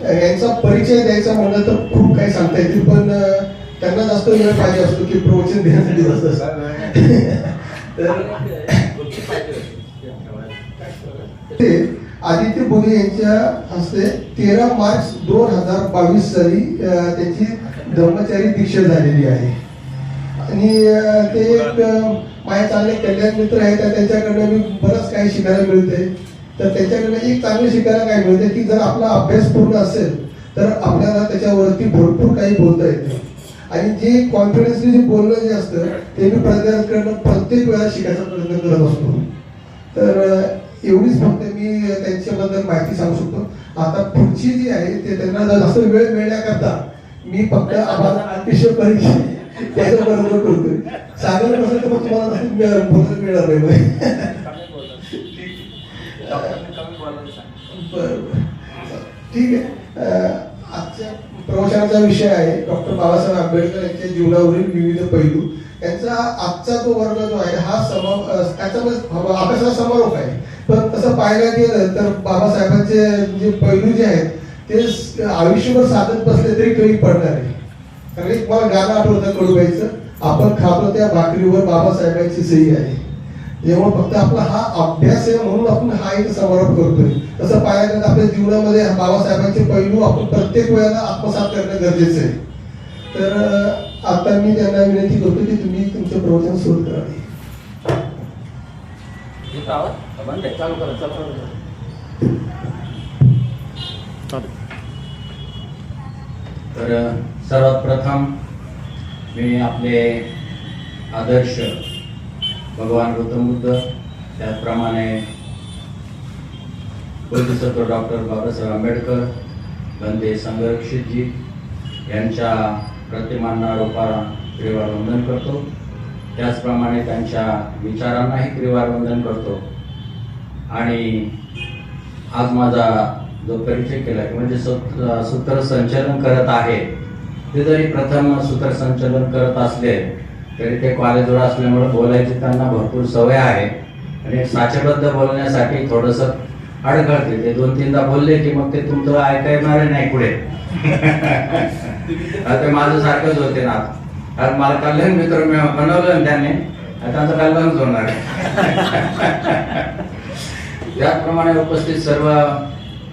यांचा परिचय द्यायचा म्हणलं तर खूप काही सांगता येतील, पण त्यांना जास्त वेळ पाहिजे असतो की प्रवचन देण्यासाठी जास्त ते आदित्य बोले यांच्या हस्ते 13 मार्च 2022 साली त्यांची ब्रह्मचारी दीक्षा झालेली आहे. आणि ते एक माझे चांगले कल्याण मित्र आहेत, त्यांच्याकडनं मी बरंच काही शिकायला मिळते. तर त्याच्याकडनं एक चांगलं शिकायला काय मिळते की जर आपला अभ्यास पूर्ण असेल तर आपल्याला त्याच्यावरती भरपूर काही बोलता येते. आणि जे कॉन्फिडन्सली जे बोलणं जे असतं ते मी प्रत्येक वेळा शिकायचा प्रयत्न करत असतो. तर एवढीच फक्त मी त्यांच्याबद्दल माहिती सांगू शकतो. आता पुढची जी आहे ते त्यांना जास्त वेळ मिळण्याकरता मी फक्त आम्हाला अतिशय परीक्षा त्याच्या बरोबर करतोय. सांगायला कसं तर मग तुम्हाला बोलायला मिळणार नाही. बरोबर, ठीक आहे. आजच्या प्रवचनाचा विषय आहे डॉक्टर बाबासाहेब आंबेडकर यांच्या जीवनावरील विविध पैलू. यांचा आजचा तो वर्ग जो आहे हा अभ्यासाचा समारोप आहे. पण तसं पाहायला गेलं तर बाबासाहेबांचे जे पैलू जे आहेत ते आयुष्यभर साधत बसले तरी कमी पडणार नाही. कारण एक मला गाणं आठवतं कडूबाईचं, आपण खातो त्या भाकरीवर बाबासाहेबांची सही आहे. जेव्हा फक्त आपला हा अभ्यास आहे म्हणून आपण हा एक समारोप करतोय. तसं पाहायला गेलं आपल्या जीवनामध्ये बाबासाहेबांचे पैलू आपण प्रत्येक वेळेला आत्मसात करणं गरजेचं आहे. तर आता मी त्यांना विनंती करतो की तुम्ही तुमचं प्रवचन सुरू करावे. तर सर्वात प्रथम मी आपले आदर्श भगवान गौतम बुद्ध, त्याचप्रमाणे बोधिसत्व डॉक्टर बाबासाहेब आंबेडकर, बंदे संरक्षितजी यांच्या प्रतिमांना रोपाला त्रिवार वंदन करतो. त्याचप्रमाणे त्यांच्या विचारांनाही त्रिवार वंदन करतो. आणि आज माझा जो परिचय केला म्हणजे सूत्रसंचलन करत आहे, ते जरी प्रथम सूत्रसंचलन करत असले तरी ते कॉलेजवर असल्यामुळे बोलायची त्यांना भरपूर सवय आहे. आणि साचेबद्ध बोलण्यासाठी थोडंसं अडखळते. ते 2-3दा बोलले की मग ते तुमचं ऐकणार नाही पुढे. ते माझं सारखंच होते ना. कारण मला कल्याण मित्र बनवलं ना त्यांनी, त्यांचं कल्याणच होणार. त्याचप्रमाणे उपस्थित सर्व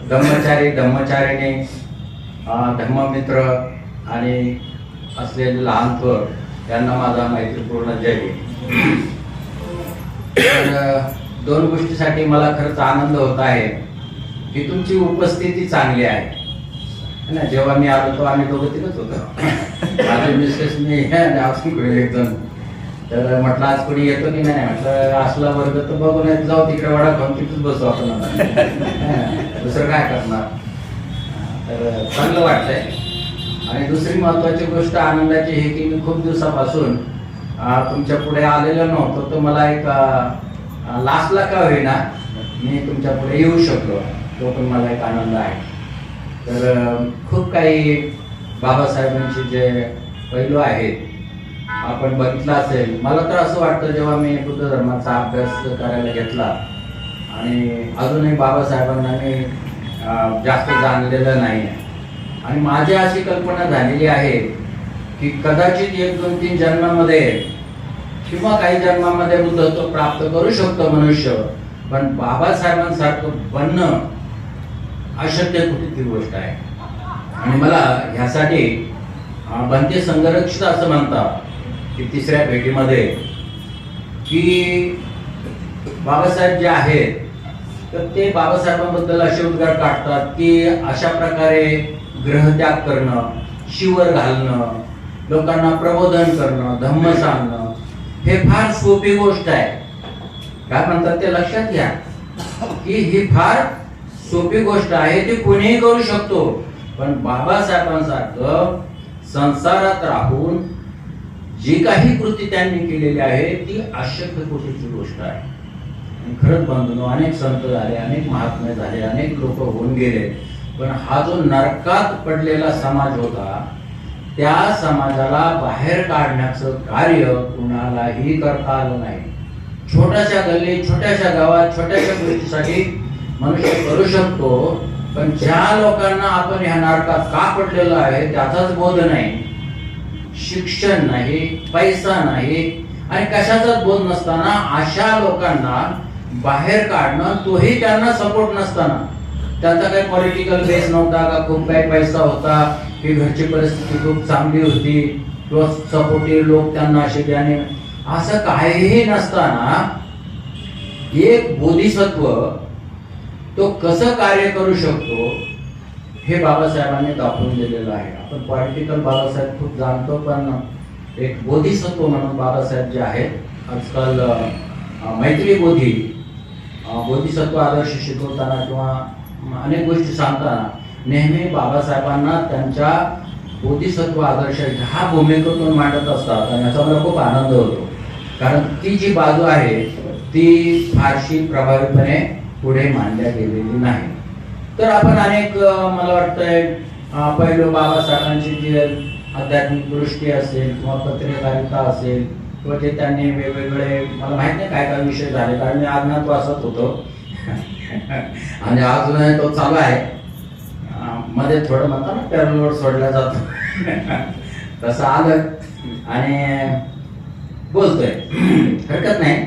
धम्मचारिणी, धम्ममित्र आणि असलेले लहान थोर त्यांना माझा मैत्रीपूर्ण जय. तर 2 गोष्टीसाठी मला खरंच आनंद होत आहे की तुमची उपस्थिती चांगली आहे ना. जेव्हा मी आलो तो आम्ही दोघं तिथंच होतो. माझे मिसेस मी एकदम तर म्हटलं आज कोणी येतो की नाही. म्हटलं असला वर्ग तर बघून जाऊ तिकडे वडा खाऊन तिथेच बसू आपण, दुसरं काय करणार. तर चांगलं वाटतंय. आणि दुसरी महत्वाची गोष्ट आनंदाची हे की मी खूप दिवसापासून तुमच्या पुढे आलेलो नव्हतो. तर मला एक लास्टला का होईना मी तुमच्या पुढे येऊ शकलो, तो पण मला एक आनंद आहे. तर खूप काही बाबासाहेबांचे जे पैलू आहेत आपण बघितलं असेल. मला तर असं वाटतं जेव्हा मी बुद्ध धर्माचा अभ्यास करायला घेतला आणि अजूनही बाबासाहेबांना मी जास्त जाणलेलं नाही. आणि माझी अशी कल्पना झालेली आहे की कदाचित 1-2-3 जन्मामध्ये किंवा काही जन्मामध्ये बुद्धत्व प्राप्त करू शकतो मनुष्य, पण बाबासाहेबांसारखं बनणं अशक्य कुठली गोष्ट आहे. आणि मला ह्यासाठी बंदे संरक्षित असं म्हणतात की 3ऱ्या भेटीमध्ये की बाबासाहेब जे आहेत तर ते बाबासाहेबांबद्दल असे उद्गार काढतात की अशा प्रकारे ग्रहत्याग करणं, शिवर घालणं, लोकांना प्रबोधन करणं, धम्म सांगणं हे फार सोपी गोष्ट आहे. काय म्हणतात ते लक्षात घ्या की ही फार सोपी गोष्ट आहे, ती कोणीही करू शकतो. पण बाबासाहेबांसारखं संसारात राहून जी काही कृती त्यांनी केलेली आहे ती अशक्य कोटीची गोष्ट आहे. खरंच बंधूंनो, अनेक संत झाले, अनेक महात्मे झाले, अनेक लोक होऊन गेले, पण हा जो नरकात पडलेला समाज होता त्या समाजाला बाहेर काढण्याचं कार्य कुणालाही करता आलं नाही. छोट्याशा गल्लीत, छोट्याशा गावात, छोट्याशा गोष्टीसाठी मनुष्य करू शकतो, पण ज्या लोकांना आपण ह्या नाटकात का पडलेलो आहे त्याचाच बोध नाही, शिक्षण नाही, पैसा नाही आणि कशाचाच बोध नसताना अशा लोकांना बाहेर काढणं, तोही त्यांना सपोर्ट नसताना, त्यांचा काही पॉलिटिकल बेस नव्हता का, खूप काही पैसा होता की घरची परिस्थिती खूप चांगली होती किंवा सपोर्टिव्ह लोक त्यांना असे त्याने, असं काहीही नसताना एक बोधिसत्व तो कसं कार्य करू शकतो हे बाबासाहेबांनी दाखवून दिलेलं आहे. आपण पॉलिटिकल बाबासाहेब खूप जाणतो, पण एक बोधिसत्व म्हणून बाबासाहेब जे आहेत आजकाल मैत्री बोधिसत्व आदर्श शिकवताना किंवा अनेक गोष्टी सांगताना नेहमी बाबासाहेबांना त्यांच्या बोधिसत्व आदर्श ह्या भूमिकेतून मांडत असतात आणि याचा मला खूप आनंद होतो, कारण ती जी बाजू आहे ती फारशी प्रभावीपणे पुढे मांडल्या गेलेली नाही. तर आपण अनेक मला वाटतंय पहिलं बाबासाहेबांची जी आध्यात्मिक दृष्टी असेल किंवा पत्रकारिता असेल किंवा जे त्यांनी वेगवेगळे, मला माहित नाही काय काय विषय झाले, कारण मी अज्ञातवासात होतो आणि अजूनही तो चालू आहे. मध्ये थोडं म्हणतात ना पॅरोलवर सोडला जातो तसं आलं आणि बोलतोय, हरकत नाही.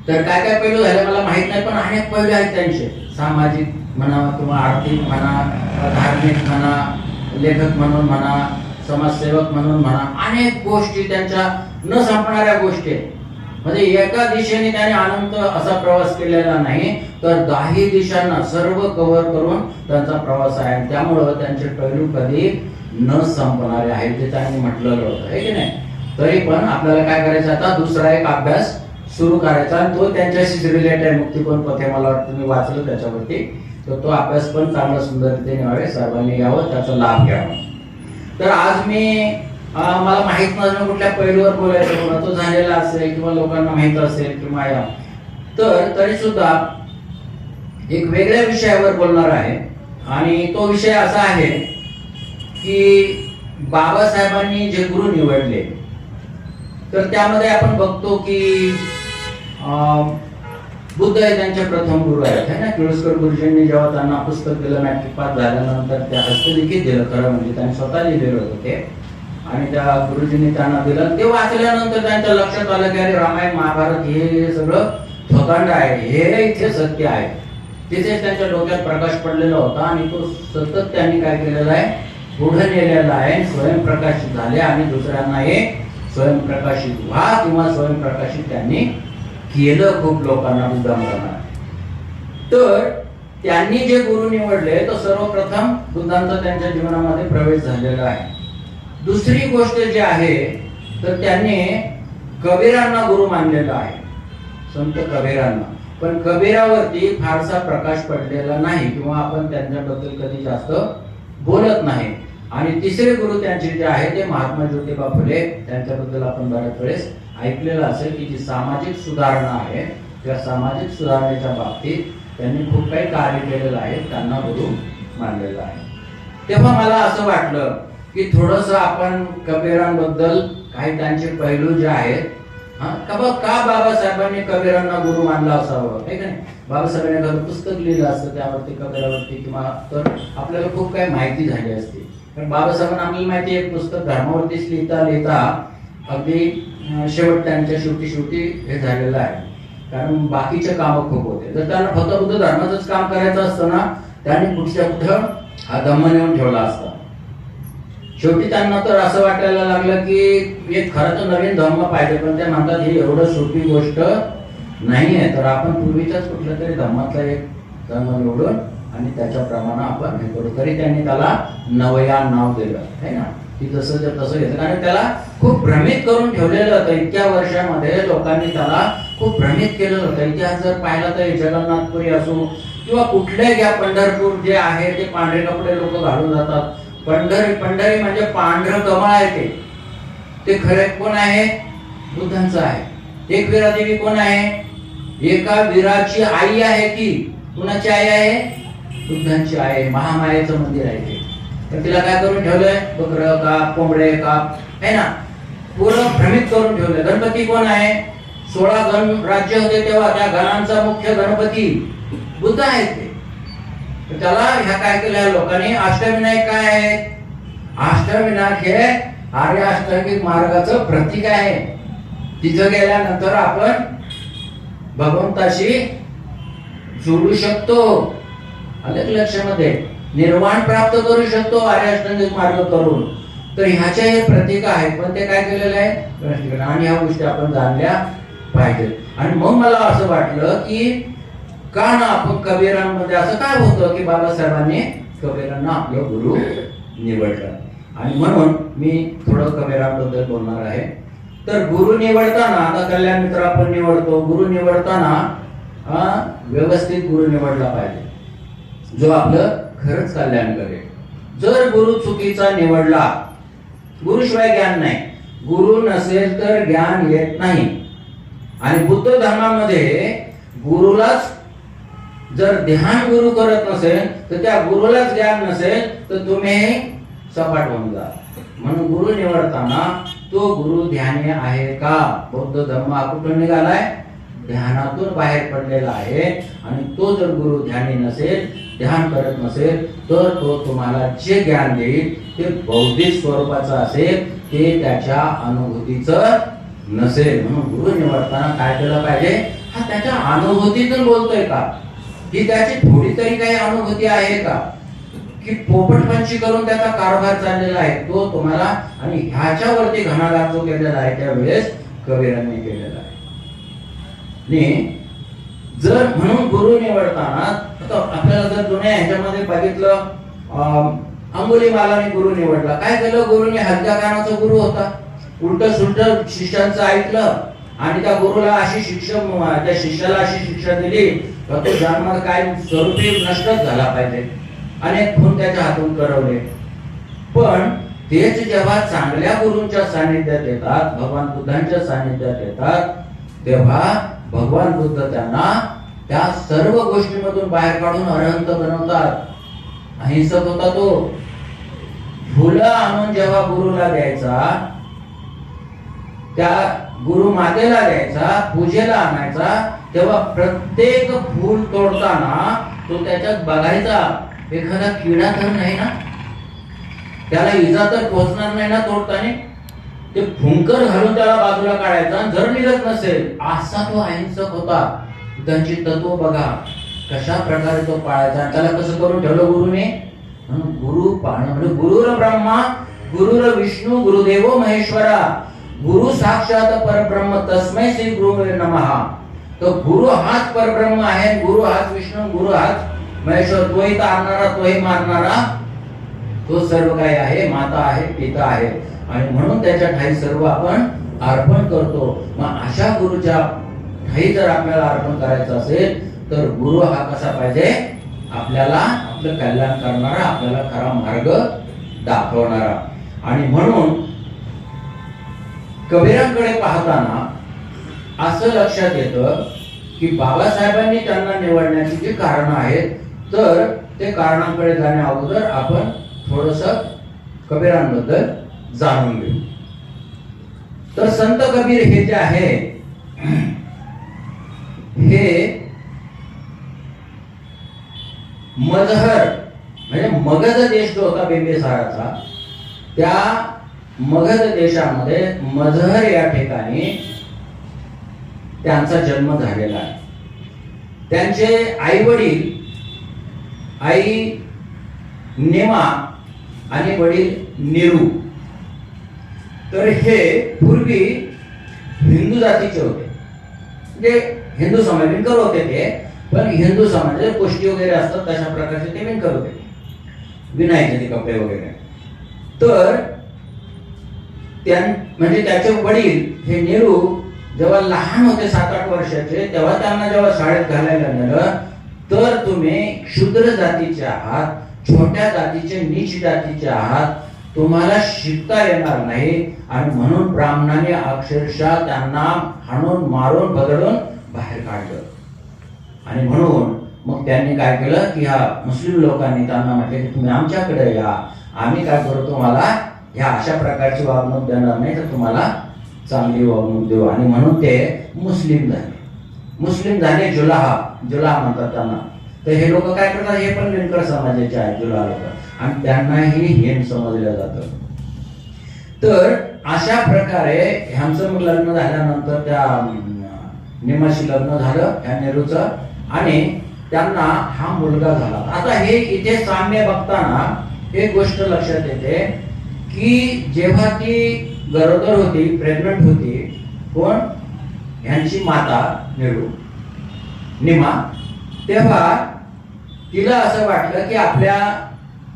तर काय काय पैलू झाले मला माहित नाही, पण अनेक पैलू आहेत त्यांचे, सामाजिक म्हणा किंवा आर्थिक म्हणा, धार्मिक म्हणा, लेखक म्हणून म्हणा, समाजसेवक म्हणून म्हणा, अनेक गोष्टी त्यांच्या न संपणाऱ्या गोष्टी. म्हणजे एका दिशेने त्याने अनंत असा प्रवास केलेला नाही, तर 10 दिशांना सर्व कव्हर करून त्यांचा प्रवास आहे. त्यामुळं त्यांचे पैलू कधी न संपणारे आहेत, ते त्यांनी म्हटलेलं होतं, आहे की नाही. तरी पण आपल्याला काय करायचं, आता दुसरा एक अभ्यास सुरू करायचा आणि तो त्यांच्याशीच रिलेटेड आहे. मुक्तिकोण पथे मला वाटतं मी वाचलं त्याच्यावरती, तर तो अभ्यास पण चांगला सुंदरतेने व्हावे, सर्वांनी यावं, त्याचा लाभ घ्यावा. तर आज मी मला माहित नसणं कुठल्या पैलूवर बोलायचं, कोणा तो झालेला असेल किंवा लोकांना माहित असेल किंवा या, तर तरी सुद्धा एक वेगळ्या विषयावर बोलणार आहे. आणि तो विषय असा आहे की बाबासाहेबांनी जे गुरु निवडले, तर त्यामध्ये आपण बघतो की बुद्ध हे त्यांचे प्रथम गुरु आहेत, है ना. किर्लोस्कर गुरुजींनी जेव्हा त्यांना पुस्तक दिलं, मॅट्रिक पास झाल्यानंतर त्या हस्तलिखित दिलं, खरं म्हणजे त्यांनी स्वतः लिहिलेलं होतं ते, आणि त्या गुरुजींनी त्यांना दिलं. ते वाचल्यानंतर त्यांच्या लक्षात आलं की अरे रामायण महाभारत हे सगळं थोतांड आहे, हे इथे सत्य आहे. तिथेच त्यांच्या डोक्यात प्रकाश पडलेला होता आणि तो सतत त्यांनी काय केलेला आहे, पुढे नेलेला आहे, स्वयंप्रकाशित झाले आणि दुसऱ्यांना हे स्वयंप्रकाशित व्हा किंवा स्वयंप्रकाशित त्यांनी केलं खूप लोकांना बुद्धांना. तर त्यांनी जे गुरु निवडले तो सर्वप्रथम बुद्धांचा त्यांच्या जीवनामध्ये प्रवेश झालेला आहे. दुसरी गोष्ट जी आहे तर त्यांनी कबीरांना गुरु मानलेला आहे, संत कबीरांना. पण कबीरावरती फारसा प्रकाश पडलेला नाही किंवा आपण त्यांच्याबद्दल कधी जास्त बोलत नाही. आणि तिसरे गुरु त्यांचे जे आहे ते महात्मा ज्योतिबा फुले, त्यांच्याबद्दल आपण बऱ्याच वेळेस ऐकलेलं असेल की जी सामाजिक सुधारणा आहे त्या सामाजिक सुधारणेच्या बाबतीत त्यांनी खूप काही कार्य केलेलं आहे, त्यांना गुरु मानलेलं आहे. तेव्हा मला असं वाटलं की थोडंसं आपण कबीरांबद्दल काही त्यांचे पैलू जे आहेत, का बाबासाहेबांनी कबीरांना गुरु मानला असावं, आहे का नाही. बाबासाहेबांनी एखादं पुस्तक लिहिलं असतं त्यावरती कबीरावरती किंवा, तर आपल्याला खूप काही माहिती झाली असती. कारण बाबासाहेबांना आपल्याला माहिती एक पुस्तक धर्मावरतीच लिहिता लिहिता अगदी शेवट त्यांच्या शेवटी हे झालेलं आहे, कारण बाकीचे कामं खूप होते. जर त्यांना फक्त बुद्ध धर्माचंच काम करायचं असतं ना, त्यांनी कुठं हा धम्म नेऊन ठेवला असता. शेवटी त्यांना तर असं वाटायला लागलं की एक खरं तर नवीन धर्म पाहिजे, पण ते म्हणतात ही एवढं सोपी गोष्ट नाही आहे, तर आपण पूर्वीच्याच कुठल्या तरी धर्मातला एक धर्म निवडून आणि त्याच्याप्रमाणे आपण हे करू. तरी त्यांनी त्याला नवयान नाव दिलं, है ना, की जसं तसं घेतलं. आणि त्याला खूप भ्रमित करून ठेवलेलं होतं. इतक्या वर्षामध्ये लोकांनी त्याला खूप भ्रमित केलेलं होतं. इतिहास जर पाहिला तर जगन्नाथपुरी असो किंवा कुठल्याही घ्या, पंढरपूर जे आहे ते पांढरे कपडे लोक घालून जातात. पंढरी म्हणजे पांढरं कमळ आहे, ते खरे कोण आहे, बुद्धांचं आहे. एक वीरा देवी कोण आहे, एका वीराची आई आहे ती, कुणाची आई आहे, बुद्धांची आई. महामायेचं मंदिर आहे ते. तर तिला काय करून ठेवलंय, बकरं काप, कोंबडे काप, है ना, पूर्ण भ्रमित करून ठेवलंय. गणपती कोण आहे, 16 गण राज्य होते तेव्हा त्या गणांचा मुख्य गणपती बुद्ध आहेत ते. त्याला ह्या काय केलं लोकांनी अष्टविनायक काय आहे? अष्टविनायक हे आर्य अष्टांगिक मार्गाचं प्रतीक आहे. तिथं गेल्यानंतर आपण भगवंताशी जोडू शकतो. आलं लक्षामध्ये? निर्वाण प्राप्त करू शकतो आर्य अष्टांगिक मार्ग करून. तर ह्याचे हे प्रतीक आहेत, पण ते काय केलेलं आहे आणि ह्या गोष्टी आपण जाणल्या पाहिजेत. आणि मग मला असं वाटलं की का ना आपण कबीरांमध्ये असं काय होतं की बाबासाहेबांनी कबीरांना आपलं गुरु निवडलं. आणि म्हणून मी थोडं कबीरांबद्दल बोलणार आहे. तर गुरु निवडताना, आता कल्याण मित्र आपण निवडतो, गुरु निवडताना व्यवस्थित गुरु निवडला पाहिजे, जो आपलं खरंच कल्याण करेल. जर गुरु चुकीचा निवडला, गुरुशिवाय ज्ञान नाही, गुरु नसेल तर ज्ञान येत नाही. आणि बुद्ध धर्मामध्ये गुरुलाच जर ध्यान गुरु करत नसेल तर त्या गुरुलाच ज्ञान नसेल तर तुम्ही सपाट होऊन जा. म्हणून गुरु निवडताना तो गुरु ध्यानी आहे का? बौद्ध धर्म हा कुठून निघालाय? ध्यानातून बाहेर पडलेला आहे. आणि तो जर गुरु ध्यानी नसेल, ध्यान करत नसेल, तर तो तुम्हाला जे ज्ञान देईल ते बौद्धिक स्वरूपाचं असेल, ते त्याच्या अनुभूतीचं नसेल. म्हणून गुरु निवडताना काय केलं पाहिजे? हा त्याच्या अनुभूतीतून बोलतोय का? ही त्याची थोडी तरी काही अनुभूती आहे का? की पोपटपंची करून त्याचा कारभार चाललेला आहे तो तुम्हाला, आणि ह्याच्यावरती घणाघात जो केलेला आहे त्यावेळेस कबीरांनी केलेला आहे. जर म्हणून गुरु निवडताना आपल्याला जर जुन्या ह्याच्यामध्ये बघितलं, अंगुलीमालाने गुरु निवडला. काय केलं? गुरुने हलक्या कानाचा गुरु होता, उलट सुलट शिष्यांचं ऐकलं आणि त्या गुरुला अशी शिक्षा, त्या शिष्याला अशी शिक्षा दिली का तो जन्मात काय स्वरूपी नष्टच झाला पाहिजे. अनेक खून त्याच्या हातून करवले. पण तेच जेव्हा चांगल्या गुरूंच्या सानिध्यात येतात, भगवान बुद्धांच्या सानिध्यात येतात, तेव्हा भगवान बुद्ध त्यांना त्या सर्व गोष्टींमधून बाहेर काढून अरहंत बनवतात. अहिंसक होता तो. फुलं आणून जेव्हा गुरुला द्यायचा, त्या गुरु मातेला द्यायचा, पूजेला आणायचा, तेव्हा प्रत्येक फूल तोडताना तो त्याच्यात बघायचा एखादा किडा तर नाही ना, त्याला इजा तर पोहोचणार नाही ना तोडताना. ते फुंकर घालून त्याला बाजूला काढायचा. जर निघत नसेल, असा तो अहिंसक होता. त्यांची तत्व बघा कशा प्रकारे तो पाळायचा. त्याला कसं करून ठेवलं गुरुने? गुरु पाळणं म्हणजे गुरुर ब्रह्मा गुरुर विष्णू गुरुदेवो महेश्वरा, गुरु साक्षात परब्रह्म तस्मै श्री गुरुवे नमः. तो गुरु हाच परब्रह्म आहे, गुरु हाच विष्णू, गुरु हाच महेश्वर. तोही तारणारा, तोही मारणारा, तो सर्व काही आहे, माता आहे, पिता आहे. आणि म्हणून त्याच्या ठाई सर्व आपण अर्पण करतो. मग अशा गुरुच्या ठाई जर आपल्याला अर्पण करायचं असेल तर गुरु हा कसा पाहिजे? आपल्याला आपलं कल्याण करणारा, आपल्याला खरा मार्ग दाखवणारा. आणि म्हणून कबीरांकडे पाहताना असं लक्षात येतं की बाबासाहेबांनी त्यांना निवडण्याची जी कारणं आहेत, तर ते कारणांकडे जाण्या अगोदर आपण थोडस कबीरांबद्दल जाणून घेऊ. तर संत कबीर हे जे आहे हे मजहर म्हणजे मगध देश जो होता बिंबिसाराचा, त्या मगध देशामध्ये मजहर या ठिकाणी त्यांचा जन्म झालेला आहे. त्यांचे आई वडील, आई नेमा आणि वडील नेरू, तर हे पूर्वी हिंदू जातीचे होते. म्हणजे हिंदू समाज विणकर होते ते, पण हिंदू समाज गोष्टी वगैरे असतात तशा प्रकारचे ते विणकर होते, विणायचे ते कपडे वगैरे. तर म्हणजे त्याचे वडील हे नेहरू जेव्हा लहान होते 7-8 वर्षाचे, तेव्हा त्यांना जेव्हा शाळेत घालायला नेलं, तर तुम्ही क्षुद्र जातीचे आहात, छोट्या जातीचे, नीच जातीचे आहात, तुम्हाला शिकता येणार नाही. आणि म्हणून ब्राह्मणाने अक्षरशः त्यांना हाणून मारून बदलून बाहेर काढलं. आणि म्हणून मग त्यांनी काय केलं की ह्या मुस्लिम लोकांनी त्यांना म्हटले की तुम्ही आमच्याकडे या, आम्ही काय करू तुम्हाला ह्या अशा प्रकारची वागणूक देणार नाही, तर तुम्हाला चांगली वागणूक देऊ. आणि म्हणून ते मुस्लिम झाले. मुस्लिम झाले, जुलाहा म्हणतात त्यांना. तर हे लोक काय करतात, हे पण विणकर समाजाचे आहेत जुला लोक, आणि त्यांनाही हीन समजलं जातं. तर अशा प्रकारे ह्यांचं मग लग्न झाल्यानंतर त्या निमाशी लग्न झालं ह्या नेहरूचं, आणि त्यांना हा मुलगा झाला. आता हे इथे साम्य बघताना एक गोष्ट लक्षात येते की जेव्हा ती गरोदर होती, प्रेग्नंट होती, कोण, ह्यांची माता नेहरू निमा, तेव्हा तिला असं वाटलं की आपल्या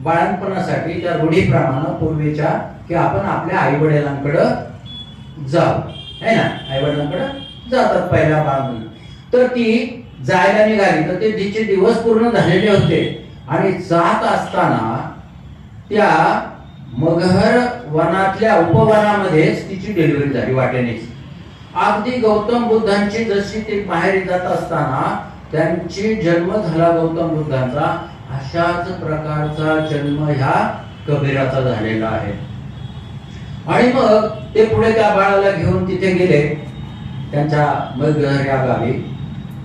बाळणपणासाठी त्या रूढीप्रमाणे पूर्वीच्या की आपण आपल्या आई वडिलांकडं जाऊ, है ना, आई वडिलांकडं जातात पहिल्या बाळ. तर ती जायला निघाली, तर ते तिचे दिवस पूर्ण झालेले होते, आणि जात असताना त्या मगहर वनातल्या उपवनामध्येच तिची डिलिव्हरी झाली वाटेनेच. अगदी गौतम बुद्धांची जशी ती माहेरी जात असताना त्यांची जन्म झाला गौतम बुद्धांचा, अशाच प्रकारचा जन्म ह्या कबीराचा झालेला आहे. आणि मग ते पुढे त्या बाळाला घेऊन तिथे गेले त्यांच्या मगहर या गावी.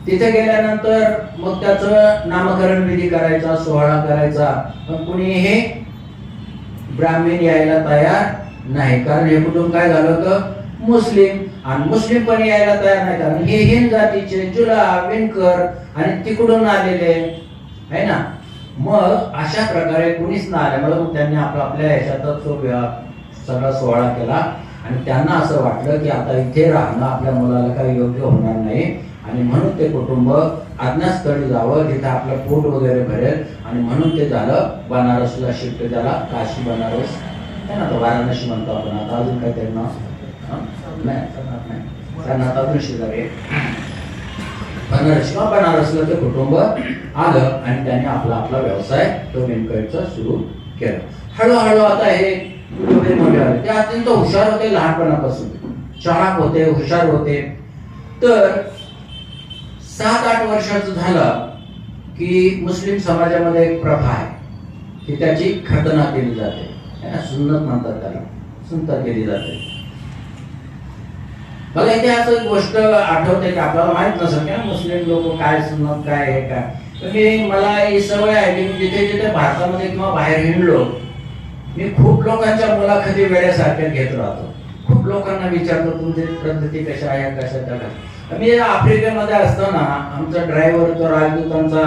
तिथे गेल्यानंतर मग त्याचं नामकरण विधी करायचा, सोहळा करायचा, पण कुणीही ब्राह्मण यायला तयार नाही, कारण हे कुटुंब काय झालं होतं, मुस्लिम, आणि मुस्लिम पण यायला तयार नाही, कारण हे हिंद जातीचे जुला विणकर आणि तिकडून आलेले आहे ना. मग अशा प्रकारे कुणीच ना आल्यामुळे मग त्यांनी आपल्या ह्याच्यातच तो सगळा सोहळा केला, आणि त्यांना असं वाटलं की आता इथे राहणं आपल्या मुलाला काही योग्य होणार नाही, आणि म्हणून ते कुटुंब आज्ञास्थळी जावं, जिथे आपलं पोट वगैरे भरेल, आणि म्हणून ते झालं बनारसला शिफ्ट, त्याला काशी बनारस है ना, तो वाराणसी म्हणतो आपण. आता अजून काही त्यांना त्यांना आता अजून शेजारी बनारस किंवा बनारसला ते कुटुंब आलं, आणि त्यांनी आपला आपला व्यवसाय तो विणकरीचा सुरू केला. हळूहळू आता हे मोठे आले, ते अत्यंत हुशार होते, लहानपणापासून चालाक होते, हुशार होते. तर 7-8 वर्षाचं झालं की मुस्लिम समाजामध्ये एक प्रथा आहे की त्याची खतना केली जाते, सुन्नत म्हणतात त्याला, सुन्नत केली जाते. मला इथे असं गोष्ट आठवते की आपल्याला माहित नसेल की मुस्लिम लोक काय सुन्नत काय हे काय, पण मला ही सवय आहे की जिथे जिथे भारतामध्ये किंवा बाहेर हिंडलो, मी खूप लोकांच्या मुलाखती वेळेसारख्या घेत राहतो. खूप लोकांना विचारतो तुमची पद्धती कशा आहे, कशा त्या. मी आफ्रिकेमध्ये असताना आमचा ड्रायव्हर, तो राजदूतांचा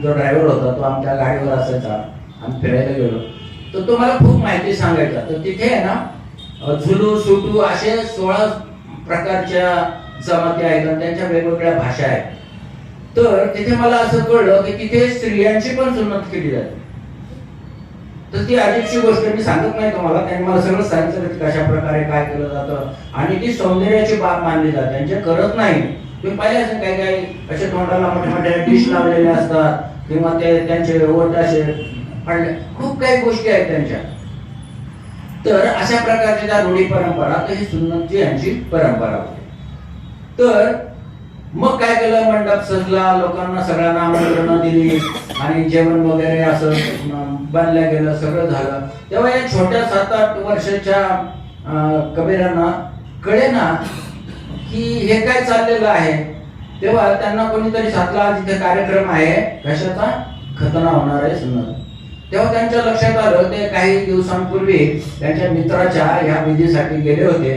जो ड्रायव्हर होता, तो आमच्या गाडीवर असायचा. आम्ही फिरायला गेलो तर तो मला खूप माहिती सांगायचा. तर तिथे आहे ना झुलू, सुटू असे 16 प्रकारच्या जमाती आहेत, आणि त्यांच्या वेगवेगळ्या भाषा आहेत. तर तिथे मला असं कळलं की तिथे स्त्रियांची पण सुन्नत केली जाते. तर ती अजीबशी गोष्ट, मी सांगत नाही तुम्हाला, त्यांनी मला सगळं सांगितलं की कशा प्रकारे काय केलं जातं, आणि ती सौंदर्याची बाब मानली जाते. त्यांचे करत नाही, तुम्ही पाहिले असेल काही काही असे तोंडाला मोठे मोठे डिश लावलेले असतात, किंवा ते त्यांचे ओठ असे पडले, खूप काही गोष्टी आहेत त्यांच्या. तर अशा प्रकारच्या त्या रूढी परंपरा, तर ही सुन्नतची यांची परंपरा होती. तर मग काय केलं, मंडप सजला, लोकांना सगळ्यांना आमंत्रण दिली, आणि जेवण वगैरे असं बांधलं गेलं, सगळं झालं. तेव्हा या छोट्या 7-8 वर्षाच्या कबीरांना कळेना की हे काय चाललेलं आहे. तेव्हा त्यांना कोणीतरी सातला जिथे कार्यक्रम आहे, कशाचा, खतना होणार आहे, सुन्नत. तेव्हा त्यांच्या लक्षात आलं, ते काही दिवसांपूर्वी त्यांच्या मित्राच्या ह्या विधीसाठी गेले होते,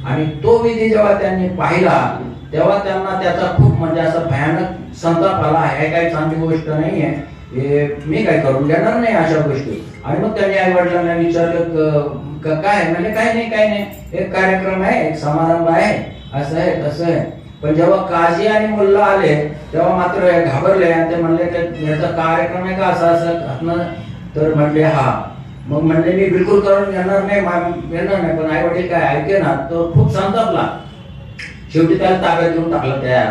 आणि तो विधी जेव्हा त्यांनी पाहिला तेव्हा त्यांना त्याचा खूप म्हणजे असा भयानक संताप आला. हे काही चांगली गोष्ट नाहीये, हे मी काय करून देणार नाही अशा गोष्टी. आणि मग त्यांनी आई वडिलांना विचारलं काय, म्हणजे काय नाही, एक कार्यक्रम आहे, एक समारंभ आहे, असं आहे तसं आहे. पण जेव्हा काजी आणि मुल्ला आले तेव्हा मात्र घाबरले, आणि ते म्हणले की याचा कार्यक्रम आहे का असं. तर म्हणले हा. मग म्हणले मी बिलकुल करून येणार नाही, पण आई वडील काय ऐके ना. तो खूप संतापला. शेवटी त्याला ताब्यात देऊन टाकलं त्या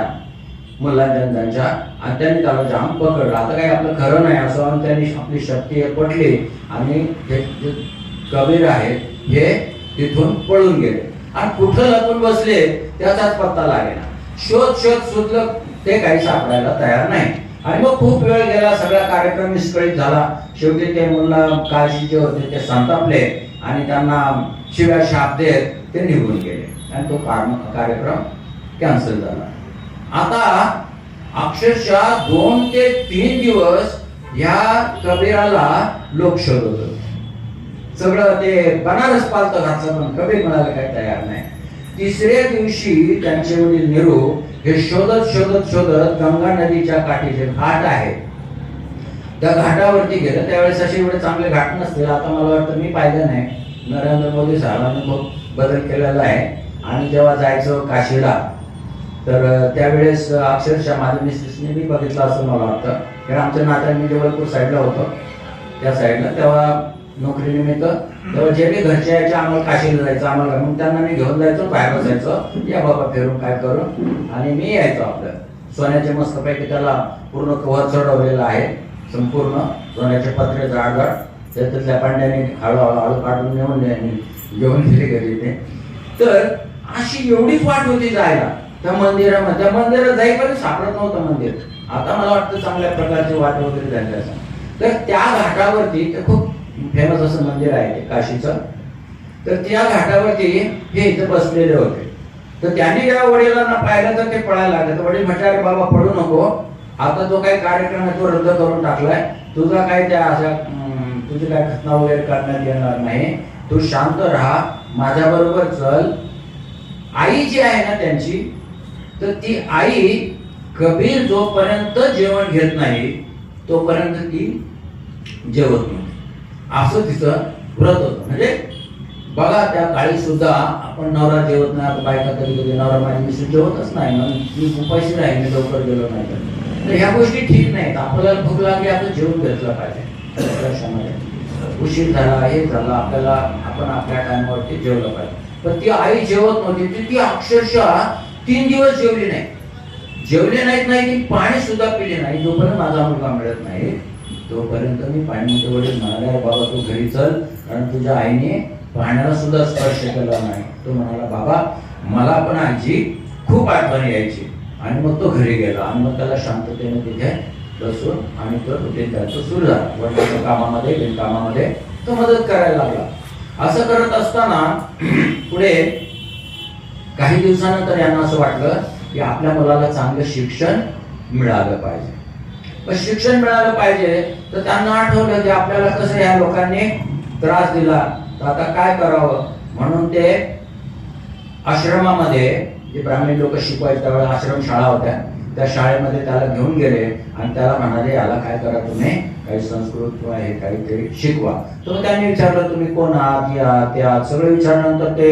मुलांच्या, आणि त्यांनी त्याला जाम पकडलं. आता काही आपलं खरं नाही असं, आणि त्यांनी आपली शक्ती पटली, आणि हे जे कबीर आहेत हे तिथून पळून गेले, आणि कुठं लपून बसले त्याचाच पत्ता लागेना. शोध शोधलं, ते काही सापडायला तयार नाही. आणि मग खूप वेळ गेला, सगळा कार्यक्रम विस्कळीत झाला. शेवटी ते मुल्ला काशी जे होते ते संतापले, आणि त्यांना शिव्या शाप देत ते निघून गेले, आणि तो कार्यक्रम कॅन्सल झाला. आता अक्षरशः 2 ते 3 दिवस ह्या कबीराला लोक शोधत होते. सगळं ते बनारस पालतं घातलं पण कबीर म्हणाला काय तयार नाही. तिसऱ्या दिवशी त्यांचे वडील नेहरू हे शोधत शोधत शोधत गंगा नदीच्या काठी जे घाट आहे त्या घाटावरती गेलं. त्यावेळेस असे एवढे चांगले घाट नसतील. आता मला वाटतं मी पाहिलं नाही, नरेंद्र मोदी साहेबांनी खूप बदल केलेला आहे. आणि जेव्हा जायचं काशीला तर त्यावेळेस अक्षरशः माझ्या मिसेसने बी बघितलं असं मला वाटतं. कारण आमच्या नात्यात मी जबलपूर साईडला होतो त्या साईडला, तेव्हा नोकरीनिमित्त तेव्हा जे बी घरचे यायचे आम्हाला काशीला जायचं आम्हाला, मग त्यांना मी घेऊन जायचो, बाहेर बसायचं, या बाबा फिरून काय करून, आणि मी यायचो. आपलं सोन्याचे मस्तपैकी त्याला पूर्ण कव्हर चढवलेलं आहे, संपूर्ण सोन्याचे पत्रे जाडजाड, त्यातल्या पांड्याने हळूहळू काढून घेऊन गेले घरी ते. तर अशी एवढीच वाट होती जायला त्या मंदिरामध्ये. त्या मंदिरात जाईपर्यंत सापडत नव्हतं मंदिर. आता मला वाटतं चांगल्या प्रकारची वाट वगैरे झाली असं. तर त्या घाटावरती ते खूप फेमस असं मंदिर आहे ते काशीचं. तर त्या घाटावरती हे इथं बसलेले होते. तर त्यांनी जेव्हा वडिलांना पाहिलं तर ते पळायला लागले. तर वडील म्हटले, अरे बाबा पळू नको, आता जो काही कार्यक्रम आहे तो रद्द करून टाकलाय, तुझा काय त्या अशा तुझी काय घटना वगैरे करण्यात येणार नाही, तू शांत राहा, माझ्या बरोबर चल. आई जी आहे ना त्यांची, तर ती आई कबीर जोपर्यंत जेवण घेत नाही तोपर्यंत ती जेवत नाही, असं तिचं व्रत होतं. म्हणजे बघा त्या काळी सुद्धा आपण नवरा जेवत नाही, आता बायका कधी कधी नवरा माझी मिसेस जेवतच नाही, मग मी उपाशी राहील, मी लवकर गेलो नाही तर ह्या गोष्टी ठीक नाहीत. आपल्याला भूक लागली आपण जेवून घेतलं पाहिजे. उशीर झाला, हे झालं, आपल्याला आपण आपल्या टाइमवरती जेवलं पाहिजे. पण ती आई जेवत नव्हती. ती अक्षरशः 3 दिवस जेवली नाही. जेवले नाहीत नाही, ती पाणी सुद्धा पिले नाही. जोपर्यंत माझा मुलगा मिळत नाही तोपर्यंत मी पाणी मध्ये. वडील म्हणाले, बाबा तू घरी चल, कारण तुझ्या आईने पाण्याला सुद्धा स्पर्श केला नाही. तो म्हणाला, बाबा मला पण आजी खूप आठवण यायची. आणि मग तो घरी गेला आणि मग त्याला शांततेने तिथे बसून आणि तो रुटीन त्याचं सुरू झाला. वडिलांच्या कामामध्ये बिनकामामध्ये तो मदत करायला लागला. असं करत असताना पुढे काही दिवसानंतर यांना असं वाटलं की आपल्या मुलाला चांगलं शिक्षण मिळालं पाहिजे. पण शिक्षण मिळालं पाहिजे तर त्यांना आठवलं की आपल्याला कसं या लोकांनी त्रास दिला, तर आता काय करावं. म्हणून ते आश्रमामध्ये जे ब्राह्मण लोक शिकवायचे त्यावेळेस आश्रम शाळा होत्या, त्या शाळेमध्ये त्याला घेऊन गेले आणि त्याला म्हणाले, याला काय करा तुम्ही काही संस्कृत किंवा हे काहीतरी शिकवा. तर त्यांनी विचारलं, तुम्ही कोण आहात, या त्या सगळं विचारल्यानंतर ते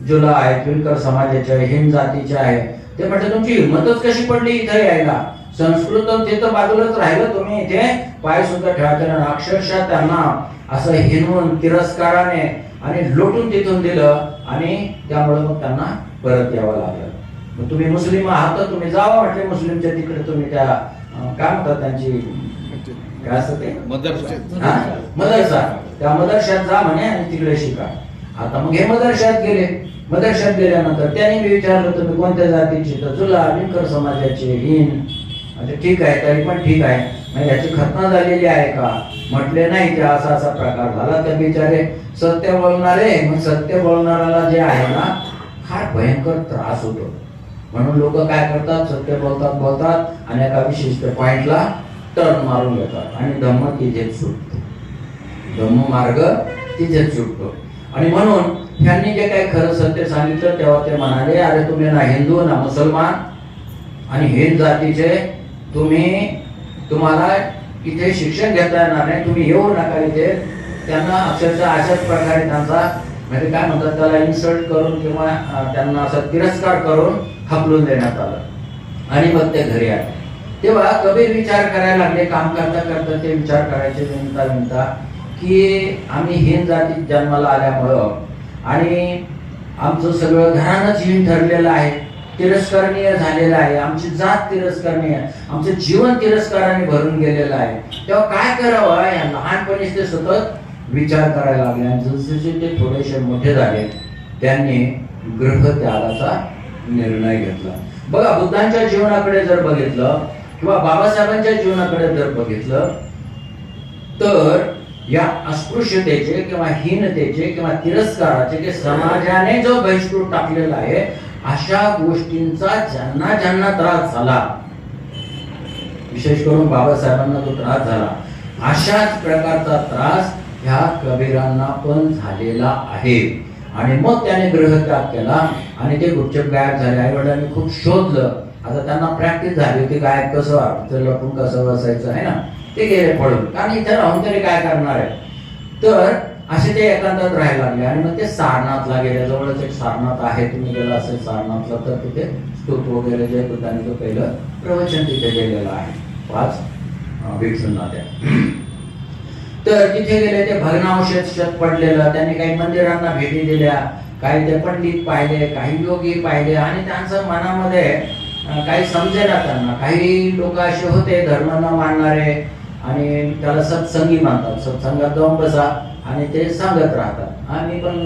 जुला आहे, विणकर समाजाचे, हिंद जातीचे आहे. ते म्हटलं, तुमची हिंमतच कशी पडली इथे यायला, संस्कृत तिथं बाजूलाच राहिलं, तुम्ही इथे पाय सुद्धा ठेवायचे नाही. अक्षरशः त्यांना असं हिनवून तिरस्काराने आणि लोटून तिथून दिलं आणि त्यामुळे मग त्यांना परत यावं लागलं. मग तुम्ही मुस्लिम आहात तर तुम्ही जावा म्हटले मुस्लिमच्या तिकडे, तुम्ही त्या काय म्हणतात त्यांची काय असतं ते मदरसा, त्या मदरशात जा म्हणे आणि तिकडे शिका. आता मग हे मदरशात गेले. मदरशात गेल्यानंतर त्यांनी मी विचारलं, तुम्ही कोणत्या जातीचे, तर जुला, विणकर समाजाचे, हिंद. अच्छा ठीक आहे, तरी पण ठीक आहे, मग याची खतना झालेली आहे का. म्हटले नाही, ते असा असा प्रकार झाला. त्या बिचारे सत्य बोलणारे, मग सत्य बोलणाऱ्याला जे आहे ना फार भयंकर त्रास होतो. म्हणून लोक काय करतात, सत्य बोलतात आणि एका विशिष्ट पॉइंटला टर्न मारून घेतात आणि धम्म तिथेच सुटतो, धम्म मार्ग तिथेच सुटतो. आणि म्हणून ह्यांनी जे काही खरं सत्य सांगितलं तेव्हा ते म्हणाले, अरे तुम्ही ना हिंदू ना मुसलमान आणि हिंद जातीचे, तुम्हाला इथे शिक्षण घेता येणार नाही, तुम्ही येऊ नका इथे. त्यांना अक्षरशः अशाच प्रकारे त्यांचा म्हणजे काय म्हणतात त्याला इन्सल्ट करून किंवा त्यांना असा तिरस्कार करून हकलून देण्यात आलं आणि मग ते घरी आले. तेव्हा कबीर विचार करायला लागले. काम करता करता ते विचार करायचे विनता की आम्ही हिंद जातीत जन्माला आल्यामुळं आणि आमचं सगळं घरानंच हिंद ठरलेलं आहे, तिरस्करणीय झालेलं आहे, आमची जात तिरस्करणीय, आमचं जीवन तिरस्काराने भरून गेलेलं आहे. तेव्हा काय करावं या लहानपणीच ते सतत विचार करायला लागले. आणि जसे ते थोडेसे मोठे झाले त्यांनी गृहत्यागाचा निर्णय घेतला. बघा, बुद्धांच्या जीवनाकडे जर बघितलं किंवा बाबासाहेबांच्या जीवनाकडे जर बघितलं तर या अस्पृश्यतेचे किंवा हीनतेचे किंवा तिरस्काराचे जे समाजाने जो बहिष्कृत टाकलेला आहे, अशा गोष्टींचा ज्यांना ज्यांना त्रास झाला विशेष करून बाबासाहेबांना जो त्रास झाला, अशाच प्रकारचा त्रास ह्या कबीरांना पण झालेला आहे. आणि मग त्याने ग्रहत्याग केला आणि ते गुपचूप गायब झाले. आई वडिलांनी खूप शोधलं. आता त्यांना प्रॅक्टिस झाली होती गायब कसं व्हायचं, लपून कसं बसायचं आहे ना, ते गेले पळून. कारण इथे राहून तरी काय करणार आहे. तर असे ते एकांतात राहायला लागले आणि मग ते सारनाथला गेले. जवळच एक सारनाथ आहे, तुम्ही गेला असेल सारनाथला तर तिथे स्तूप वगैरे जे त्यांनी तो पहिलं प्रवचन तिथे गेलेलं आहे 5 भिक्षूंना त्या. तर तिथे गेले, ते भग्नावशेष पडलेलं. त्यांनी काही मंदिरांना भेटी दिल्या, काही ते पंडित पाहिले, काही योगी पाहिले आणि त्यांचं मनामध्ये काही समजेना त्यांना. काही लोक असे होते धर्म न मानणारे आणि त्याला सत्संगी म्हणतात. सत्संगात जाऊन बसा आणि ते सांगत राहतात. आम्ही पण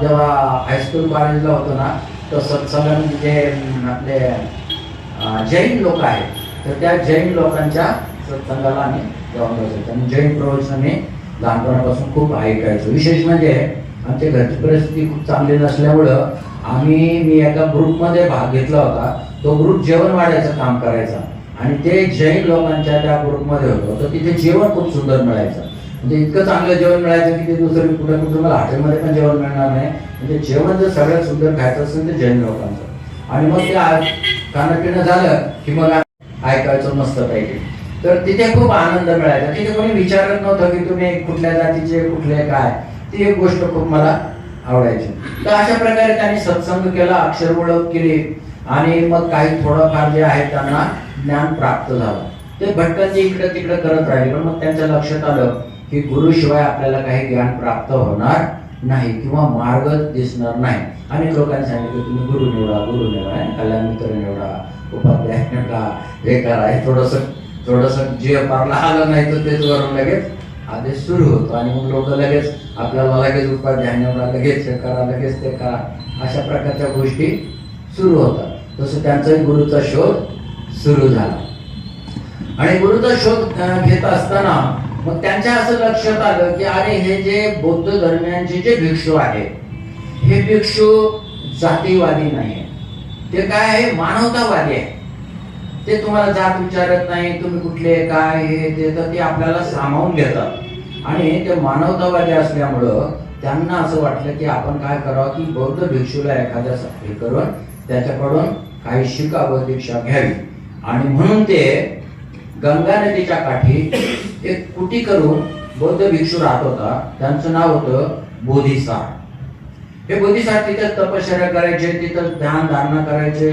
जेव्हा हायस्कूल कॉलेजला होतो ना, तर सत्संगात जे आपले जैन लोक आहेत तर त्या जैन लोकांच्या सत्संगाला आम्ही जाऊन बसायचो आणि जैन प्रवचन मी लहानपणापासून खूप ऐकायचो. विशेष म्हणजे आमच्या घरची परिस्थिती खूप चांगली नसल्यामुळं मी एका ग्रुपमध्ये भाग घेतला होता. तो ग्रुप जेवण वाढायचं काम करायचा आणि ते जैन लोकांच्या त्या ग्रुपमध्ये होतो. तर तिथे जेवण खूप सुंदर मिळायचं. म्हणजे इतकं चांगलं जेवण मिळायचं की ते दुसरं कुठे मला हॉटेलमध्ये पण जेवण मिळणार नाही. म्हणजे जेवण जर सगळ्यात सुंदर खायचं असेल तर जैन लोकांचं. आणि मग ते खाणं पिणं झालं की मग ऐकायचं मस्त पाहिजे. तर तिथे खूप आनंद मिळायचा. तिथे कोणी विचारत नव्हतं की तुम्ही कुठल्या जातीचे, कुठले काय. ती एक गोष्ट खूप मला आवडायची. तर अशा प्रकारे त्यांनी सत्संग केला, अक्षर ओळख केली आणि मग काही थोडंफार जे आहे त्यांना ज्ञान प्राप्त झालं. ते भटकंती इकडे तिकडे करत राहिले. पण मग त्यांच्या लक्षात आलं की गुरुशिवाय आपल्याला काही ज्ञान प्राप्त होणार नाही किंवा मार्ग दिसणार नाही. अनेक लोकांनी सांगितलं तुम्ही गुरु निवडा, कल्याण मित्र निवडा, उपाध्याय निवडा, हे करा. हे थोडस जे पारला आलं नाही तर तेच वरून लगेच आदेश सुरू होतो आणि मग लोक लगेच आपल्याला लगेच उपाध्याय निवडा, लगेच हे करा, लगेच ते करा. अशा प्रकारच्या गोष्टी सुरू होतात. तसं त्यांचाही गुरुचा शोध सुरू झाला आणि गुरुचा शोध घेत असताना मग त्यांच्या असं लक्षात आलं की अरे हे जे बौद्ध धर्मियांचे जे भिक्षू आहेत हे भिक्षू जातीवादी नाही, ते काय आहे, मानवतावादी आहे. ते तुम्हाला जात विचारत नाही, तुम्ही कुठले काय हे ते, तर ते आपल्याला सामावून घेतात. आणि ते मानवतावादी असल्यामुळं त्यांना असं वाटलं की आपण काय करावं की बौद्ध भिक्षूला एखाद्या हे करून त्याच्याकडून काही शिकावं, दीक्षा घ्यावी. आणि म्हणून ते गंगा नदीच्या काठी एक कुटी करून बौद्ध भिक्षू राहत होता. त्यांचं नाव होतं बोधिसार. हे बोधिसार तिथे तपश्चर्या करायचे, तिथं ध्यान धारणा करायचे,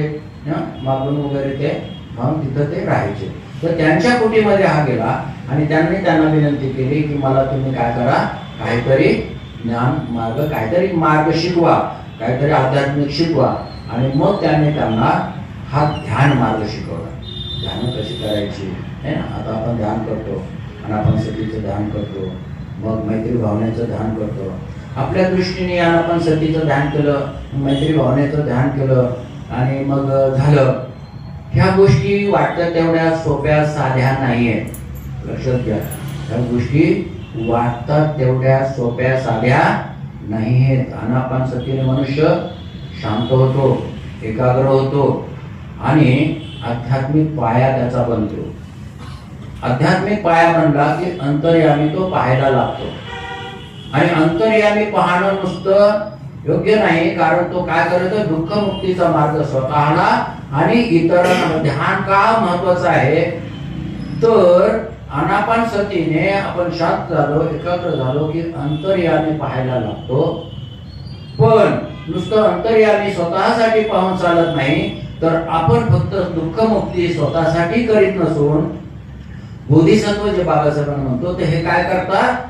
मागून वगैरे ते मग तिथं ते राहायचे. तर त्यांच्या कुटीमध्ये हा गेला आणि त्यांना विनंती केली की मला तुम्ही काय करा, काहीतरी ज्ञान मार्ग, काहीतरी मार्ग शिकवा, काहीतरी आध्यात्मिक शिकवा. आणि मग त्यांना हा ध्यान मार्ग शिकवला. ध्यान कशी करायची आहे ना. आता आपण ध्यान करतो आणि आपण सतीचं ध्यान करतो, मग मैत्री भावनेचं ध्यान करतो. आपल्या दृष्टीने आपण सतीचं ध्यान केलं, मैत्री भावनेचं ध्यान केलं आणि मग झालं. ह्या गोष्टी वाटतात तेवढ्या सोप्या साध्या नाहीये. लक्षात घ्या, ह्या गोष्टी वाटतात तेवढ्या सोप्या साध्या नाहीयेत. आनापानसतीने मनुष्य शांत होतो, एकाग्र होतो आणि आध्यात्मिक पाया त्याचा बनतो. आध्यात्मिक पाया बनला की अंतर्यामी तो पाहायला लागतो. आणि अंतर्यामी पाहणं नुसतं योग्य नाही, कारण तो काय करतो, दुःख मुक्तीचा मार्ग स्वतःला आणि इतरांना. ध्यान का महत्वाचं आहे, तर आनापानसतीने आपण शांत झालो, एकाग्र झालो की अंतर्यामी पाहायला लागतो. पण नुसतं अंतर्यामी स्वतःसाठी पाहून चालत नाही, तर आपण फक्त दुःखमुक्ती स्वतःसाठी करीत नसून बोधिसत्व जे बाबासाहेबांना म्हणतो ते हे काय करतात,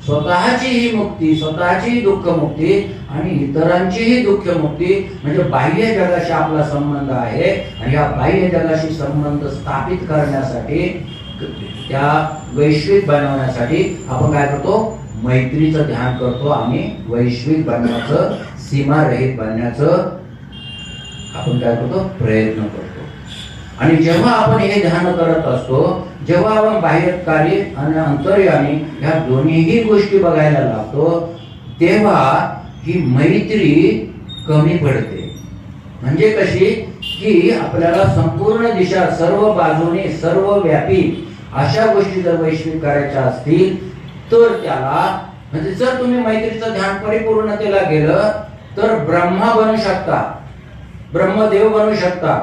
स्वतःची ही मुक्ती, स्वतःची दुःखमुक्ती आणि इतरांचीही दुःखमुक्ती. म्हणजे बाह्य जगाशी आपला संबंध आहे आणि या बाह्य जगाशी संबंध स्थापित करण्यासाठी, त्या वैश्विक बनवण्यासाठी आपण काय करतो, मैत्रीचं ध्यान करतो आणि वैश्विक बनण्याचं, सीमारहित बनण्याचं आपण काय करतो, प्रयत्न करतो. आणि जेव्हा आपण हे ध्यान करत असतो, जेव्हा आपण बाह्यकारी आणि अंतर्यामी ह्या दोन्हीही गोष्टी बघायला लागतो, तेव्हा ही मैत्री कमी पडते. म्हणजे कशी की आपल्याला संपूर्ण दिशा, सर्व बाजूने, सर्व व्यापी अशा गोष्टी जर वैश्विक करायच्या असतील तर त्याला, म्हणजे जर तुम्ही मैत्रीचं ध्यान परिपूर्णतेला गेलं तर ब्रह्मा बनू शकता, ब्रह्मदेव बनू शकता.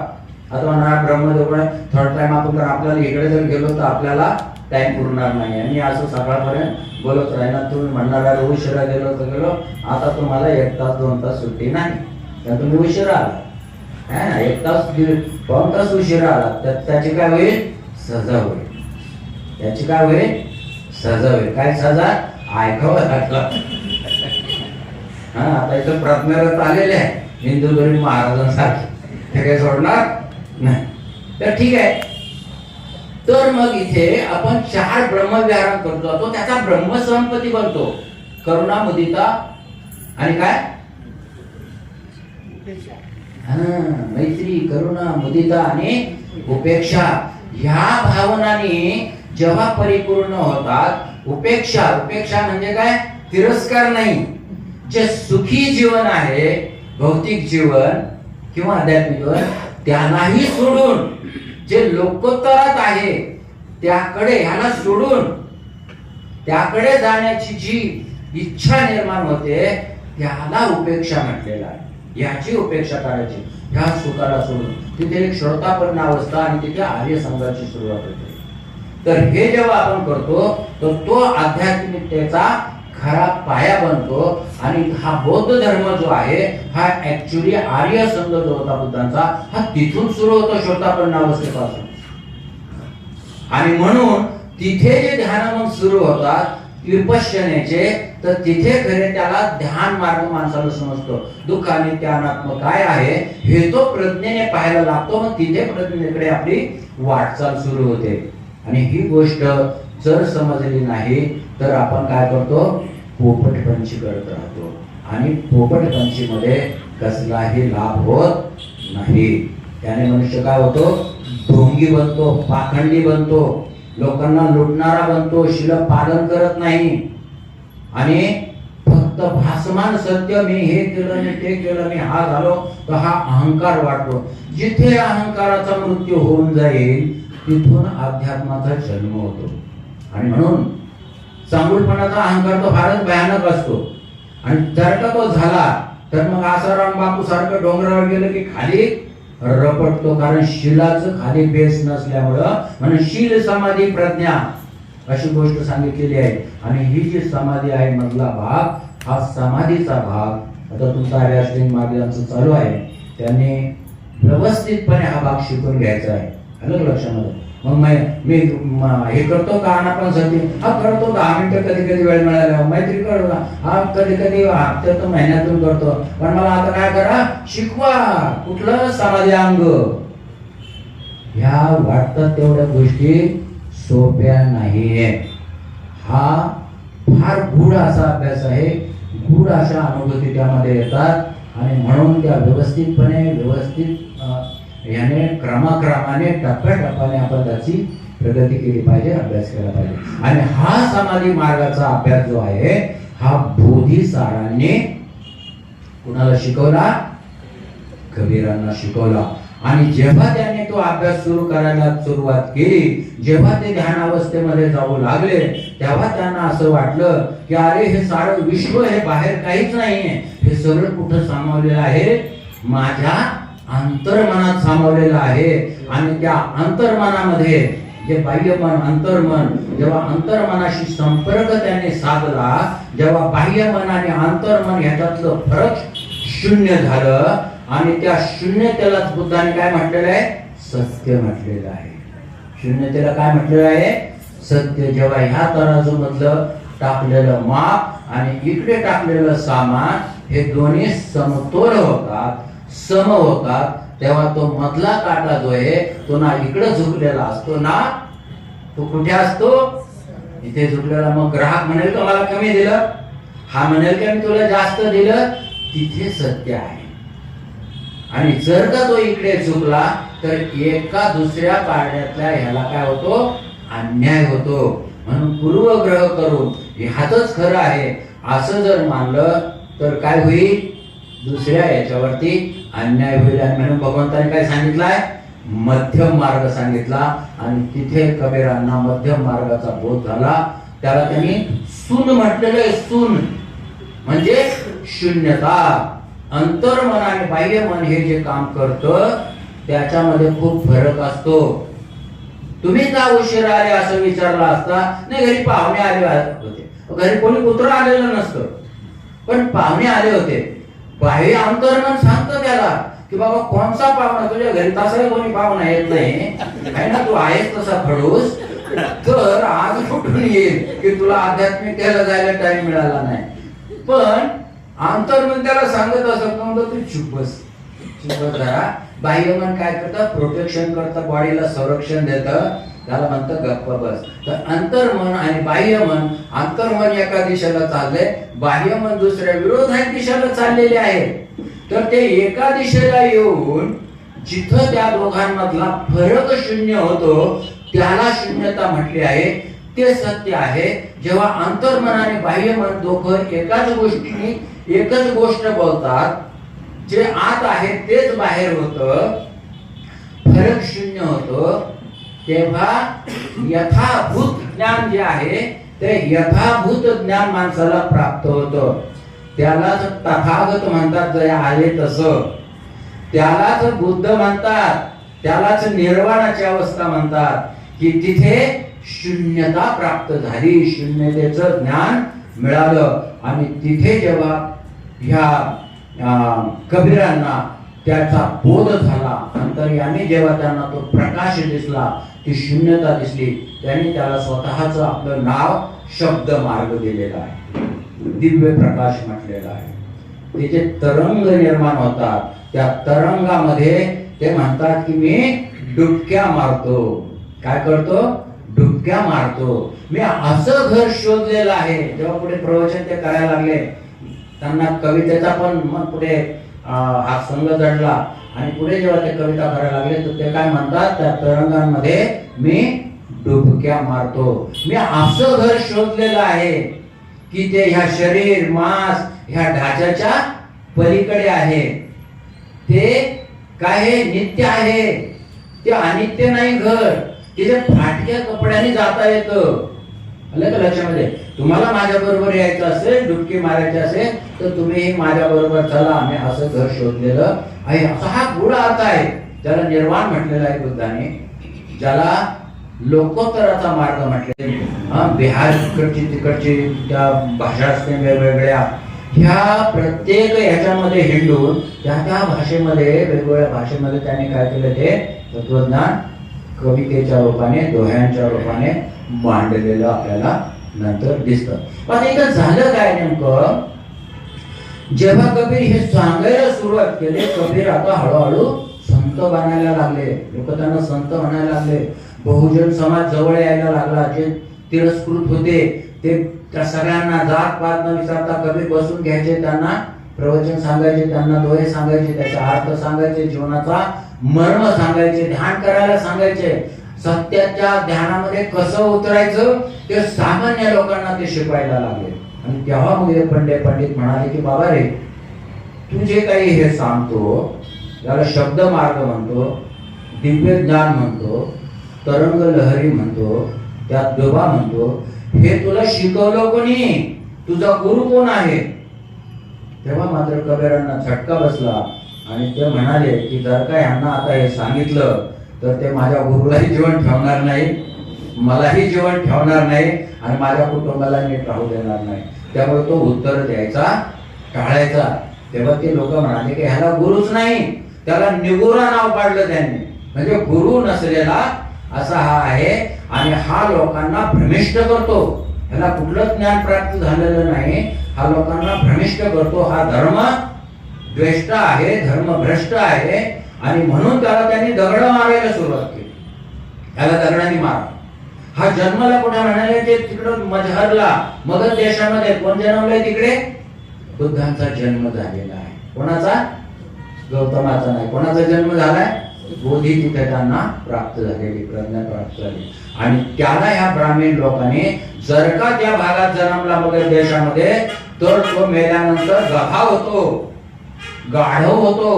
आता म्हणा ब्रह्मदेव थोडा टाइम आपण, आपल्याला इकडे जर गेलो तर आपल्याला टाइम पुरणार नाही. आणि असं सकाळपर्यंत बोलत राहिला, तुम्ही म्हणणार अरे उशिरा गेलो तर गेलो, आता तुम्हाला 1 तास 2 तास सुट्टी नाही, तर तुम्ही उशिरा आला, है ना, 1 तास 2 तास उशिरा आला, त्याची काय होईल? सजा होईल. त्याची काय होईल? सजा होईल. काय सजा? ऐकावं लागलं. हा, आता इथं प्रज्ञारथ आलेले आहे हिंदू महाराजांसारखे, ते काही सोडणार नाही. तर ठीक आहे, तर मग इथे आपण 4 ब्रह्मविहार करतो, तो त्याचा ब्रह्मसंपत्ती बनतो. करुणा, मुदिता आणि काय? मैत्री, करुणा, मुदिता आणि उपेक्षा. ह्या भावनांनी जेव्हा परिपूर्ण होतात, उपेक्षा, उपेक्षा म्हणजे काय? तिरस्कार नाही. जे सुखी जीवन आहे, भौतिक जीवन किंवा आध्यात्मिक जीवन, त्यालाही सोडून जे लोकोत्तरात आहे त्याकडे, ह्याला सोडून त्याकडे जाण्याची जी इच्छा निर्माण होते त्याला उपेक्षा म्हटलेला आहे. याची उपेक्षा करायची, ह्या सुखाला सोडून. तिथे एक श्रोतापन्न अवस्था आणि तिथे आर्य संघाची सुरुवात होते. तर हे जेव्हा आपण करतो तर तो आध्यात्मिकतेचा खरा पाया बनतो. आणि हा बौद्ध धर्म जो आहे हा ऍक्च्युली आर्य संघ जो होता बुद्धांचा, हा तिथून सुरू होतो, श्रोतापन्न अवस्थेपासून. आणि म्हणून तिथे जे ध्यान मग सुरू होतात विपश्यनेचे, तर तिथे खरे त्याला ध्यान मार्ग माणसाला समजतो. दुःख आणि त्यानात्म काय आहे हे तो प्रज्ञेने पाहायला लागतो. मग तिथे प्रज्ञेकडे आपली वाटचाल सुरू होते. आणि ही गोष्ट जर समजली नाही तर आपण काय करतो? पोपटपंची करत राहतो. आणि पोपटपंचीमध्ये कसलाही लाभ होत नाही. त्याने मनुष्य काय होतो? ढोंगी बनतो, पाखंडी बनतो, लोकांना लुटणारा बनतो, शील पालन करत नाही. आणि फक्त भासमान सत्य, मी हे केलं, मी ते केलं, मी हा झालो, तर हा अहंकार वाटतो. जिथे अहंकाराचा मृत्यू होऊन जाईल तिथून अध्यात्माचा जन्म होतो. आणि म्हणून चांगुलपणाचा अहंकार तो फारच भयानक असतो. आणि जर का तो झाला तर मग आसाराम बापू सारखं डोंगरावर गेलं की खाली रपटतो. कारण शिलाचं खाली बेस नसल्यामुळं, म्हणून शील समाधी प्रज्ञा अशी गोष्ट सांगितलेली आहे. आणि ही जी समाधी आहे मधला भाग, हा समाधीचा भाग. आता तुमचा आर्याश्रिंग मागे आमचं चालू आहे, त्यांनी व्यवस्थितपणे हा भाग शिकून घ्यायचा आहे. अलग लक्षामध्ये. मग मी हे करतो का आनापानसाठी? हा करतो 10 मिनिटं कधी कधी वेळ मिळाला, मैत्री करतो, हा कधी कधी हप्त्यातून महिन्यातून करतो. पण मला आता काय करा? शिकवा. कुठलं? समाधी अंग. ह्या वाटतात तेवढ्या गोष्टी सोप्या नाहीये. हा फार गूढ असा अभ्यास आहे, गूढ अशा अनुभूती त्यामध्ये येतात. आणि म्हणून त्या व्यवस्थित याने क्रमाक्रमाने टप्प्याटप्प्याने आपण त्याची प्रगती केली पाहिजे, अभ्यास केला पाहिजे. आणि हा समाधी मार्गाचा अभ्यास जो आहे हा बोधिसारांनी कुणाला शिकवला? कबीरांना शिकवला. आणि जेव्हा त्यांनी तो अभ्यास सुरू करायला सुरुवात केली, जेव्हा ते ध्यान अवस्थेमध्ये जाऊ लागले, तेव्हा त्यांना असं वाटलं की अरे हे सारं विश्व हे बाहेर काहीच नाहीये, हे सगळं कुठं सामावलेलं आहे? माझ्या अंतर्मनात सामावलेलं आहे. आणि त्या अंतर्मनामध्ये जे बाह्यमन, अंतर्मन, जेव्हा अंतर्मनाशी संपर्क त्याने साधला, जेव्हा बाह्यमन आणि अंतर्मन ह्याच्यातलं फरक शून्य झालं, आणि त्या शून्यतेलाच बुद्धाने काय म्हटलेलं आहे? सत्य म्हटलेलं आहे. शून्यतेला काय म्हटलेलं आहे? सत्य. जेव्हा ह्या तराजू मधलं टाकलेलं माप आणि इकडे टाकलेलं सामान हे दोन्ही समतोल होतात, सम होतात, तेव्हा तो मधला काटा जो आहे तो ना इकडे झुकलेला असतो ना तो कुठे असतो? इथे झुकलेला. मग ग्राहक म्हणेल का मला कमी दिलं, हा म्हणेल का मी तुला जास्त दिलं. तिथे सत्य आहे. आणि जर का तो इकडे झुकला तर एका दुसऱ्या पाड्यातल्या ह्याला काय होतो? अन्याय होतो. म्हणून पूर्वग्रह करून ह्याच खरं आहे असं जर मानलं तर काय होईल? दुसऱ्या याच्यावरती अन्याय होईल. आणि म्हणून भगवंताने काय सांगितलंय, मध्यम मार्ग सांगितला. आणि तिथे कबीरांना मध्यम मार्गाचा बोध झाला. त्याला त्यांनी सून म्हटलेलं आहे. सून म्हणजे शून्यता. अंतर्मन आणि बाह्यमन हे जे काम करतं त्याच्यामध्ये खूप फरक असतो. तुम्ही का उशिरा आले असं विचारला असता, नाही घरी पाहुणे आले होते, घरी कोणी कुत्र आलेलं नसतं, पण पाहुणे आले होते. बाह्य अंतर्मन सांगतं त्याला की बाबा कोणचा पाहुणा, तुझ्या घरी तसा कोणी पाहुणा येत नाही ना, तू आहेस तसा खडूस, तर आज कुठून येईल की तुला आध्यात्मिक त्याला जायला टाइम मिळाला नाही. पण अंतर्मन त्याला सांगत असत म्हणतो तू चुप बस, चुप जरा. बाह्यमन काय करतं, प्रोटेक्शन करतं, बॉडीला संरक्षण देतं, त्याला म्हणतं गप्प बस. तर अंतर्मन आणि बाह्यमन, अंतर्मन एका दिशेला चाललंय, बाह्यमन दुसऱ्या विरोधात दिशेला चाललेले आहे. तर ते एका दिशेला येऊन जिथं त्या दोघांमधला फरक शून्य होतो त्याला शून्यता म्हटली आहे. ते सत्य आहे. जेव्हा अंतर्मन आणि बाह्यमन दोघं एकच गोष्ट बोलतात, जे आत आहे तेच बाहेर होतं, फरक शून्य होतं, तेव्हा यथाभूत ज्ञान जे आहे ते यथाभूत ज्ञान माणसाला प्राप्त होतं. त्यालाच तथागत म्हणतात, जे आले तसं. त्यालाच बुद्ध म्हणतात, त्यालाच निर्वाणाची अवस्था म्हणतात, की तिथे शून्यता प्राप्त झाली, शून्यतेचं ज्ञान मिळालं. आणि तिथे जेव्हा ह्या कबीरांना त्याचा बोध झाला, अंतर्यामी जेव्हा त्यांना तो प्रकाश दिसला, ती शून्यता दिसली, त्यांनी त्याला स्वतःच आपलं नाव शब्द मार्ग दिलेला आहे, दिव्य प्रकाश म्हटलेला आहे. त्याचे तरंग निर्माण होतात. त्या तरंगामध्ये ते म्हणतात की मी डुबक्या मारतो. काय करतो? डुबक्या मारतो. मी असं घर शोधलेलं आहे. जेव्हा पुढे प्रवचन ते करायला लागले, त्यांना कवितेचा पण मग पुढे हा संघ जडला. आणि पुढे जेव्हा ते कविता करायला लागले तर ते काय म्हणतात, त्या तरंगांमध्ये मी डुबक्या मारतो. मी असं घर शोधलेलं आहे की ते ह्या शरीर मांस ह्या ढाच्याच्या पलीकडे आहे. ते काय आहे? नित्य आहे. ते अनित्य नाही घर. तिथे फाटक्या कपड्याने जाता येतं. आलं का लक्षामध्ये? तुम्हाला माझ्या बरोबर यायचं असेल, डुबकी मारायची असेल, तर तुम्ही माझ्या बरोबर चला. आम्ही असं घर शोधलेलं आहे. असा हा गूढ अर्थ आहे. त्याला निर्वाण म्हटलेला आहे बुद्धाने, ज्याला लोकोत्तराचा मार्ग म्हटले. बिहार तिकडची त्या भाषा असते वेगवेगळ्या, ह्या प्रत्येक ह्याच्यामध्ये हिंडून त्या भाषेमध्ये, वेगवेगळ्या भाषेमध्ये त्याने काय केलं, ते तत्वज्ञान कवितेच्या रूपाने, दोह्यांच्या रूपाने मांडलेलं आपल्याला नंतर दिसतं. पण इथं झालं काय नेमकं, जेव्हा कबीर हे सांगायला सुरुवात केली, कबीर आता हळूहळू संत बनायला लागले. लोक त्यांना संत म्हणायला लागले. बहुजन समाज जवळ यायला लागला. जे तिरस्कृत होते ते त्या सगळ्यांना जात पात न विचारता कबीर बसून घ्यायचे, त्यांना प्रवचन सांगायचे, त्यांना दोहे सांगायचे, त्याचा अर्थ सांगायचे, जीवनाचा मर्म सांगायचे, ध्यान करायला सांगायचे. सत्याच्या ध्यानामध्ये कसं उतरायचं ते सामान्य लोकांना ते शिकवायला लागले. आणि तेव्हा मग पंडित म्हणाले की बाबा रे, तू जे काही हे सांगतो त्याला शब्द मार्ग म्हणतो, दिव्य ज्ञान म्हणतो, तरंग लहरी म्हणतो, त्यात दुबा म्हणतो, हे तुला शिकवलं कोणी? तुझा गुरु कोण आहे? तेव्हा मात्र कबीरांना झटका बसला आणि ते म्हणाले की जर का यांना आता हे सांगितलं तर ते माझ्या गुरुलाही जीवन ठेवणार नाही, मलाही जीवन ठेवणार नाही आणि माझ्या कुटुंबाला नीट राहू देणार नाही. त्यामुळे तो उत्तर द्यायचा टाळायचा. तेव्हा ते लोक म्हणाले की ह्याला गुरुच नाही, त्याला निगुरा नाव पाडलं त्यांनी. म्हणजे गुरु नसलेला असा हा आहे आणि हा लोकांना भ्रमिष्ट करतो. ह्याला कुठलंच ज्ञान प्राप्त झालेलं नाही, हा लोकांना भ्रमिष्ट करतो. हा धर्म द्वेष्ट आहे, धर्म भ्रष्ट आहे आणि म्हणून त्याला त्यांनी दगड मारायला सुरुवात केली. त्याला दगडाने मार. हा जन्मला कुठे म्हणाले ते तिकडं मजहरला, मगध देशामध्ये. कोण जन्मलाय तिकडे? बुद्धांचा जन्म झालेला आहे. कोणाचा? गौतमाचा नाही. कोणाचा जन्म झालाय? बोधी तिथे त्यांना प्राप्त झालेली, प्रज्ञा प्राप्त झाली. आणि त्याला ह्या ब्राह्मण लोकांनी जर का त्या भागात जन्मला मगध देशामध्ये तर तो मेल्यानंतर गधा होतो. गाढव होतो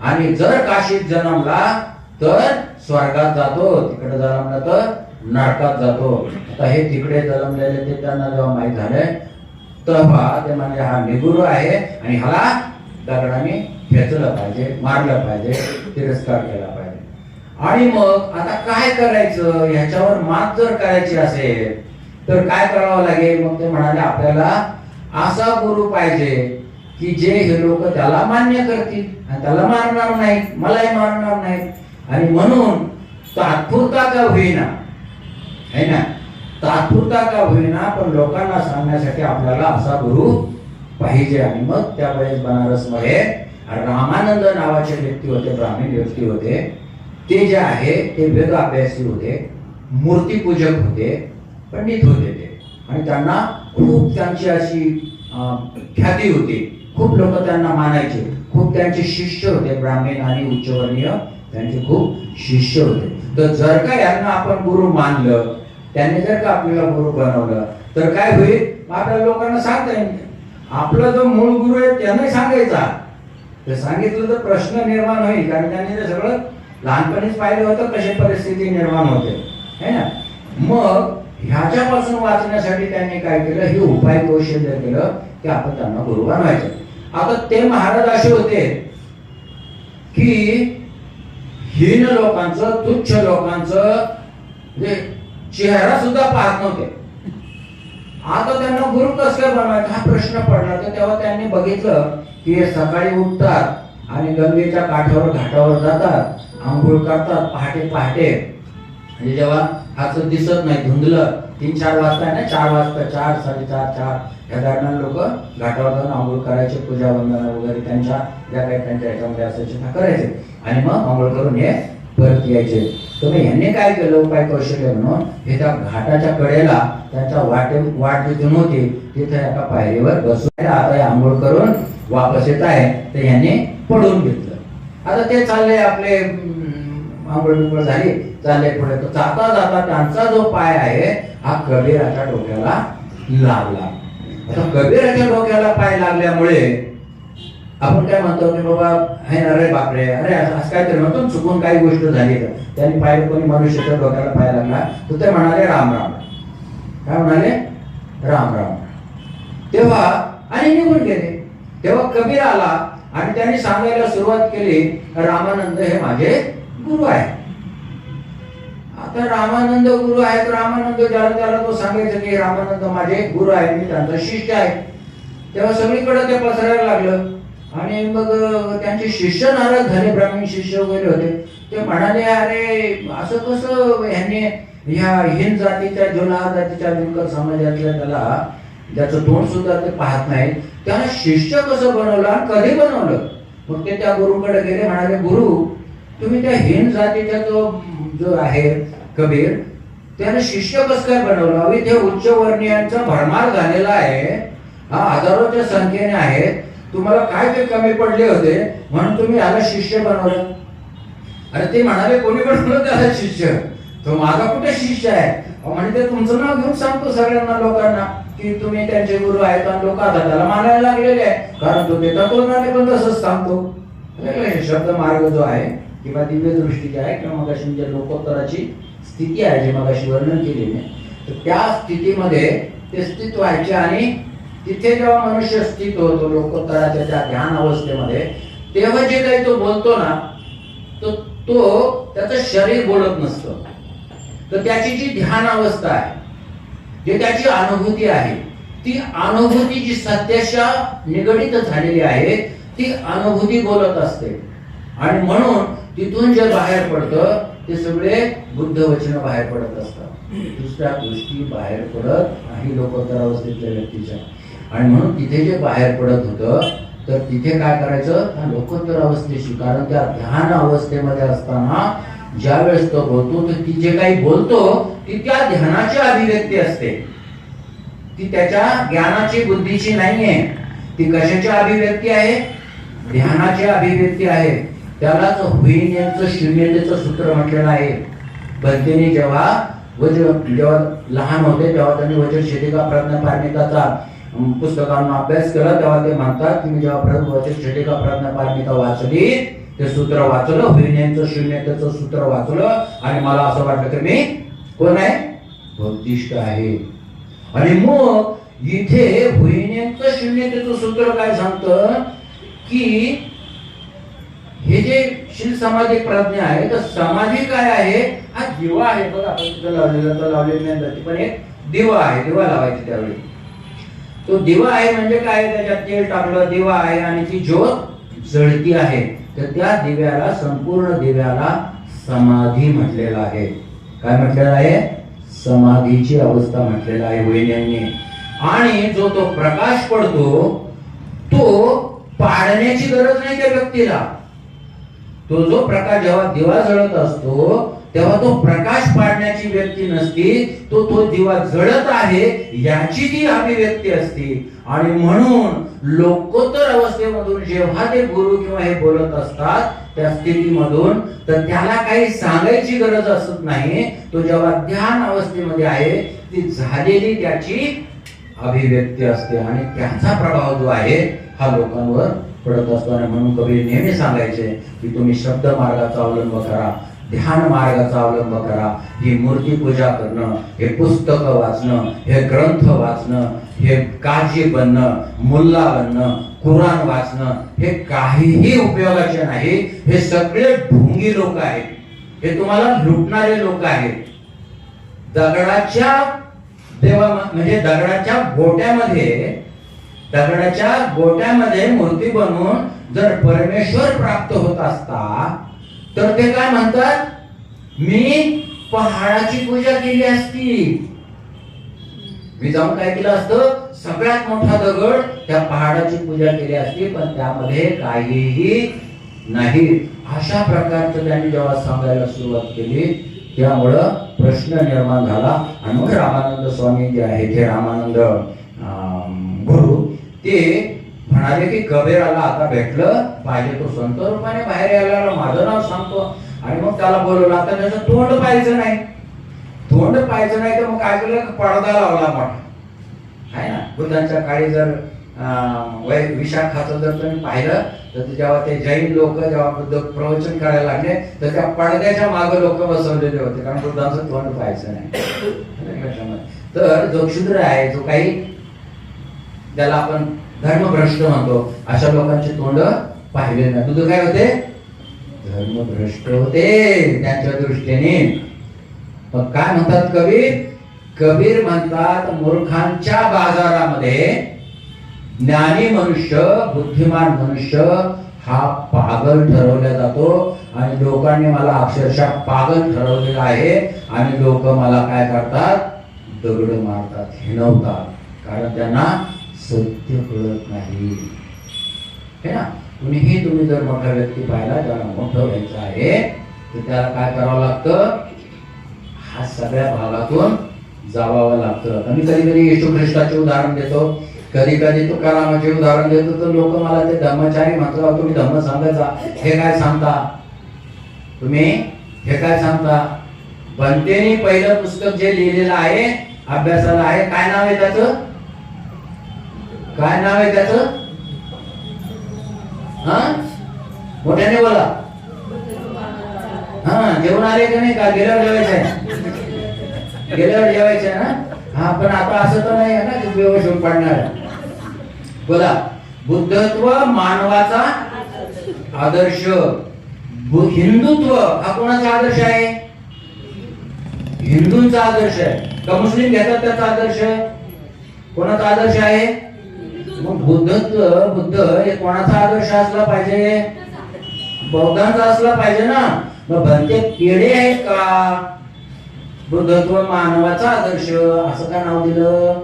आणि जर काशीत जन्मला तर स्वर्गात जातो, तिकडे जन्मला तर नरकात जातो. आता हे तिकडे जन्मलेले ते त्यांना जेव्हा माहीत झाले तेव्हा ते म्हणजे हा निगुरू आहे आणि ह्याला दगडाने खेचलं पाहिजे, मारलं पाहिजे, तिरस्कार केला पाहिजे. आणि मग आता काय करायचं, ह्याच्यावर मात जर करायची असेल तर काय करावं लागेल. मग ते म्हणाले आपल्याला असा गुरु पाहिजे की जे हे लोक त्याला मान्य करतील आणि त्याला मारणार नाहीत, मलाही मारणार नाहीत. आणि म्हणून तात्पुरता का होईना, है ना, तात्पुरता का होईना पण लोकांना सांगण्यासाठी आपल्याला असा गुरु पाहिजे. आणि मग त्यावेळेस बनारस मध्ये रामानंद नावाचे व्यक्ती होते, ब्राह्मण व्यक्ती होते. ते जे आहे ते वेद अभ्यासी होते, मूर्तीपूजक होते, पंडित होते ते. आणि त्यांना खूप त्यांची अशी ख्याती होती, खूप लोक त्यांना मानायचे, खूप त्यांचे शिष्य होते. ब्राह्मण आणि उच्चवर्णीय त्यांचे खूप शिष्य होते. तर जर का यांना आपण गुरु मानलं, त्यांनी जर का आपल्याला गुरु बनवलं तर काय होईल, आपल्या लोकांना सांगता येईल. आपला जो मूळ गुरु आहे त्यांनाही सांगायचा, ते सांगितलं तर प्रश्न निर्माण होईल. कारण त्यांनी ते सगळं लहानपणीच पाहिलं होतं कशी परिस्थिती निर्माण होते, है ना. मग ह्याच्यापासून वाचण्यासाठी त्यांनी काय केलं, हे उपाय कौशल्य केलं की आपण त्यांना गुरु बनवायचं. आता ते महाराज असे होते की हीन लोकांचं, तुच्छ लोकांचं म्हणजे चेहरा सुद्धा पाहत नव्हते. आता त्यांना गुरु कसं काय बनवायचा हा प्रश्न पडला. तर तेव्हा त्यांनी बघितलं की हे सकाळी उठतात आणि गंगेच्या काठावर घाटावर जातात, आंघोळ करतात पहाटे पहाटे. म्हणजे जेव्हा असं दिसत नाही, धुंदलं 3-4 वाजता आहे ना, 4 वाजता, 4, 4:30, 4 या दरम्यान लोक घाटावर जाऊन आंघोळ करायचे, पूजा वंदना वगैरे त्यांच्या ज्या काही त्यांच्या ह्याच्यामध्ये असायचे त्या करायचे आणि मग आंघोळ करून हे परत यायचे. तर मग यांनी काय केलं उपाय कौशल्य म्हणून, हे त्या घाटाच्या कडेला त्यांच्या वाट जिथून होती तिथे एका पायरीवर बसून आता आंघोळ करून वापस येत आहे, तर यांनी पडून घेतलं. आता ते चालले आपले आंघोळ बिंघोळ झाली, चालले पुढे. तर जाता जाता त्यांचा जो पाय आहे हा कबीराच्या डोक्याला लागला. आता कबीराच्या डोक्याला पाय लागल्यामुळे आपण काय म्हणतो की बाबा हे अरे बापरे, अरे असं काहीतरी म्हणतो, चुकून काही गोष्ट झाली तर. त्यांनी पाहिलं कोणी मनुष्याच्या डोक्याला पाय लागला तर ते म्हणाले राम राम. काय म्हणाले, राम राम. तेव्हा आणि निघून गेले. तेव्हा कबीर आला आणि त्यांनी सांगायला सुरुवात केली, रामानंद हे माझे गुरु आहे. आता रामानंद गुरु आहेत, रामानंद ज्याला त्याला तो सांगायचं की रामानंद माझे गुरु आहे, मी त्यांचा शिष्य आहे. तेव्हा सगळीकडे ते पसरायला लागलं आणि मग त्यांचे शिष्य नाराज झाले, ब्राह्मण शिष्य वगैरे होते. ते म्हणाले अरे असं कसं ह्यांनी ह्या हिंद जातीच्या, जोला जातीच्या विणकर समाजातल्या त्याला, ज्याचं तोंड सुद्धा ते पाहत नाहीत, त्याला शिष्य कसं बनवलं आणि कधी बनवलं. मग ते त्या गुरुकडे गेले, म्हणाले गुरु तुम्ही त्या हिंद जातीचा जो आहे कबीर त्याने शिष्य कसं काय बनवलं. इथे उच्च वर्णीयांचा भरमार झालेला आहे, हा हजारोच्या संख्येने आहेत, तुम्हाला काय ते कमी पडले होते म्हणून तुम्ही याला शिष्य बनवलं. अरे ते म्हणाले कोणी बनवलं त्याला शिष्य, तो माझा कुठे शिष्य आहे. म्हणजे तुमचं नाव घेऊन सांगतो सगळ्यांना लोकांना की तुम्ही त्यांचे गुरु आहेत आणि लोक आता त्याला मानायला लागलेले आहे, कारण तो ते तत्वज्ञानी पण तसंच सांगतो. शब्द मार्ग जो आहे किंवा दिव्य दृष्टी जी आहे किंवा मगाशी जे लोकोत्तराची स्थिती आहे जे मगाशी वर्णन केली नाही, तर त्या स्थितीमध्ये ते स्थित व्हायचे. आणि तिथे जेव्हा मनुष्य स्थित होतो लोकोत्तराच्या त्या ध्यान अवस्थेमध्ये, तेव्हा जे काही तो बोलतो ना, तो त्याचं शरीर बोलत नसतं. तर त्याची जी ध्यान अवस्था आहे, जे त्याची अनुभूती आहे, ती अनुभूती जी सत्याच्या निगडित झालेली आहे ती अनुभूती बोलत असते. आणि म्हणून तिथून जे बाहेर पडतं ते सगळे बुद्ध वचन बाहेर पडत असतात, दुसऱ्या गोष्टी बाहेर पडत नाही लोकोत्तर अवस्थेतल्या व्यक्तीच्या. आणि म्हणून तिथे जे बाहेर पडत होतं तर तिथे काय करायचं, लोकोत्तर अवस्थेशी, कारण त्या ध्यान अवस्थेमध्ये असताना ज्या वेळेस तो बोलतो तर ती जे काही बोलतो ती त्या ध्यानाची अभिव्यक्ती असते, ती त्याच्या ज्ञानाची बुद्धीची नाहीये. ती कशाची अभिव्यक्ती आहे, ध्यानाची अभिव्यक्ती आहे. त्यालाच होईनेचं शून्यतेचं सूत्र म्हटलेलं आहे. भक्तीने जेव्हा लहान होते तेव्हा त्यांनी वज्रशितिका प्रज्ञापारमिताचा पुस्तकांना अभ्यास केला तेव्हा ते म्हणतात की मी जेव्हा प्रभूच्या प्रज्ञापारमिता वाचली, ते सूत्र वाचलं, होईनेचं शून्यतेचं सूत्र वाचलं आणि मला असं वाटलं की मी कोण आहे, बौद्धिस्ट आहे. आणि मग इथे होईनेचं शून्यतेचं सूत्र काय सांगतं की हे जे शील समाधी प्रज्ञा आहे, तर समाधी काय आहे, हा दिवा आहे बघा. आपण तिथं लावलेला तर लावलेला नाही, पण एक दिवा आहे, दिवा लावायची त्यावेळी. तो दिवा आहे म्हणजे काय, त्याच्यात तेल टाकलं, दिवा आहे आणि ती ज्योत जळती आहे, तर त्या दिव्याला, संपूर्ण दिव्याला समाधी म्हटलेलं आहे. काय म्हटलेलं आहे, समाधीची अवस्था म्हटलेलं आहे वैज्ञानिक. आणि जो तो प्रकाश पडतो तो पाडण्याची गरज नाही त्या व्यक्तीला. तो जो प्रकाश जेव्हा दिवा जळत असतो तेव्हा तो प्रकाश पाडण्याची व्यक्ती नसती, तो दिवा जळत आहे याची ती अभिव्यक्ती असते. आणि म्हणून लोकोत्तर अवस्थेमधून जेव्हा ते गुरु किंवा हे बोलत असतात त्या स्थितीमधून, तर त्याला काही सांगायची गरज असत नाही. तो जेव्हा ध्यान अवस्थेमध्ये आहे ती झालेली त्याची अभिव्यक्ती असते आणि त्याचा प्रभाव जो आहे हा लोकांवर पडत असतो. आणि म्हणून कबीर नेहमी सांगायचे की तुम्ही शब्द मार्गाचा अवलंब करा, ध्यान मार्गाचा अवलंब करा. ही मूर्ती पूजा करणं, हे पुस्तक वाचणं, हे ग्रंथ वाचणं, हे काजी बनणं, मुल्ला बनणं, कुराण वाचणं, हे काहीही उपयोगाचे नाही. हे सगळे ढोंगी लोक आहेत, हे तुम्हाला लुटणारे लोक आहेत. दगडाच्या देवा म्हणजे दगडाच्या गोट्यामध्ये मूर्ती बनवून जर परमेश्वर प्राप्त होत असता तर ते काय म्हणतात, मी पहाडाची पूजा केली असती. मी जाऊन काय केलं असतं, सगळ्यात मोठा दगड त्या पहाडाची पूजा केली असती, पण त्यामध्ये काहीही नाही. अशा प्रकारचं त्यांनी जेव्हा सांगायला सुरुवात केली त्यामुळं प्रश्न निर्माण झाला. आणि मग रामानंद स्वामी जे आहे ते रामानंद गुरु ते म्हणाले की कबीराला आता भेटलं पाहिजे, तो संत रूपाने बाहेर यायला माझं नाव सांगतो. आणि मग त्याला बोलवलं. आता त्याचं तोंड पाहायचं नाही, तोंड पाहायचं नाही तर मग काय केलं, पडदा लावला मोठा आहे ना. बुद्धांच्या काळी जर विशाखाचं जर तुम्ही पाहिलं तर जेव्हा ते जैन लोक जेव्हा बुद्ध प्रवचन करायला लागले तर त्या पडद्याच्या मागे लोक बसवलेले होते, कारण बुद्धांचं तोंड पाहायचं नाही. तर जो क्षुद्र आहे, जो काही ज्याला आपण धर्मभ्रष्ट म्हणतो, अशा लोकांचे तोंड पाहिले नाही. बुद्ध काय होते, धर्मभ्रष्ट होते त्यांच्या दृष्टीने. मग काय म्हणतात कबीर म्हणतात, मूर्खांच्या बाजारामध्ये ज्ञानी मनुष्य, बुद्धिमान मनुष्य हा पागल ठरवला जातो. आणि लोकांनी मला अक्षरशः पागल ठरवलेला आहे. आणि लोक मला काय करतात, दगड मारतात, हिणवतात, कारण त्यांना सत्य कळत नाही. हे ना, तुम्ही जर मोठा व्यक्ती पाहिला ज्याला मोठं व्हायचं आहे तर त्याला काय करावं लागतं, हा सगळ्या भागातून जावावं लागतं. मी कधी येशू ख्रिस्ताचे उदाहरण देतो, कधी तुकारामाचे उदाहरण देतो, तर लोक मला ते धम्मचारी म्हणतात, तुम्ही धम्म सांगायचा, हे काय सांगता तुम्ही, हे काय सांगता. बनतेने पहिलं पुस्तक जे लिहिलेलं आहे अभ्यासाला आहे, काय नाव आहे त्याचं, काय नाव आहे त्याचं, हा मोठ्याने बोला. हा जेवण आले का नाही, का गेल्यावर जेवायचं ना. हा पण आता असं तर नाही आहे ना की व्यवस्थित पडणार. बोला, बुद्धत्व मानवाचा आदर्श, हिंदुत्व हा कोणाचा आदर्श आहे, हिंदूंचा आदर्श आहे. का मुस्लिम घेतात त्याचा आदर्श, कोणाचा आदर्श आहे. मग बुद्ध हे कोणाचा आदर्श असला पाहिजे, बौद्धांचा असला पाहिजे ना. मग भलते पेढे आहेत का, बुद्धत्व मानवाचा आदर्श असं का नाव दिलं.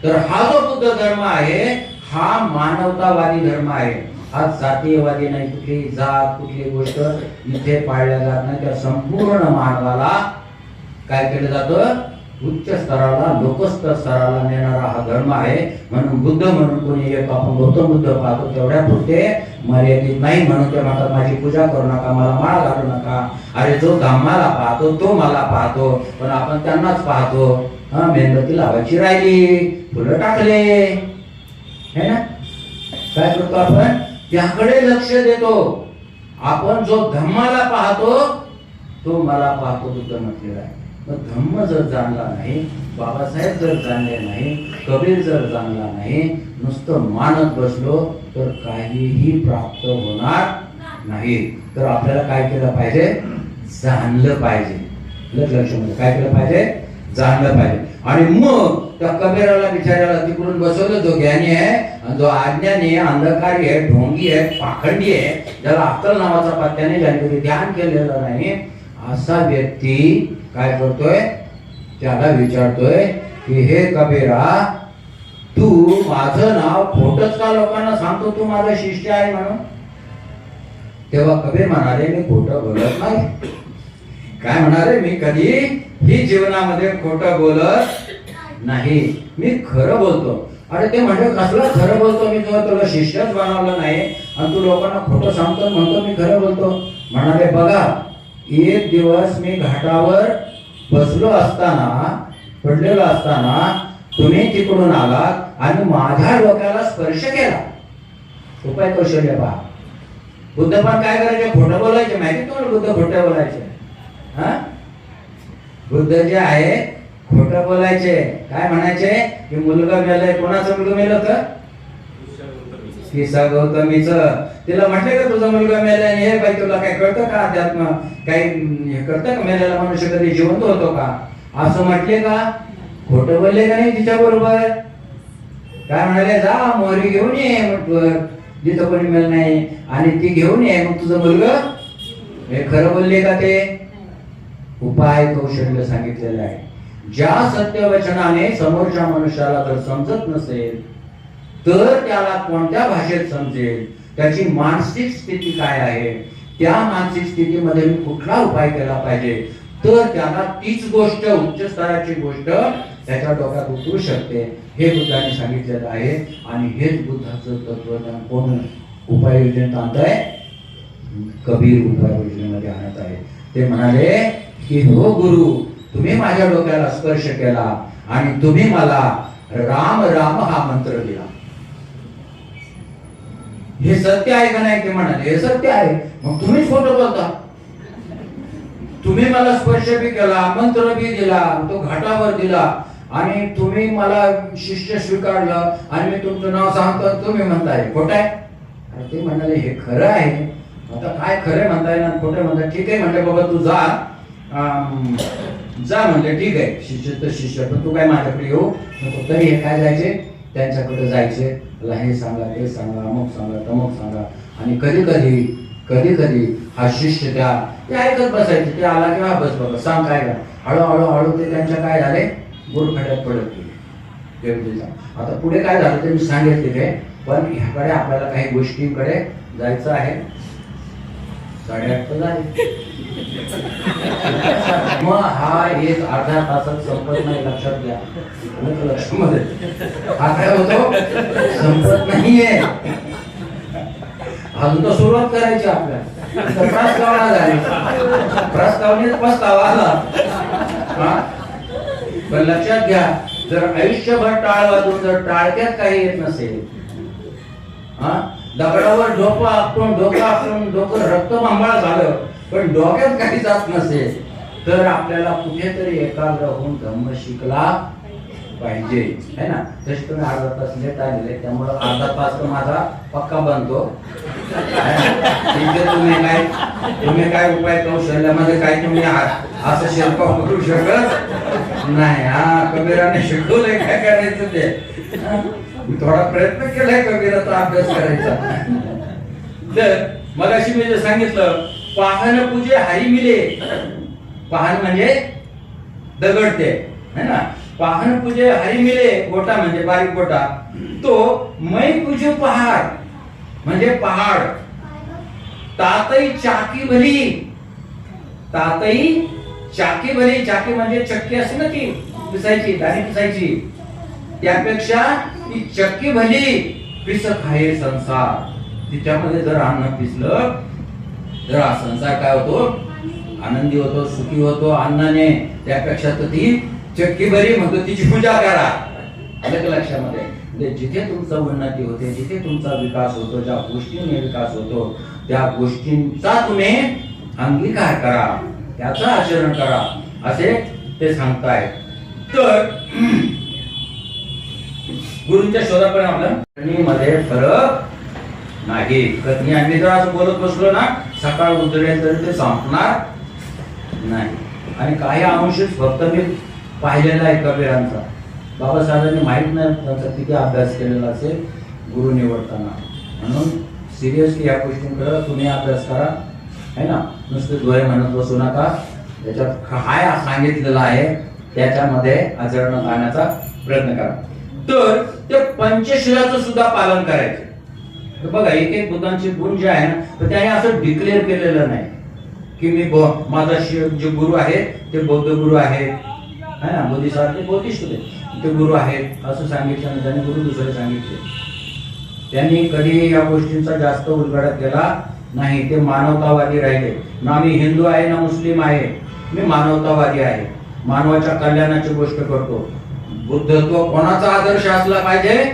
तर हा जो बुद्ध धर्म आहे हा मानवतावादी धर्म आहे, हा जातीयवादी नाही. कुठली जात, कुठली गोष्ट इथे पाळल्या जात नाही. त्या संपूर्ण मानवाला काय केलं जातं, उच्च स्तराला, लोकस्तर स्तराला नेणारा हा धर्म आहे. म्हणून बुद्ध म्हणून कोणी एक आपण गौतम बुद्ध पाहतो तेवढ्या पुरते मर्यादित नाही. म्हणून ते म्हणतात माझी पूजा करू नका, मला माळ घालू नका. अरे जो धम्माला पाहतो तो मला पाहतो, पण आपण त्यांनाच पाहतो. मेणबत्ती लावायची राहिली फुलं टाकले, है ना? काय करतो आपण? त्याकडे लक्ष देतो. आपण जो धम्माला पाहतो तो मला पाहतो, बुद्ध म्हटलेला आहे. मग धम्म जर जाणला नाही, बाबासाहेब जर जाणले नाही, कबीर जर जाणला नाही, नुसतं मानत बसलो तर काहीही प्राप्त होणार नाही. तर आपल्याला काय केलं पाहिजे? जाणलं पाहिजे. लक्षामध्ये काय केलं पाहिजे? जाणलं पाहिजे. आणि मग त्या कबीराला बिचाराला तिकडून बसवलं, जो ज्ञानी आहे आणि जो अज्ञानी आहे, अंधकारी आहे, ढोंगी आहे, पाखंडी आहे, ज्याला अक्कल नावाचा पत्त्याने ज्याने ध्यान केलेलं नाही, असा व्यक्ती काय करतोय? त्याला विचारतोय की हे कबीरा, तू माझं नाव खोटच का लोकांना सांगतो, तू माझा शिष्य आहे म्हणून? तेव्हा कबीर म्हणाले, मी खोटं बोलत नाही. काय म्हणाले? मी कधी ही जीवनामध्ये खोटं बोलत नाही, मी खरं बोलतो. अरे ते म्हणजे कसलं खरं बोलतो? मी तुला शिष्यच बनवलं नाही आणि तू लोकांना खोटं सांगतो म्हणतो मी खरं बोलतो. म्हणाले, बघा, एक दिवस मी घाटावर बसलो असताना, पडलेलो असताना तुम्ही तिकडून आलात आणि माझ्या डोक्याला स्पर्श केला. उपाय कौशल्य पहा. बुद्ध पण काय करायचे? खोटं बोलायचे. माहिती तुम्हाला बुद्ध खोटं बोलायचे? हा, बुद्ध जे आहे खोटं बोलायचे. काय म्हणायचे? की मुलगा मेलाय. कोणाचा मुलगा मेला होता? किसा गौतमीचं. तिला म्हटले का तुझा मुलगा मेलाय? हे बाई, तुला काय कळतं का? अध्यात्म काही हे कळतं का? मेलेला मनुष्य कधी जिवंत होतो का? असं म्हटले का? खोटं बोलले का नाही तिच्या बरोबर? काय म्हणाले? जा मोहरी घेऊन ये म्हटलं, जिथं कोणी मेल नाही, आणि ती घेऊन ये. मग तुझं मुलगा, हे खरं बोलले का? ते उपाय कौशल्य सांगितलेलं आहे. ज्या सत्यवचनाने समोरच्या मनुष्याला जर समजत नसेल तर त्याला कोणत्या भाषेत समजेल? त्याची मानसिक स्थिती काय आहे? त्या मानसिक स्थितीमध्ये मी कुठला उपाय केला पाहिजे तर त्याला तीच गोष्ट, उच्च स्तराची गोष्ट त्याच्या डोक्यात उतरू शकते. हे बुद्धाने सांगितलेलं आहे. आणि हेच बुद्धाचं तत्वज्ञान कोण उपाययोजनेत आणत आहे? कबीर उपाययोजनेमध्ये आणत आहे. ते म्हणाले की हो गुरु, तुम्ही माझ्या डोक्याला स्पर्श केला आणि तुम्ही मला राम राम हा मंत्र दिला. हे सत्य आहे का नाही? ते म्हणाले हे सत्य आहे. मग तुम्हीच खोटं बोलता. तुम्ही मला स्पर्श बी केला, मंत्र बी दिला, तो घाटावर दिला, आणि तुम्ही मला शिष्य स्वीकारलं आणि मी तुमचं नाव सांगतो, तुम्ही म्हणताय खोटं आहे. ते म्हणाले हे खरं आहे. आता काय खरं म्हणताय ना खोटं म्हणताय? ठीक आहे म्हणले, बाबा तू जा, जा म्हणले. ठीक आहे, शिष्य तर शिष्य, पण तू काय माझ्याकडे येऊ नको. तरी हे काय जायचे? त्यांच्याकडे जायचे. मला हे सांगा, ते सांगा, अमुक सांगा, तमुक सांगा. आणि कधी कधी हा शिष्य ते ऐकत बसायचे. ते आला की हा बस बाबा सांग काय का. हळूहळू ते त्यांच्या काय झाले? गुरखड्यात पडत गेले. आता पुढे काय झालं ते मी सांगितलेले. पण ह्याकडे आपल्याला काही गोष्टींकडे जायचं आहे. 8:30 झाले. मग हा एक अर्ध्या तासात संपत नाही. लक्षात घ्या, लक्षामध्ये हा काय होतो? संपत नाहीये. अजून तर सुरुवात करायची आपल्याला. प्रस्तावना झाली, प्रस्तावनेत पस्तावा आला. पण लक्षात घ्या, जर आयुष्यभर टाळ वाजून जर टाळक्यात काही येत नसेल, दगडावर डोकं आपटून डोकं रक्तमांबाळ झालं पण डोक्यात काही जात नसेल तर आपल्याला कुठेतरी एकाग्र होऊन धम्म शिकला पाहिजे, है ना. जसे तुम्ही अर्धा तास लेट आलेले, त्यामुळे अर्धा तास तर माझा पक्का बनतो. तुम्ही काय उपाय कौशल्यामध्ये काय तुम्ही असं शिल्प करू शकत नाही. हा, कबीराने शिकवलंय काय करायचं ते. थोडा प्रयत्न केलाय कबीराचा अभ्यास करायचा. तर मगाशी मी जे सांगितलं, पाहन पूजे हरी मिले. पाहन म्हणजे दगड ते, है ना. पाहन पूजे हरी मिले, गोटा म्हणजे बारीक गोटा. तो मै पूजे पहाड म्हणजे पहाड. तातई चाकी भली. तातई चाकी भली. चाकी म्हणजे चक्की असते ना, ती पिसायची, दाणी पिसायची. त्यापेक्षा ती चक्की भली पिस खाये संसार. तिच्यामध्ये जर अन्न पिसलं तर हा संसार काय होतो? आनंदी होतो, सुखी होतो अन्नाने. त्यापेक्षा तर ती चक्की भरी म्हणतो, तिची पूजा करा. आलं का लक्षामध्ये? म्हणजे जिथे तुमचं उन्नती होते, जिथे तुमचा विकास होतो, ज्या गोष्टीने विकास होतो, त्या गोष्टींचा तुम्ही अंगीकार करा, त्याचं आचरण करा, असे ते सांगताय. तर गुरूंच्या शोधापर्यंत आपल्या मध्ये फरक नाही. कथनी आम्ही जर असं बोलत बसलो ना, सकाळ उजळेल तरी ते संपणार नाही. आणि काही अंशच फक्त मी पाहिलेला आहे कबीरांचा. बाबासाहेबांनी माहित नाही त्यांचा किती अभ्यास केलेला असेल गुरु निवडताना. म्हणून सिरियसली या गोष्टींकडे तुम्ही अभ्यास करा, है ना. नुसतं डोळे म्हणत बसू नका. त्याच्यात काय सांगितलेलं आहे त्याच्यामध्ये आचरणात आणण्याचा प्रयत्न करा. तर ते पंचशिलाचं सुद्धा पालन करायचं. तर बघा, एक एक बुद्धांचे गुण जे आहे ना, तर त्याने असं डिक्लेअर केलेलं नाही की मी माझा जे गुरु आहे ते बौद्ध गुरु आहे, है ना, बोधिसत्व बोधिष्ठ ते गुरु आहेत असं सांगितलं नाही. त्यांनी गुरु दुसरे सांगितले. त्यांनी कधी या गोष्टींचा जास्त उलगडा केला नाही. ते मानवतावादी राहिले. ना मी हिंदू आहे ना मुस्लिम आहे, मी मानवतावादी आहे. मानवाच्या कल्याणाची गोष्ट करतो. बुद्धत्व कोणाचा आदर्श असला पाहिजे?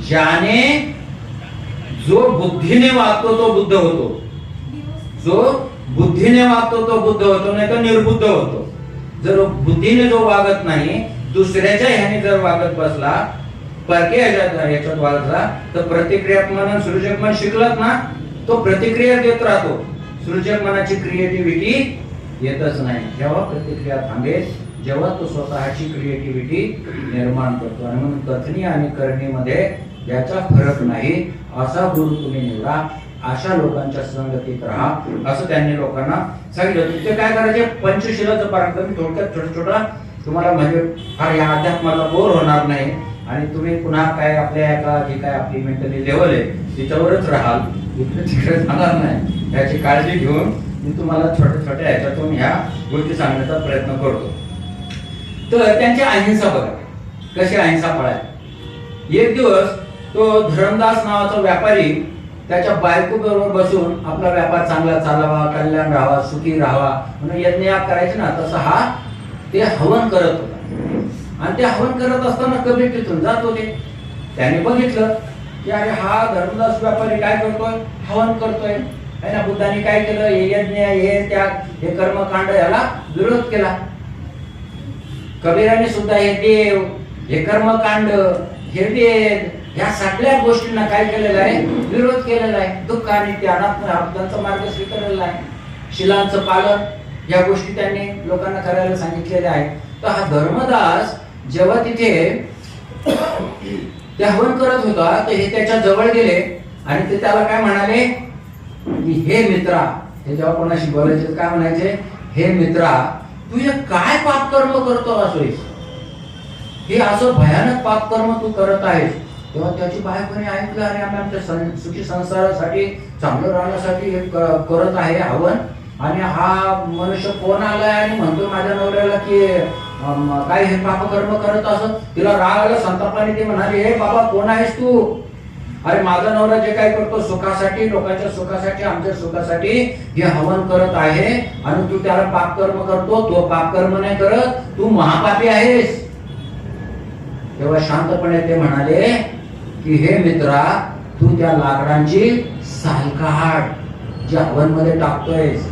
ज्याने जो बुद्धीने वागतो तो बुद्ध होतो. जो बुद्धीने वागतो तो बुद्ध होतो, नाही तर निर्बुद्ध होतो. जर बुद्धीने जो वागत नाही, दुसऱ्याच्या ह्याने जर वागत बसला, परके ह्याच्यात वागला, तर प्रतिक्रियात्मक मन सृजक मन शिकलत ना, तो प्रतिक्रिया देत राहतो. सृजक मनाची क्रिएटिव्हिटी येतच नाही. जेव्हा प्रतिक्रिया थांबेल, जेव्हा तो स्वतःची क्रिएटिव्हिटी निर्माण करतो. आणि म्हणून कथनी आणि करणीमध्ये याचा फरक नाही. असा गुरु तुम्ही निवडा, अशा लोकांच्या संगतीत राहा, असं त्यांनी लोकांना सांगितलं. ते काय करायचे? पंचशिलाचं पालन थोडक्यात छोटा तुम्हाला म्हणजे फार या अध्यात्माला बोर होणार नाही. आणि तुम्ही पुन्हा काय आपल्या एका जी काय आपली मेंटली लेवल आहे तिच्यावरच राहाल, इकडे तिकडे जाणार नाही. याची काळजी घेऊन मी तुम्हाला छोट्या छोट्या ह्याच्यातून ह्या गोष्टी सांगण्याचा प्रयत्न करतो. तर त्यांची अहिंसा बघा, कशी अहिंसा पाळायची. एक दिवस तो धर्मदास नावाचा व्यापारी त्याच्या बायको बरोबर बसून आपला व्यापार चांगला चालावा, कल्याण राहावा, सुखी राहावा म्हणून यज्ञ करायचे ना, तसं हा ते हवन करत होता. आणि ते हवन करत असताना कबीर तिथून जात होते. त्याने बघितलं की अरे हा धर्मदास व्यापारी काय करतोय? हवन करतोय, है ना. बुद्धांनी काय केलं? हे यज्ञ, हे त्याग, हे कर्मकांड याला विरोध केला. कबीराने सुद्धा हे देव, हे कर्मकांड, हे वेद, ह्या सगळ्या गोष्टींना काय केलेलं आहे? विरोध केलेला आहे. दुःख आणि त्यांचा मार्ग स्वीकारलेला आहे. शिलांचं पालन, या गोष्टी त्यांनी लोकांना करायला सांगितलेल्या आहेत. तर हा धर्मदास जेव्हा तिथे ते हवन करत होता, तर हे त्याच्या जवळ गेले आणि ते त्याला काय म्हणाले की हे मित्रा, हे जेव्हा कोणाशी बोलायचे काय म्हणायचे? हे मित्रा, तू हे काय पापकर्म करतो असोयस? हे असं भयानक पापकर्म तू करत आहेस. तेव्हा त्याची बायकोने ऐकलं, अरे आम्ही आमच्या सुखी संसारासाठी, चांगलं राहण्यासाठी हे करत आहे हवन. आणि हा मनुष्य कोण आलाय आणि म्हणतो माझ्या नवऱ्याला की काय हे पापकर्म करत असं. तिला राग आला, संतापाने ती म्हणाली, हे बाबा कोण आहेस तू? अरे माझा नवरा जे काय करतो सुखासाठी, लोकांच्या सुखासाठी, आमच्या सुखासाठी हे हवन करत आहे आणि तू त्याला पापकर्म करतो. तो पापकर्म नाही करत, तू महापापी आहेस. तेव्हा शांतपणे ते म्हणाले की हे मित्रा, तू त्या लाकडांची साल काढ जे हवन मध्ये टाकतोयस.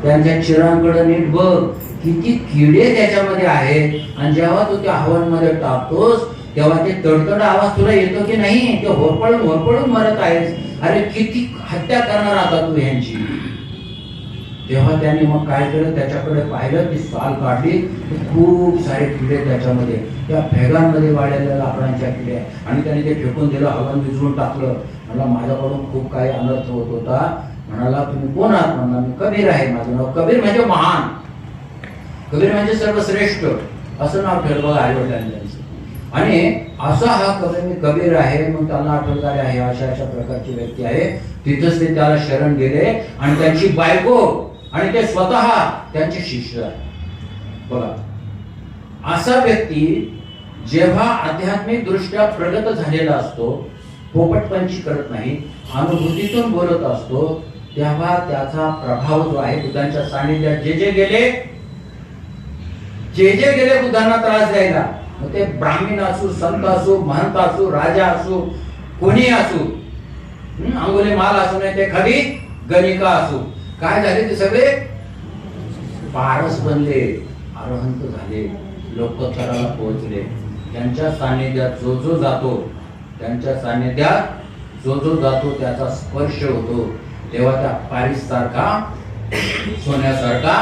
त्यांच्या चिरांकडे नीट बघ, किती किडे त्याच्यामध्ये आहेत. आणि जेव्हा तू त्या हवन मध्ये टाकतोस तेव्हा ते तडतड आवाज तुला येतो की नाही? ते होरपळून मरत आहेस. अरे किती हत्या करणार आता तू यांची. तेव्हा त्यांनी मग काय केलं? त्याच्याकडे पाहिलं, ती साल काढली, खूप सारे किडे त्याच्यामध्ये, त्या भेगांमध्ये वाढलेल्या लाकडांच्या किड्या. आणि त्याने ते फेकून दिलं, हवन विझवून टाकलं. मला माझ्याकडून खूप काही अनर्थ होत होता. म्हणाला तुम्ही कोण आहात? म्हणला मी कबीर आहे, माझं नाव कबीर म्हणजे महान, कबीर म्हणजे सर्वश्रेष्ठ, असं नाव ठेवलं बघा आई वडिलांनी. आणि असा हा कबीर आहे. मग त्याला आठवणार आहे अशा प्रकारची व्यक्ती आहे. तिथंच ते त्याला शरण गेले आणि त्यांची बायको आणि ते स्वतः त्यांचे शिष्य आहे. बघा, असा व्यक्ती जेव्हा आध्यात्मिक दृष्ट्या प्रगत झालेला असतो, पोपटपंची करत नाही, अनुभूतीतून बोलत असतो, तेव्हा त्याचा प्रभाव जो आहे बुद्धांच्या सानिध्यात जे जे गेले जे गेले बुद्धांना त्रास द्यायला, मग ते ब्राह्मण असू, संत असू, महंत असू, राजा असू, कोणी असू, अंगुलीमाल असू, नाही ते खरी गणिका असू, काय झाले ते सगळे पारस बनले, अरहंत झाले, लोकोत्तराला पोहोचले. त्यांच्या सानिध्यात जो जो जातो, त्यांच्या सानिध्यात जो जो जातो त्याचा स्पर्श होतो, तेव्हा त्या पारिस सारखा सोन्यासारखा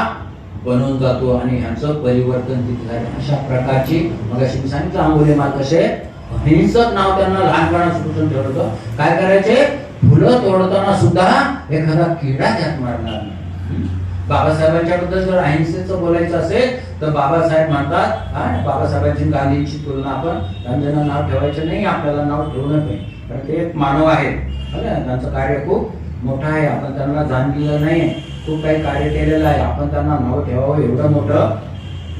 बनून जातो आणि ह्यांचं परिवर्तन तिथे झाले. अशा प्रकारची मग अशी मी सांगितलं अंगुलीमाल कसे अहिंसक नाव त्यांना लहानपणापासून ठेवलं होतं. काय करायचे, फुलं तोडताना सुद्धा एखादा किडा त्यात मारणार नाही. बाबासाहेबांच्या बद्दल जर अहिंसेचं बोलायचं असेल तर बाबासाहेब म्हणतात, बाबासाहेबांची गांधींची तुलना आपण त्यांना नाव ठेवायचं नाही, आपल्याला नाव ठेवू नये, कारण ते एक मानव आहेत, त्यांचं कार्य खूप मोठं आहे, आपण त्यांना जाणलेलं नाही, खूप काही कार्य केलेलं आहे, आपण त्यांना नाव ठेवावं एवढं मोठं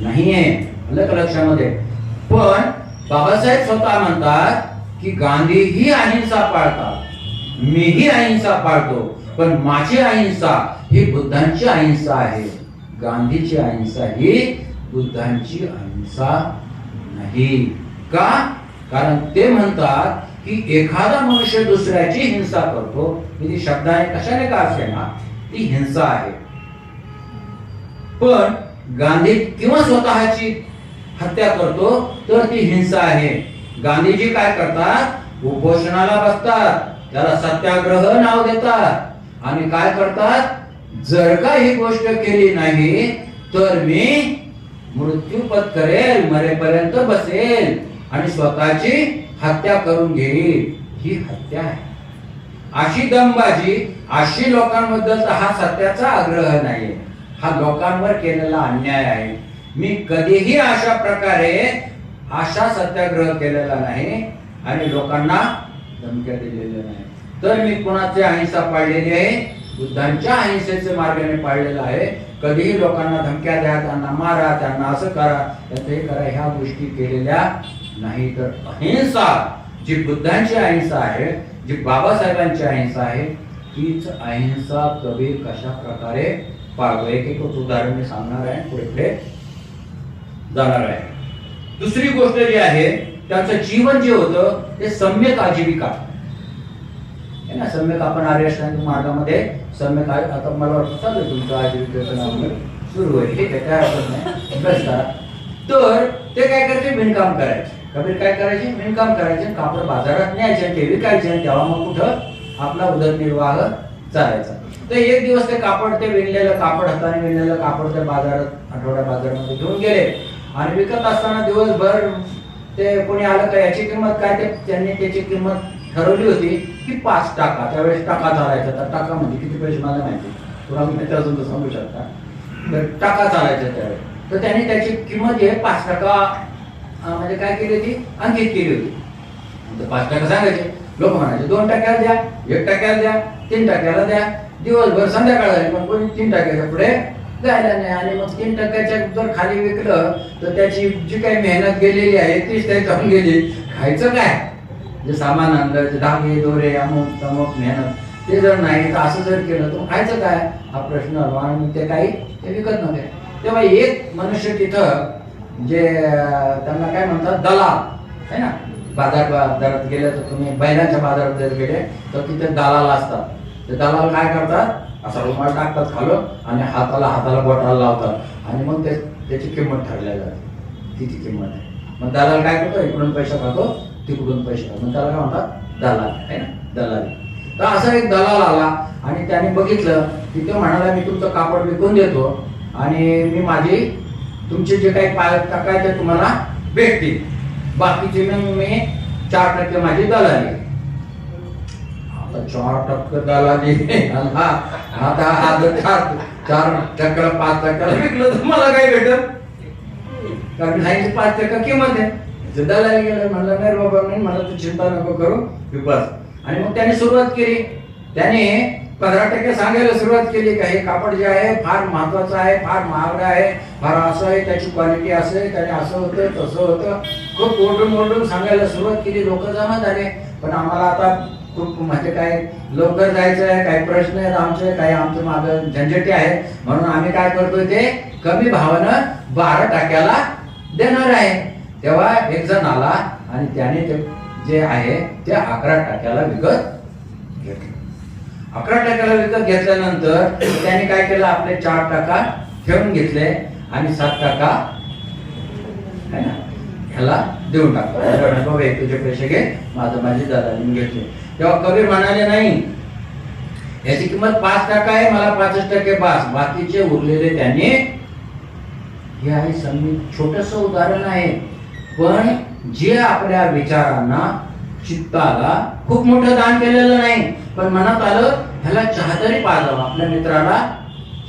नाहीये, लक्षामध्ये. पण बाबासाहेब स्वतः म्हणतात की गांधी ही अहिंसा पाळतात, मीही अहिंसा पाळतो, पण माझी अहिंसा ही बुद्धांची अहिंसा आहे. गांधीची अहिंसा ही बुद्धांची अहिंसा नाही. का? कारण ते म्हणतात की एखादा मनुष्य दुसऱ्याची हिंसा करतो, ती शब्दाने कशाने का असे ना, ती हिंसा आहे. पण गांधी किंवा स्वतःची हत्या करतो तर ती हिंसा आहे. गांधीजी काय करतात, उपोषणाला बसतात, त्याला सत्याग्रह नाव देतात आणि काय करतात, जर का ही गोष्ट केली नाही तर मी मृत्यू पत्करेल, मरेपर्यंत बसेल आणि स्वतःची हत्या करून घेईल. ही हत्या आहे. अशी दमबाजी, अशी लोकांबद्दलचा हा सत्याचा आग्रह नाही, हा लोकांवर केलेला अन्याय आहे. मी कधीही अशा प्रकारे अशा सत्याग्रह केलेला नाही आणि लोकांना धमक्या दिलेल्या नाही. तर मी कोणाची अहिंसा पाळलेली आहे, बुद्धांच्या अहिंसेचे मार्गाने पाळलेला आहे. कधीही लोकांना धमक्या द्या, त्यांना मारा, त्यांना असं करा, त्यांचं हे करा, ह्या गोष्टी केलेल्या नाही. तर अहिंसा जी बुद्धांची अहिंसा आहे, जी बाबासाहेबांची अहिंसा आहे, तीच अहिंसा कबीर कशा प्रकारे पाळतो. एक उदाहरण मी सांगणार आहे, पुढे पुढे जाणार आहे. दुसरी गोष्ट जी आहे, त्यांचं जीवन जे होतं ते सम्यक आजीविका आहे ना. सम्यक आपण आर्यअष्टांगिक मार्गामध्ये सम्यक, आता मला वाटतं चालू तुमचं आजीविकेचं नाव सुरू होईल, ठीक आहे, काय हरकत नाही, बस करा. तर ते काय करायचे, विणकाम करायचे. कबीर काय करायचे, विणकाम करायचे, कापड बाजारात न्यायचे, ते विकायचे, तेव्हा मग कुठं आपला उदरनिर्वाह चालायचा. तर एक दिवस ते कापड, ते विणलेलं कापड, हाताने विणलेलं कापड ते बाजारात, आठवड्या बाजारामध्ये घेऊन गेले आणि विकत असताना दिवसभर ते कोणी आलं का याची किंमत काय, ते त्यांनी त्याची किंमत ठरवली होती की 5 टाका. त्यावेळेस टाका चालायचा, तर टाका म्हणजे किती पैसे मला माहिती, तुम्हाला माहिती असून तर सांगू शकता. तर टाका चालायचा त्यावेळेस, तर त्यांनी त्याची किंमत 5 टक्का म्हणजे काय केली होती, अंकित केली होती. 5 टक्का सांगायचे, लोक म्हणायचे 2 टक्क्याला द्या, 1 टक्क्याला द्या, 3 टक्क्याला द्या. दिवसभर संध्याकाळ झाली पण कोणी 3 टक्क्याच्या पुढे जायला नाही. आणि मग 3 टक्क्याच्या जर खाली विकलं तर त्याची जी काही मेहनत गेलेली आहे तीच त्याच्याहून गेली. खायचं काय, जे सामान आणलं, जे धागे दोरे अमुक तमुक मेहनत, ते जर नाही तर असं जर केलं तर खायचं काय, हा प्रश्न आला. आणि ते काही ते विकत नव्हते. तेव्हा एक मनुष्य तिथं, जे त्यांना काय म्हणतात, दलाल आहे ना. बाजारात गेले तर तुम्ही बैलांच्या बाजारात जर गेले तर तिथे दलाल असतात. ते दलाल काय करतात, असा रुमाल टाकतात खालून आणि हाताला बोटाला लावतात आणि मग त्याची किंमत ठरल्या जाते, किती किंमत आहे. मग दलाल काय करतो, इकडून पैसा खातो, तिकडून पैसे खातो, मग त्याला काय म्हणतात, दलाल आहे ना, दलाल. तर असा एक दलाल आला आणि त्याने बघितलं की तो म्हणाला, मी तुमचं कापड विकून देतो आणि मी माझी तुमचे जे काही टाका ते तुम्हाला भेटतील, बाकीचे मी 4% माझी दलाली. आता 4% दलाली, आता 4% 5% विकलं तर मला काय भेटत, कारण 5% किंमत आहे. दलाली गेलं, म्हणलं नाही बाबा, नाही मला तू चिंता नको करू, विपास. आणि मग त्याने सुरुवात केली, त्याने 15% सांगायला सुरुवात केली का हे कापड जे आहे फार महत्वाचं आहे, फार महाग आहे, फार असं आहे, त्याची क्वालिटी असं आहे, त्याने असं होतं तसं होतं, खूप ओरडून सांगायला सुरुवात केली. लोक जमा झाले. पण आम्हाला आता खूप म्हणजे काय लवकर जायचं आहे, काही प्रश्न आहेत आमचे, काही आमचं मागं झंझटी आहे, म्हणून आम्ही काय करतोय ते कमी भावानं 12 टाक्याला देणार आहे. तेव्हा एक जण आला आणि त्याने ते जे आहे ते 11 टाक्याला विकत घेतलं. 11 टाक्याला विकत घेतल्यानंतर त्याने काय केलं, आपले 4 टाका ठेवून घेतले आणि 7 टाका है ना ह्याला देऊन टाकलं. बाबा तुझे पैसे घे, माझी दादाने घेतले. तेव्हा कबीर म्हणाले नाही, याची किंमत 5 टाका आहे, मला 5% बास, बाकीचे उरलेले त्यांनी. हे आहे छोटस उदाहरण आहे, पण जे आपल्या विचारांना चित्ताला खूप मोठं दान केलेलं नाही, पण मनात आलं ह्याला चहा तरी पाजावा, आपल्या मित्राला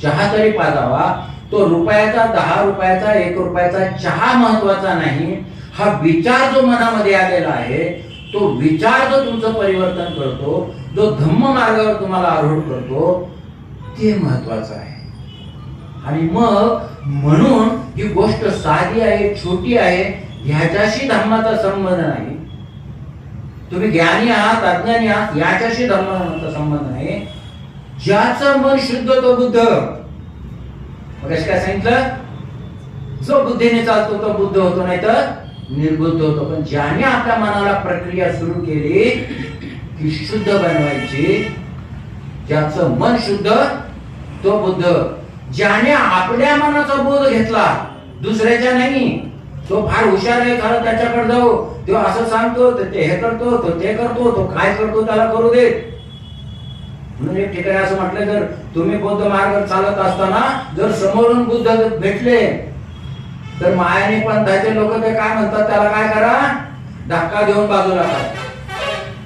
चहा तरी पाजावा. तो रुपयाचा, 10 रुपयाचा, 1 रुपयाचा चहा महत्वाचा नाही, हा विचार जो मनामध्ये आलेला आहे, तो विचार जो तुमचं परिवर्तन करतो, जो धम्म मार्गावर तुम्हाला आरूढ करतो, ते महत्वाचं आहे. आणि मग म्हणून ही गोष्ट साधी आहे, छोटी आहे, ह्याच्याशी धर्माचा संबंध नाही. तुम्ही ज्ञानी आहात, अज्ञानी आहात, याच्याशी धर्माचा संबंध नाही. ज्याचं मन शुद्ध तो बुद्ध. मगाशी काय सांगितलं, जो बुद्धीने चालतो तो बुद्ध होतो, नाही तर निर्बुद्ध होतो. पण ज्याने आपल्या मनाला प्रक्रिया सुरू केली की शुद्ध बनवायची, ज्याचं मन शुद्ध तो बुद्ध. ज्याने आपल्या मनाचा बोध घेतला, दुसऱ्याच्या नाही, तो फार हुशार आहे, खरं त्याच्याकडे जाऊ, तो असं सांगतो, ते हे करतो, तो ते करतो, तो काय करतो त्याला करू दे. म्हणून एक ठिकाणी असं म्हटलं, जर तुम्ही बौद्ध मार्ग चालत असताना जर समोरून बुद्ध भेटले तर मायाने पंथाचे लोक ते काय म्हणतात, त्याला काय करा, धक्का देऊन बाजूला करा.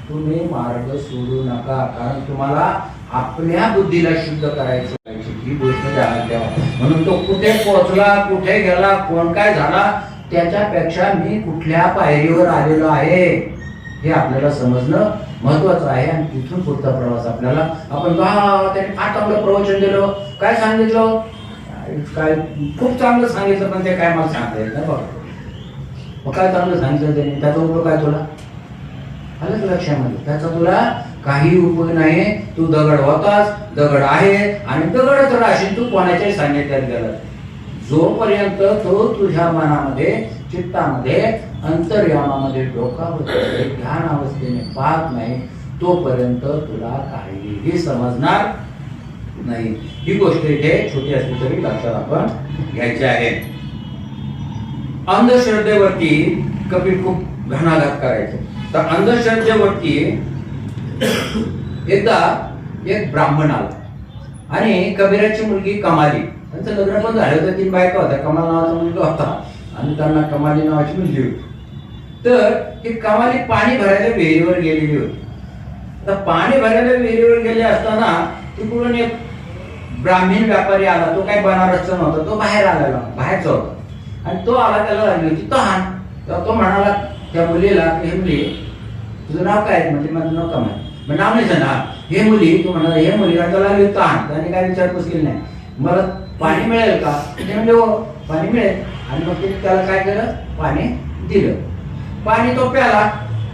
तुम्ही मार्ग सोडू नका, कारण तुम्हाला आपल्या बुद्धीला शुद्ध करायचं ही गोष्ट ध्यानात ठेवा. म्हणून तो कुठे पोहोचला, कुठे गेला, कोण काय झाला, त्याच्यापेक्षा मी कुठल्या पायरीवर आलेलो आहे हे आपल्याला समजणं महत्वाचं आहे. आणि तिथून पुढचा प्रवास आपल्याला, आपण त्याने फार चांगलं प्रवचन दिलं, काय सांगितलं, काय खूप चांगलं सांगितलं, पण ते काय मला सांगता येत नाही बघा. मग काय चांगलं सांगितलं त्याने, त्याचा उपयोग काय तुला आलं लक्षामध्ये? त्याचा तुला काही उपयोग नाही. तू दगड होतास, दगड आहे आणि दगडच राहशील, तू कोणाच्याही सांगितल्यात गेला. जोपर्यंत तो तुझ्या मनामध्ये, चित्तामध्ये, अंतर्यामामध्ये डोकावरती ध्यान अवस्थेने पाहत नाही, तोपर्यंत तुला काहीही समजणार नाही. ही गोष्ट इथे छोटी असली तरी लक्षात आपण घ्यायची आहे. अंधश्रद्धेवरती कबीर खूप घणाघात करायचे. तर अंधश्रद्धेवरती एकदा एक ब्राह्मण आला आणि कबीराची मुलगी कमाली, त्यांचं लग्न पण झालं होतं, 3 बायका होत्या, कमाल नावाचा मुलगा होता आणि त्यांना कमाली नावाची मुलगी होती. तर ही कमाली पाणी भरायला विहिरीवर गेलेली होती. तर पाणी भरायला विहिरीवर गेले असताना तिकडून एक ब्राह्मण व्यापारी आला. तो काय बनारसचा नव्हता, तो बाहेर आलेला, बाहेरचा होता. आणि तो आला, त्याला लागली होती तहान. तर तो म्हणाला त्या मुलीला, हे मुली तुझं नाव काय? म्हणजे माझं नाव कमाल. मग नाव नाही सांगा, हे मुली, तू म्हणाला हे मुली, त्याला लागली तहान. त्याने काय विचारपूस केली नाही, मला पाणी मिळेल का? ते म्हणजे हो पाणी मिळेल. आणि मग तिने त्याला काय केलं, पाणी दिलं. पाणी तो प्याला.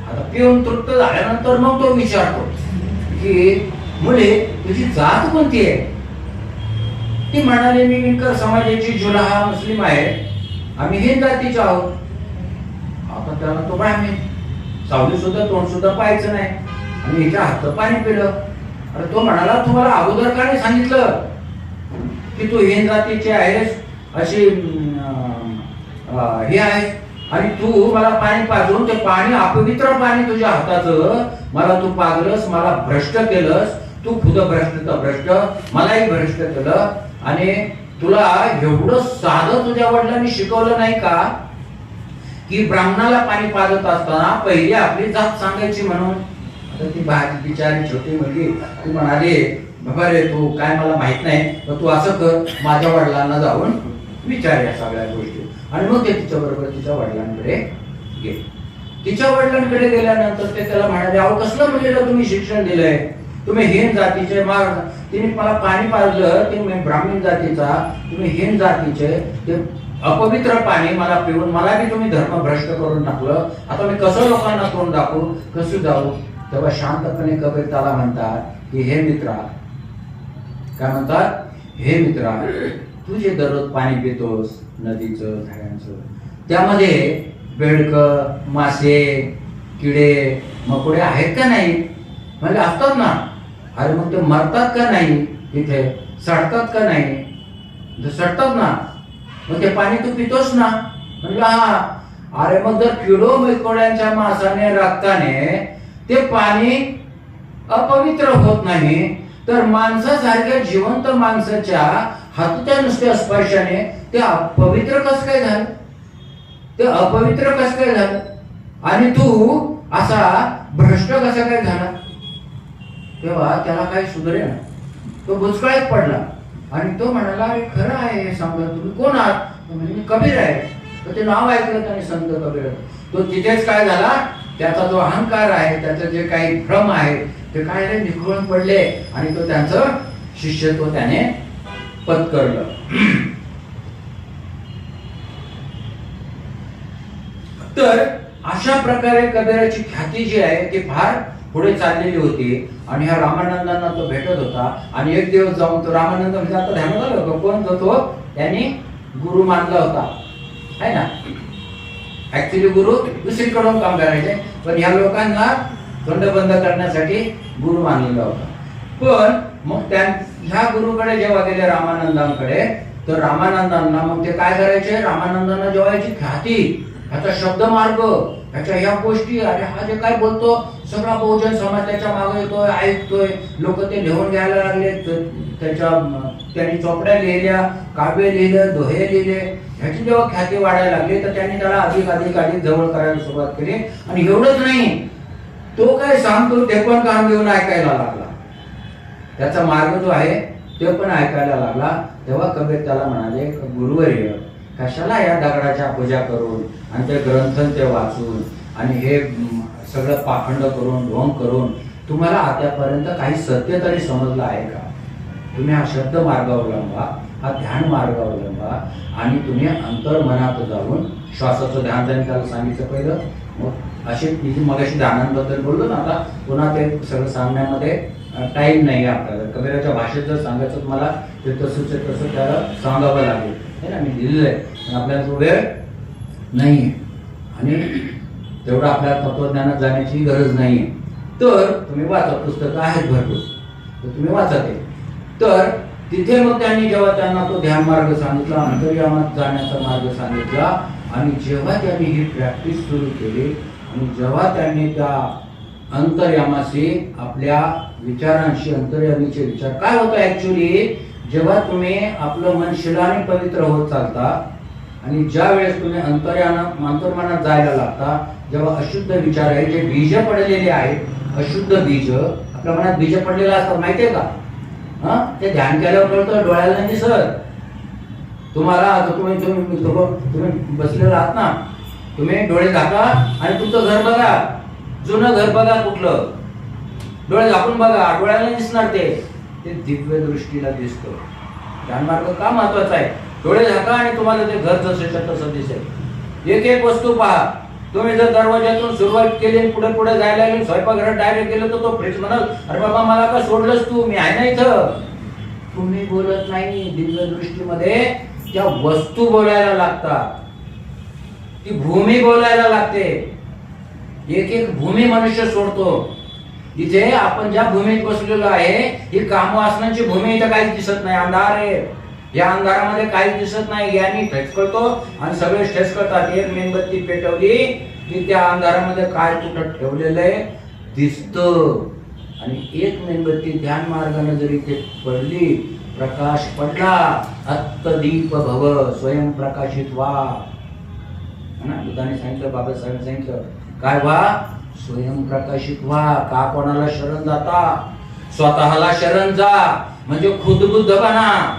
आता पिऊन तृप्त झाल्यानंतर मग तो विचारतो की मुले तुझी जात कोणती आहे? ती म्हणाली मी विणकर समाजाची, जुलाहा मुस्लिम आहे, आम्ही हिंद जातीचे आहोत. आता त्याला तो ब्राह्मण, सावली सुद्धा तोंड सुद्धा पाहायचं नाही आणि हिच्या हातात पाणी पिलं. अरे तो म्हणाला तुम्हाला अगोदर का नाही सांगितलं की तू हिंद जातीची आहेस, अशी हे आहे, आणि तू मला पाणी पाजून ते पाणी अपवित्र पाणी तुझ्या हाताचं मला तू पाजलंस, मला भ्रष्ट केलंस, तू खुद भ्रष्ट तर भ्रष्ट, मलाही भ्रष्ट केलं. आणि तुला एवढं साधं तुझ्या वडिलांनी शिकवलं नाही का की ब्राह्मणाला पाणी पाजत असताना पहिली आपली जात सांगायची म्हणून? आता ती बिचारी छोटी मुलगी ती म्हणाली, बाबा रे तू काय मला माहित नाही, तर तू असं कर, माझ्या वडिलांना जाऊन विचार या सगळ्या गोष्टी. आणि मग ते तिच्या बरोबर तिच्या वडिलांकडे गेले. तिच्या वडिलांकडे गेल्यानंतर ते त्याला म्हणाले, अहो कसलं मुलीला तुम्ही शिक्षण दिलंय, तुम्ही हिंद जातीचे, तिने मला पाणी पाजलं, तुम्ही ब्राह्मण जातीचा, तुम्ही हिंद जातीचे, ते अपवित्र पाणी मला पिऊन मला बी तुम्ही धर्म भ्रष्ट करून टाकलं. आता मी कसं लोकांना तोंड दाखवू, कसं जाऊ? तेव्हा शांतपणे कबीर त्याला म्हणतात की हे मित्रा, काय म्हणतात, हे मित्रा, तू जे दररोज पाणी पितोस नदीचं, झाडांचं, त्यामध्ये बेडकं, मासे, किडे, मकोडे आहेत का नाही? म्हणजे असतात ना. अरे मग ते मरतात का नाही? तिथे सडतात का नाही? सडतात ना, मग ते पाणी तू पितोस ना? म्हणलं हा. अरे मग जर किडो मकोड्यांच्या मासाने, रक्ताने ते पाणी अपवित्र होत नाही, तर माणसासारख्या जिवंत माणसाच्या हाताच्या नुसत्या स्पर्शाने ते अपवित्र कसं काय झालं? ते अपवित्र कसं काय झालं? आणि तू असा भ्रष्ट कसा काय झाला? तेव्हा त्याला काही सुधरे ना, तो भुचकाळीत पडला आणि तो म्हणाला, अरे खरं आहे हे सांगा, तुम्ही कोण आहात? म्हणजे मी कबीर आहे. तर ते नाव ऐकलं त्याने, संत कबीर. तो तिथेच काय झाला, त्याचा जो अहंकार आहे, त्याचं जे काही भ्रम आहे ते काय रे निखळून पडले आणि तो त्यांचं शिष्यत्व त्याने पत्करलं. तर अशा प्रकारे कबीराची ख्याती जी आहे ती फार पुढे चाललेली होती आणि ह्या रामानंदांना तो भेटत होता. आणि एक दिवस जाऊन तो रामानंद, म्हणजे आता ध्यानात आलं होतं कोण तो, त्यांनी गुरु मानला होता, है ना. ऍक्च्युली गुरु दुसरीकडून काम करायचे, पण ह्या लोकांना तोंड बंद करण्यासाठी गुरु मानलेला होता. पण मग ह्या गुरुकडे जेव्हा गेले रामानंदांकडे, तर रामानंदांना मग ते काय करायचे, रामानंदांना जेव्हा याची ख्याती, ह्याचा शब्द मार्ग, ह्याच्या ह्या गोष्टी, अरे हा जे काय बोलतो सगळा बहुजन समाज त्याच्या मागे येतोय, ऐकतोय, लोक ते लिहून घ्यायला लागले, त्यांनी चोपड्या लिहिल्या, काव्य लिहिलं, दोहे लिहिले. ह्याची जेव्हा ख्याती वाढायला लागली तर त्यांनी त्याला अधिक अधिक अधिक जवळ करायला सुरुवात केली. आणि एवढंच नाही, तो काय सांगतो ते पण कान देऊन ऐकायला लागला, त्याचा मार्ग जो आहे ते पण ऐकायला लागला. तेव्हा कबीर त्याला म्हणाले, गुरुवर्य, कशाला या दगडाच्या पूजा करून आणि ते ग्रंथ ते वाचून आणि हे सगळं पाखंड करून, ढोंग करून तुम्हाला आतापर्यंत काही सत्य तरी समजलं आहे का? तुम्ही हा शब्द मार्ग अवलंबा, हा ध्यान मार्ग अवलंबा आणि तुम्ही अंतर्मनात जाऊन श्वासाचं ध्यान, त्यांनी त्याला सांगितलं पहिलं. मग असे मी मगाशी ध्यानांबद्दल बोललो ना, आता पुन्हा ते सगळं सांगण्यामध्ये टाइम नाही आहे आपल्याला. कबीराच्या भाषेत जर सांगायचं तुम्हाला ते तसं त्याला सांगावं लागेल, है ना. मी दिलेलं आहे, पण आपल्याला तो वेळ नाही आहे आणि तेवढं आपल्या तत्वज्ञानात जाण्याची गरज नाही आहे. तर तुम्ही वाचा, पुस्तकं आहेत भरपूर, तर तुम्ही वाचा ते. तर तिथे मग त्यांनी जेव्हा त्यांना तो ध्यान मार्ग सांगितला, अंतर्यामात जाण्याचा मार्ग सांगितला, आणि जेव्हा त्यांनी ही प्रॅक्टिस सुरू केली आणि जेव्हा त्यांनी त्या अंतर्यामाशी, आपल्या विचारांशी, अंतर्यामीचे विचार काय होतं ऍक्च्युली, जेव्हा तुम्ही आपलं मन शिलाने पवित्र होत चालता आणि ज्या वेळेस तुम्ही अंतर्मनात जायला लागता, जेव्हा अशुद्ध विचार आहे, जे बीज पडलेले आहेत, अशुद्ध बीज आपल्या मनात बीज पडलेले असतात, माहितीये का? ते ध्यान केल्यावर कळतं, डोळ्याला नाही दिसत तुम्हाला. तुम्ही बसलेला आहात ना, तुम्ही डोळे झाका आणि तुमचं घर बघा, जुनं घर बघा कुठलं, डोळे झाकून बघा, डोळ्याला दिसणार ते दिव्य दृष्टीला दिसतं. ध्यान मार्ग का महत्वाचा आहे? डोळे झाका आणि तुम्हाला ते घर जसं तसं दिसेल. एक एक वस्तू पहा. तुम्ही जर दरवाजातून सुरुवात केली, पुढे पुढे जायला लागली, स्वयंपाकघरात डायरेक्ट गेलं तर तो फ्रीज म्हणाल, अरे बाबा मला का सोडलंस तू, मी आहे ना इथं. तुम्ही बोलत नाही, दिव्य दृष्टीमध्ये त्या वस्तू बोलायला लागतात, ती भूमी बोलायला लागते. एक एक भूमी मनुष्य सोडतो. इथे आपण ज्या भूमीत बसलेलो आहे, ही कामवासनांची भूमी, इथं काहीच दिसत नाही, अंधार आहे. या अंधारामध्ये काहीच दिसत नाही. यानी ठेचकळतो आणि सगळे ठेचकळतात. एक मेणबत्ती पेटवली की त्या अंधारामध्ये काय कुठं ठेवलेलं आहे दिसतं. आणि एक मेणबत्ती ध्यान मार्गाने जरी ते पडली, प्रकाश पडला, अत्तदीप भव, स्वयं प्रकाशित व्हा. बुद्धाने सांगितलं, बाबासाहेबांनी सांगितलं, काय व्हा? स्वयं प्रकाशित व्हा. का कोणाला शरण जाता? स्वतःला शरण जा, म्हणजे खुदबुद्ध बना.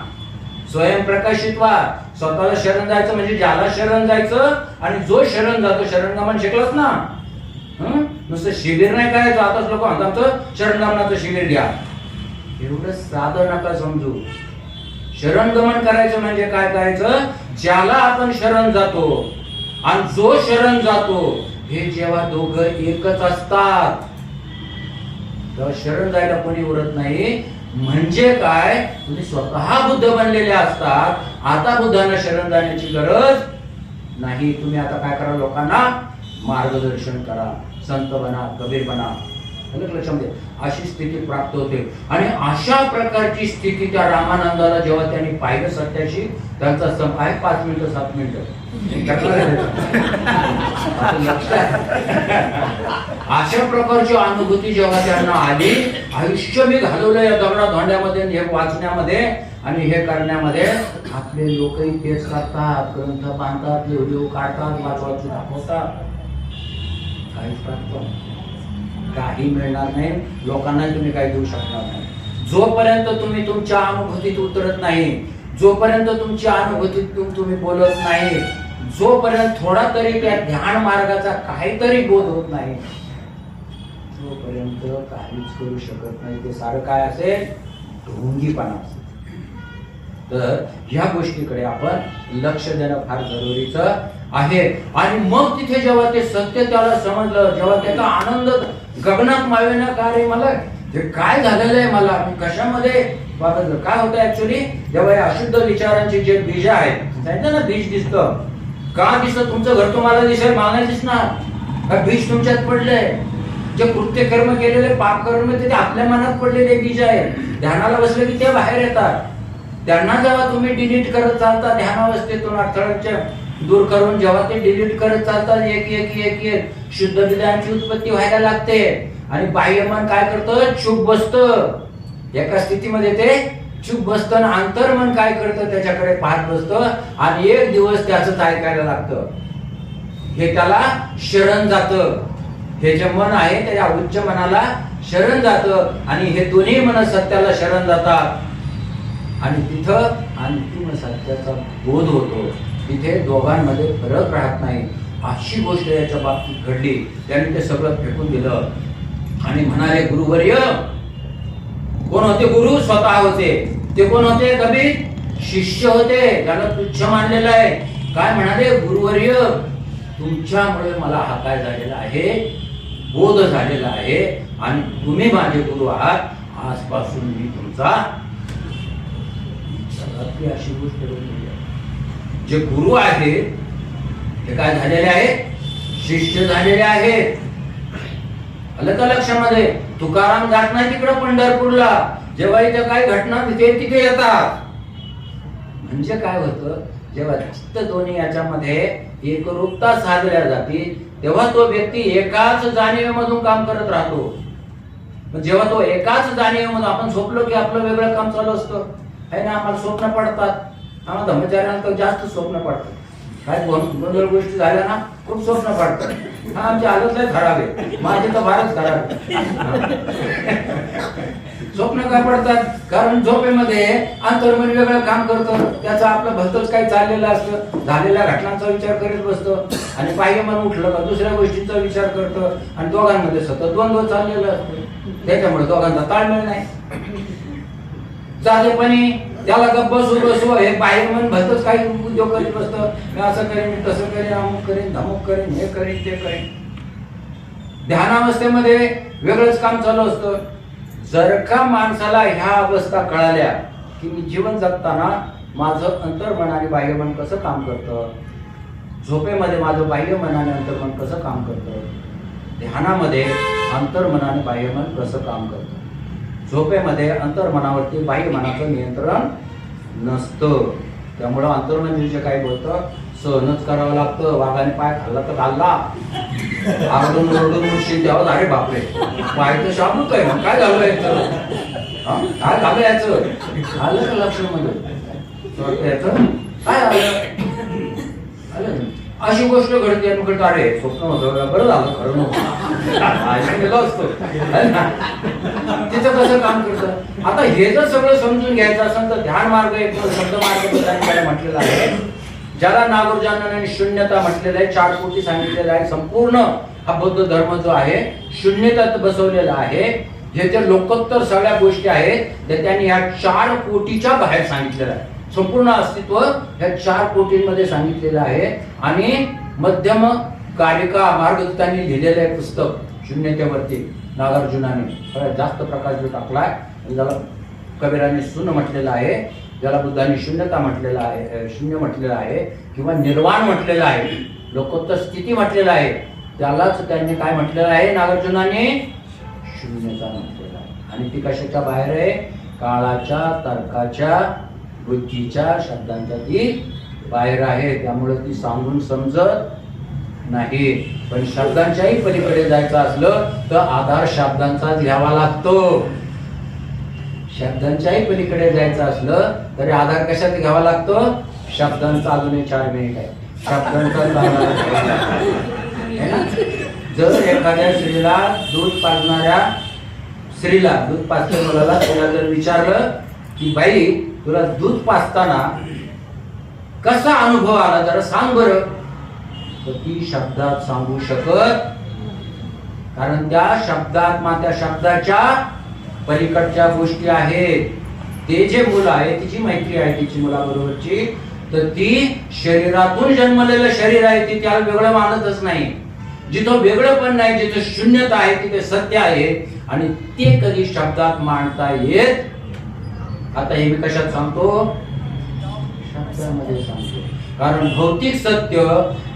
स्वयं प्रकाशित व्हा. स्वतःला शरण जायचं म्हणजे ज्याला शरण जायचं, आणि जो शरण जातो, शरणगमन शिकलाच ना. नुसतं शिबिर नाही करायचं. आताच लोक म्हणतात आमचं शरणगमनाचं शिबिर घ्या. एवढं साधं नका समजू. शरणगमन करायचं म्हणजे काय करायचं? ज्याला आपण शरण जातो आणि जो शरण जातो, हे जेव्हा दोघं एकच असतात, तेव्हा शरण जायला कोणी उरत नाही. म्हणजे काय, तुम्ही स्वतः बुद्ध बनलेले असतात. आता बुद्धांना शरण जाण्याची गरज नाही. तुम्ही आता काय करा, लोकांना मार्गदर्शन करा, संत बना, कबीर बना. लक्षामध्ये अशी स्थिती प्राप्त होते. आणि अशा प्रकारची स्थिती त्या रामानंदाला जेव्हा त्यांनी पाहिलं सत्याशी, त्यांचा आहे 5 मिनिटं 7 मिनिटं अशा प्रकारची अनुभूती जेव्हा त्यांना आली, आयुष्य मी घालवलं या दगडा धोंड्यामध्ये, हे वाचण्यामध्ये आणि हे करण्यामध्ये. आपले लोकही तेच करतात, ग्रंथ बांधतात, व्हिडिओ काढतात, वाचवायचे दाखवतात. काहीच करतो काही मिळणार नाही. लोकांना तुम्ही काही देऊ शकणार नाही. जोपर्यंत तुम्ही तुमच्या अनुभूतीत उतरत नाही, जोपर्यंत तुमच्या अनुभूतीत तुम्ही बोलत नाही, जोपर्यंत थोडा तरी त्या ध्यान मार्गाचा काहीतरी बोध होत नाही, तोपर्यंत काहीच करू शकत नाही. ते सारं काय असेल, ढोंगीपणा असेल. तर ह्या गोष्टीकडे आपण लक्ष देणं फार जरुरीचं आहे. आणि मग तिथे जेव्हा ते सत्य त्याला समजलं, जेव्हा त्याचा आनंद गगनात मावेना, का रे मला हे काय झालेलं आहे, मला कशामध्ये बघितलं काय होतं. ऍक्च्युली जेव्हा या अशुद्ध विचारांचे जे बीज आहेत, सांगितलं ना बीज दिसतं. का दिसतं? तुमचं घर तुम्हाला दिसेल, मला नाही दिसणार. का बीज तुमच्यात पडलंय. जे कृत्य कर्म केलेले पाप कर्म ते आपल्या मनात पडलेले बीज आहे. ध्यानाला बसले की ते बाहेर येतात. त्यांना जेव्हा तुम्ही डिलीट करत चालता ध्यानावस्थेतून, अडथळ्यांच्या दूर करून जेव्हा ते डिलीट करत चालतात, एक एक एक एक शुद्ध विधानाची उत्पत्ती व्हायला लागते. आणि बाह्य मन काय करतं, चूप बसतं. एका स्थितीमध्ये ते चूप बसतं. अंतर्मन काय करतं, त्याच्याकडे पाहत बसतं. आणि एक दिवस त्याच ऐकायला लागतं. हे त्याला शरण जातं. हे जे मन आहे त्याच्या उच्च मनाला शरण जातं. आणि हे दोन्ही मन सत्याला शरण जातात. आणि तिथं अंतिम सत्याचा बोध होतो. तिथे दोघांमध्ये फरक राहत नाही. अशी गोष्ट याच्या बाबतीत घडली. त्यांनी ते सगळं फेकून दिलं आणि म्हणाले, गुरुवर्य. कोण होते गुरु? स्वतः होते. ते कोण होते? कबीर. शिष्य होते, त्याला तुच्छ मानलेलं आहे. काय म्हणाले, गुरुवर्य तुमच्यामुळे मला हा काय झालेला आहे, बोध झालेला आहे. आणि तुम्ही माझे गुरु आहात. आजपासून मी तुमचा. अशी गोष्ट घडली आहे. जे गुरु आहेत ते काय झालेले आहेत, शिष्य झालेले आहेत. आलं का लक्षामध्ये? तुकाराम जात नाही तिकडे पंढरपूरला. जेव्हा इथे काय घटना तिथे येतात. म्हणजे काय होतं, जेव्हा चित्त दोन्ही याच्यामध्ये एकरूपता साधल्या जाते, तेव्हा तो व्यक्ती एकाच जाणीवेमधून काम करत राहतो. जेव्हा तो एकाच जाणीवेमधून, आपण झोपलो की आपलं वेगळं काम चालू असतं है ना. आम्हाला स्वप्न पडतात. आम्हाला धर्मचार्यांना तर जास्त स्वप्न पडतात. काय दोन गोष्टी झाल्या ना, खूप स्वप्न पडतात. हा आमची हालत लय खराब आहे. माझी तर फारच खराब आहे. स्वप्न काय पडतात? कारण झोपेमध्ये अंतर्मन वेगळं काम करतं. त्याचं आपलं भलतंच काही चाललेलं असतं. झालेल्या घटनांचा विचार करीत बसतो. आणि बाह्य मन उठलं का दुसऱ्या गोष्टींचा विचार करतं. आणि दोघांमध्ये सतत द्वंद्व चाललेलं असतं. त्याच्यामुळे दोघांचा ताळमेळ नाही. जागेपणी त्याला गप्प बसू हे बाहेर मन भलतच काही उद्योग करीत बसतं. मी असं करेन, मी तसं करेन, अमुक करेन, धमुक करेन, हे करेन, ते करेन. ध्यानावस्थेमध्ये वेगळंच काम चालू असतं. जर का माणसाला ह्या अवस्था कळाल्या की मी जीवन जगताना माझं अंतर्मन आणि बाह्यमन कसं काम करतं, झोपेमध्ये माझं बाह्यमन आणि अंतर्मन कसं काम करतं, ध्यानामध्ये अंतर्मन आणि बाह्यमन कसं काम करतं. झोपेमध्ये अंतर्मनावरती बाह्यमनाचं नियंत्रण नसतं. त्यामुळं अंतर्मन जे काही बोलतं सहनच करावं लागतं. वाघाने पाय खाल्ला तर खाल्ला, आरडून ओरडून मुश्किल द्यावं. अरे बापरे, पाय तर शाबूक आहे, मग काय झालं याचं, काय झालं याचं, आलं का लक्षामध्ये याचं काय आलं. अशी गोष्ट घडते. अरे स्वप्न होतं, बरं झालं खरं नव्हतं, गेलो असतो. तिचं कसं काम करतं. आता हे जर सगळं समजून घ्यायचं असेल तर ध्यान मार्ग एक शब्द मार्ग म्हटलेला आहे, ज्याला नागुर्जानन आणि शून्यता म्हटलेलं आहे. 4 कोटी सांगितलेलं आहे. संपूर्ण हा बौद्ध धर्म जो आहे शून्यतात बसवलेला आहे. जे ते लोकोत्तर सगळ्या गोष्टी आहेत ते त्यांनी या 4 कोटीच्या बाहेर सांगितलेलं आहे. संपूर्ण अस्तित्व ह्या 4 कोटींमध्ये सांगितलेलं आहे. आणि मध्यम कारिका मार्गदूतांनी लिहिलेलं आहे पुस्तक शून्यतेवरती नागार्जुनाने सगळ्यात जास्त प्रकाश जो टाकलाय, आणि ज्याला कबीराने शून्य म्हटलेलं आहे, ज्याला बुद्धाने शून्यता म्हटलेलं आहे, शून्य म्हटलेलं आहे किंवा निर्वाण म्हटलेलं आहे, लोकोत्तर स्थिती म्हटलेलं आहे, त्यालाच त्यांनी काय म्हटलेलं आहे नागार्जुनाने? शून्यता म्हटलेलं आहे. आणि ती कशाच्या बाहेर आहे? काळाच्या, तर्काच्या, बुद्धीच्या, शब्दांच्या ती बाहेर आहे. त्यामुळे ती सांगून समजत नाही. पण शब्दांच्याही पलीकडे जायचं असलं तर आधार शब्दांचाच घ्यावा लागतो. शब्दांच्याही पलीकडे जायचं असलं तरी आधार कशात घ्यावा लागतो? शब्दांचा. अजून 4 मिनिट आहे. शब्दांचा जर एखाद्या स्त्रीला दूध पाजणाऱ्या स्त्रीला, दूध पाजते मुलाला, तिला जर विचारलं की बाई तुला दूध पाजताना कसा अनुभव आला जरा सांग बरं, तर ती शब्दात सांगू शकत, कारण त्या शब्दात त्या शब्दाच्या पलीकडच्या गोष्टी आहेत. ते जे मुलं आहे, तिची मैत्री आहे तिची मुलाबरोबरची, तर ती शरीरातून जन्मलेलं शरीर आहे, ती त्याला वेगळं मानतच नाही. जिथं वेगळं पण नाही, जिथं शून्यता आहे तिथे सत्य आहे, आणि ते कधी शब्दात मांडता येत. आता हे मी कशात सांगतो? शब्दामध्ये सांगतो. कारण भौतिक सत्य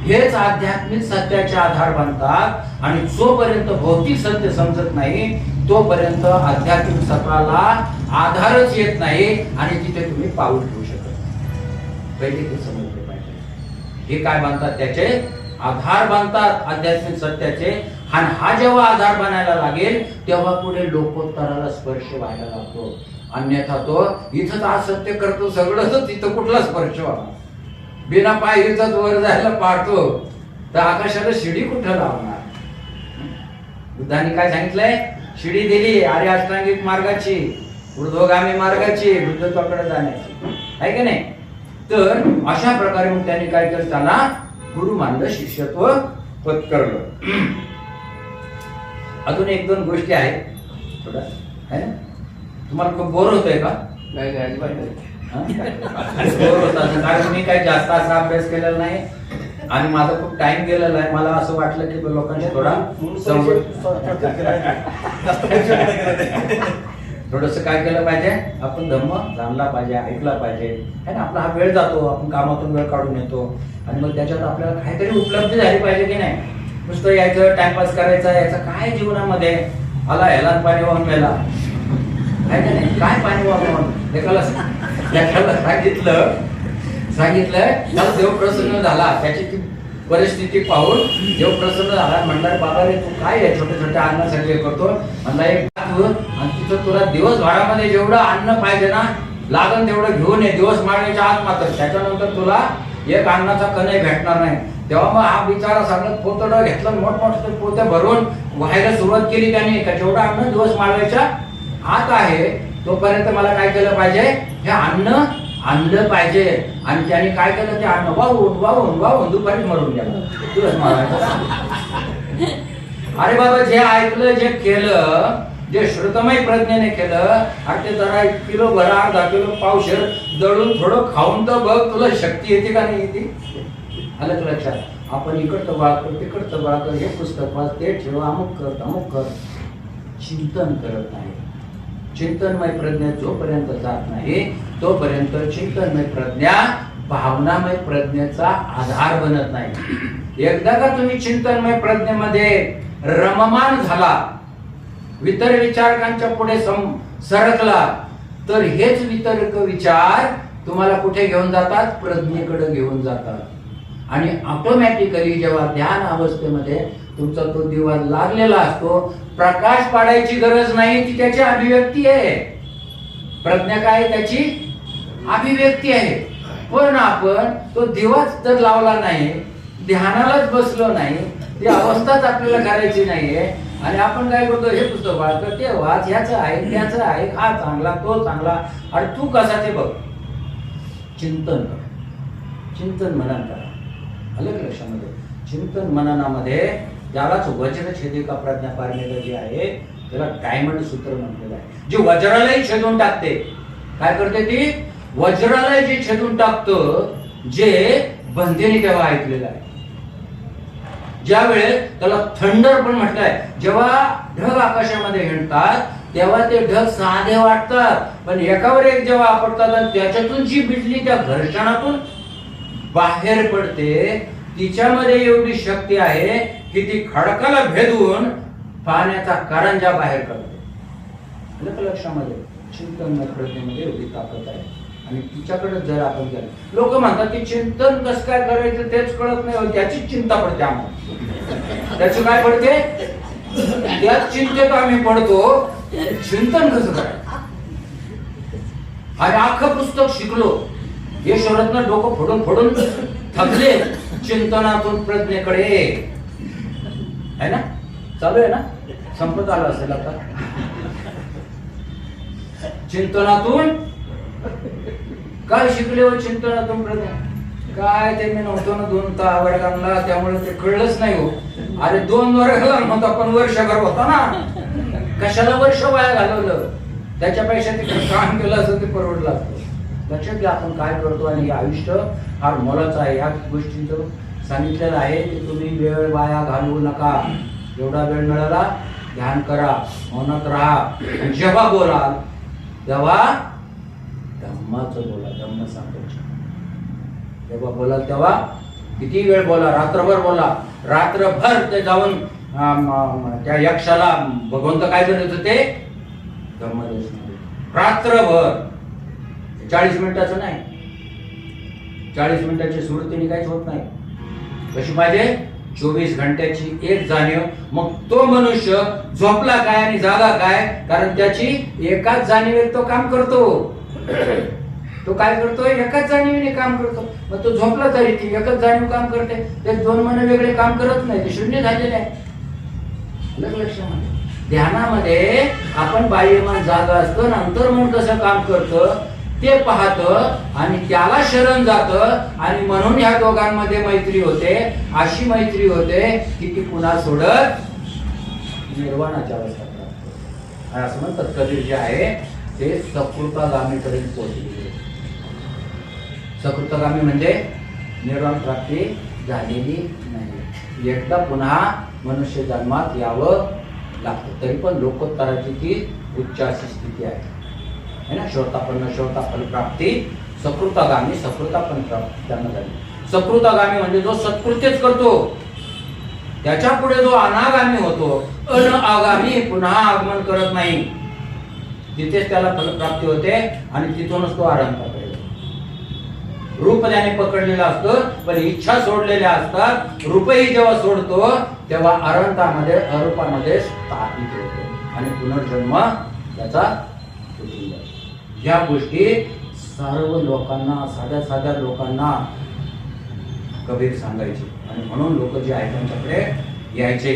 हेच आध्यात्मिक सत्याचे आधार बनतात, आणि जोपर्यंत भौतिक सत्य समजत नाही तोपर्यंत आध्यात्मिक सत्याला आधारच येत नाही, आणि तिथे तुम्ही पाऊल ठेवू शकत नाही. पहिले हे समजले पाहिजे. हे काय बनतात? त्याचे आधार बनतात आध्यात्मिक सत्याचे. आणि हा जेव्हा आधार बनायला लागेल तेव्हा पुढे लोकोत्तराला स्पर्श व्हायला लागतो. अन्यथा तो इथंच आज सत्य करतो सगळं, तिथं कुठला स्पर्श व्हावा? बिना पायरीचाच वर जायला पाहतो तर आकाशाला शिडी कुठं लावणार? बुद्धाने काय सांगितलंय? शिडी दिली आर्य अष्टांगिक मार्गाची, ऊर्ध्वगामी मार्गाची, बुद्धत्वाकडे जाण्याची, आहे की नाही? तर अशा प्रकारे मग त्यांनी काय केलं? त्यांना गुरु मानलं, शिष्यत्व पत्करलं. अजून 1-2 गोष्टी आहेत. थोडा है ना? तुम्हाला खूप बोर होतोय का? बोर होत असेल, कारण मी काही जास्त असा अभ्यास केलेला नाही आणि माझा खूप टाइम गेलेला आहे. मला असं वाटलं की लोकांशी थोडा थोडस काय केलं पाहिजे, आपण धम्म जाणला पाहिजे, ऐकला पाहिजे, है ना? आपला हा वेळ जातो, आपण कामातून वेळ काढून येतो, आणि मग त्याच्यात आपल्याला काहीतरी उपलब्धी झाली पाहिजे की नाही? नुसतं यायचं, टाइमपास करायचा, याचा काय जीवनामध्ये आला ह्याला पाणी वाहून गेला, आहे का नाही? काय पाणी वाहून एकाला सांगितलं देव प्रसन्न झाला, त्याची ती परिस्थिती पाहून देव प्रसन्न झाला. म्हणणार बाबा रे तू काय आहे छोट्या छोट्या अन्नासाठी करतो? म्हणला एक आणि तिथं तुला दिवसभरामध्ये जेवढं अन्न पाहिजे ना लागण तेवढं घेऊन ये, दिवस मारण्याच्या आत मात्र, त्याच्यानंतर तुला एक अन्नाचा कणही भेटणार नाही. तेव्हा मग हा बिचारा सगळं पोतडं घेतलं, मोठमोठे पोते भरून व्हायला सुरुवात केली त्याने, का जेवढं अन्न दिवस मारण्याच्या आत आहे तोपर्यंत मला काय केलं पाहिजे? हे अन्न आणलं पाहिजे. आणि त्याने काय केलं? ते अन्न वाहून वाहून वाहून दुपारी मरून गेलं, दिवस मारायचं. अरे बाबा, जे ऐकलं, जे केलं, जे श्रुतमय प्रज्ञेने केलं, अरे ते जरा 1 किलो भर, अर्धा किलो, पावशेर दळून थोडं खाऊन तर बघ, तुला शक्ती येते का नाही येते? आलं का लक्षात? आपण इकडचं गोळा कर, तिकडचं गोळा कर, हे पुस्तक वाच, ते ठेव, अमुक कर, अमुक कर, चिंतन करत नाही. चिंतनमय प्रज्ञा जोपर्यंत जात नाही तोपर्यंत चिंतनमय प्रज्ञा भावनामय प्रज्ञेचा आधार बनत नाही. एकदा का तुम्ही चिंतनमय प्रज्ञेमध्ये रममान झाला, वितर विचारकांच्या पुढे सरकला, तर हेच वितर्क विचार तुम्हाला कुठे घेऊन जातात? प्रज्ञेकडे घेऊन जातात. आणि ऑटोमॅटिकली जेव्हा ध्यान अवस्थेमध्ये तुमचा तो दिवा लागलेला असतो, प्रकाश पाडायची गरज नाही, ती त्याची अभिव्यक्ती आहे. प्रज्ञा काय? त्याची अभिव्यक्ती आहे. पण आपण तो दिवाच जर लावला नाही, ध्यानालाच बसलो नाही, ती अवस्थाच आपल्याला करायची नाहीये, आणि आपण काय करतो? हे पुस्तक वाचतो, ते वाच, ह्याचं आहे, त्याचं आहे, हा चांगला, तो चांगला, आणि तू कसा ते बघ. चिंतन कर, चिंतन मनन करा. आलं का लक्षामध्ये? चिंतन मननामध्ये ज्यालाच वज्रछेदिका प्रज्ञा पारमिता जी आहे त्याला डायमंड सूत्र म्हटलेलं आहे. जी वज्रालाही छेदून टाकते. काय करते ती? वज्राला जे छेदून टाकतं, जे बंधेने तेव्हा ऐकलेलं आहे. ज्या वेळेस त्याला थंडर पण म्हटलंय, जेव्हा ढग आकाशामध्ये हिंडतात तेव्हा ते ढग साधे वाटतात, पण एकावर एक जेव्हा आपटतात आणि त्याच्यातून जी बिजली त्या घर्षणातून बाहेर पडते, तिच्यामध्ये एवढी शक्ती आहे की ती खडकाला भेदून पाण्याचा कारंजा बाहेर काढते. लक्षामध्ये चिंतन प्रज्ञेमध्ये एवढी ताकद आहे. आणि तिच्याकडे जर आपण गेलो, लोक म्हणतात की चिंतन कसं काय करायचं तेच कळत नाही, त्याचीच चिंता पडते आम्हाला. त्याची काय पडते? त्याच चिंतेत आम्ही पडतो, चिंतन कसं करायचं. आणि अख्खं पुस्तक शिकलो, यशोरत्न डोकं फोडून फोडून थकले चिंतनातून प्रज्ञेकडे आहे ना. चालू आहे ना, संपत आलं असेल आता. चिंतनातून काय शिकले हो? चिंतनातून प्रज्ञा काय? ते मी नव्हतो ना 2 वर्गांना, त्यामुळे ते कळलंच नाही हो. अरे 2 वर्गाला नव्हता पण वर्षभर होता ना. कशाला वर्ष वाया घालवलं? त्याच्यापेक्षा ते काम केलं असं ते परवडलं असतं. लक्षात घ्या आपण काय करतो, आणि आयुष्य फार मोलाचं आहे. या गोष्टींचं सांगितलेलं आहे की तुम्ही वेळ वाया घालवू नका. एवढा वेळ मिळाला ध्यान करा, मौनात राहा, आणि जेव्हा बोलाल तेव्हा धम्माचं बोला, धम्म सांगायचं. जेव्हा बोलाल तेव्हा किती वेळ बोला, रात्रभर बोला. रात्रभर ते जाऊन त्या यक्षाला भगवंत काय करत होते? धम्मदेश. रात्रभर 40 मिनिटाचं नाही, 40 मिनिटाची सुरतीने काहीच होत नाही. कशी पाहिजे? 24 घंट्याची एक जाणीव. मग तो मनुष्य झोपला काय आणि जागा काय? कारण त्याची एकाच जाणीवेत तो काम करतो. तो काय करतोय? एकाच जाणीवेने काम करतो. मग तो झोपला तरी ती एकच जाणीव काम करते. ते 2 मन वेगळे काम करत नाही, ते शून्य झालेले आहे. लक्षामध्ये ध्यानामध्ये आपण बाह्यमन जागा असतं, अंतर्मन कसं काम करतं ते पाहतं आणि त्याला शरण जातं, आणि म्हणून ह्या दोघांमध्ये मैत्री होते. अशी मैत्री होते की ती पुन्हा सोडत निर्वाणाची अवस्था प्राप्त. आणि असं म्हणतात कबीर जे आहे ते सकृतागामीपर्यंत पोहोचलेले. सकृतगामी म्हणजे निर्वाण प्राप्ती झालेली नाही. एकदा पुन्हा मनुष्य जन्मात यावं लागतं. तरी पण लोकोत्तराची ती उच्च अशी स्थिती आहे ना. श्रोतापन्न श्रोता फल प्राप्ती, सकृतागामी सकृतापन्न प्राप्ती त्यांना झाली. सकृतागामी म्हणजे जो सत्कृत्यच करतो, त्याच्या पुढे जो अनागामी होतो, अनआगामी पुन्हा आगमन करत नाही, तिथेच त्याला फलप्राप्ती होते आणि तिथूनच तो आरंभाकडे. रूप त्याने पकडलेलं असतं, पण इच्छा सोडलेल्या असतात. रूपही जेव्हा सोडतो तेव्हा अरंतामध्ये अरूपामध्ये स्थापित होतो आणि पुनर्जन्म त्याचा तुटून जातो. या गोष्टी सर्व लोकांना, साध्या साध्या लोकांना कबीर सांगायचे, आणि म्हणून लोक जे आहे त्यांच्याकडे यायचे.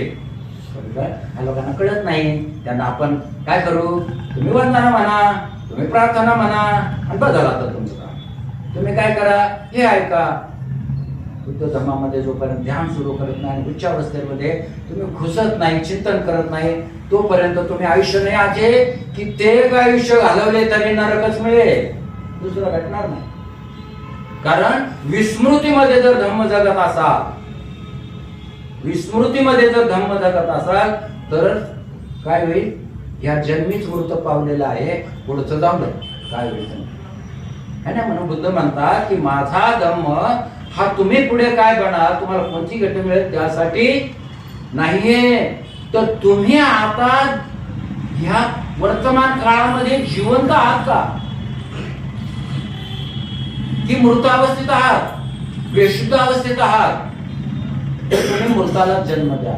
ह्या लोकांना कळत नाही, त्यांना आपण काय करू? तुम्ही वंदना म्हणा, तुम्ही प्रार्थना म्हणा, आणि बदल आता तुमचं काम. तुम्ही काय करा? हे ऐका. बुद्ध धर्मामध्ये जोपर्यंत ध्यान सुरू करत नाही, उच्च अवस्थेमध्ये तुम्ही घुसत नाही, चिंतन करत नाही, तोपर्यंत तुम्ही आयुष्य नाही आजे कित्येक आयुष्य घालवले तरी नरकच मिळेल, दुसरं भेटणार नाही. कारण विस्मृतीमध्ये जर धम्म जगत असाल, विस्मृतीमध्ये जर धम्म जगत असाल तर काय होईल? या जन्मीच मृत पावलेला आहे, पुढचं जाऊन काय होईल है ना. म्हणून बुद्ध म्हणतात की माझा धम्म हा तुम्ही पुढे काय बना, तुम्हाला कोणती घटना मिळेल त्यासाठी नाहीये, तर तुम्ही आता ह्या वर्तमान काळामध्ये जिवंत आहात का, की मृत अवस्थेत आहात, बेशुद्ध अवस्थेत आहात? तुम्ही मृताला जन्म द्या,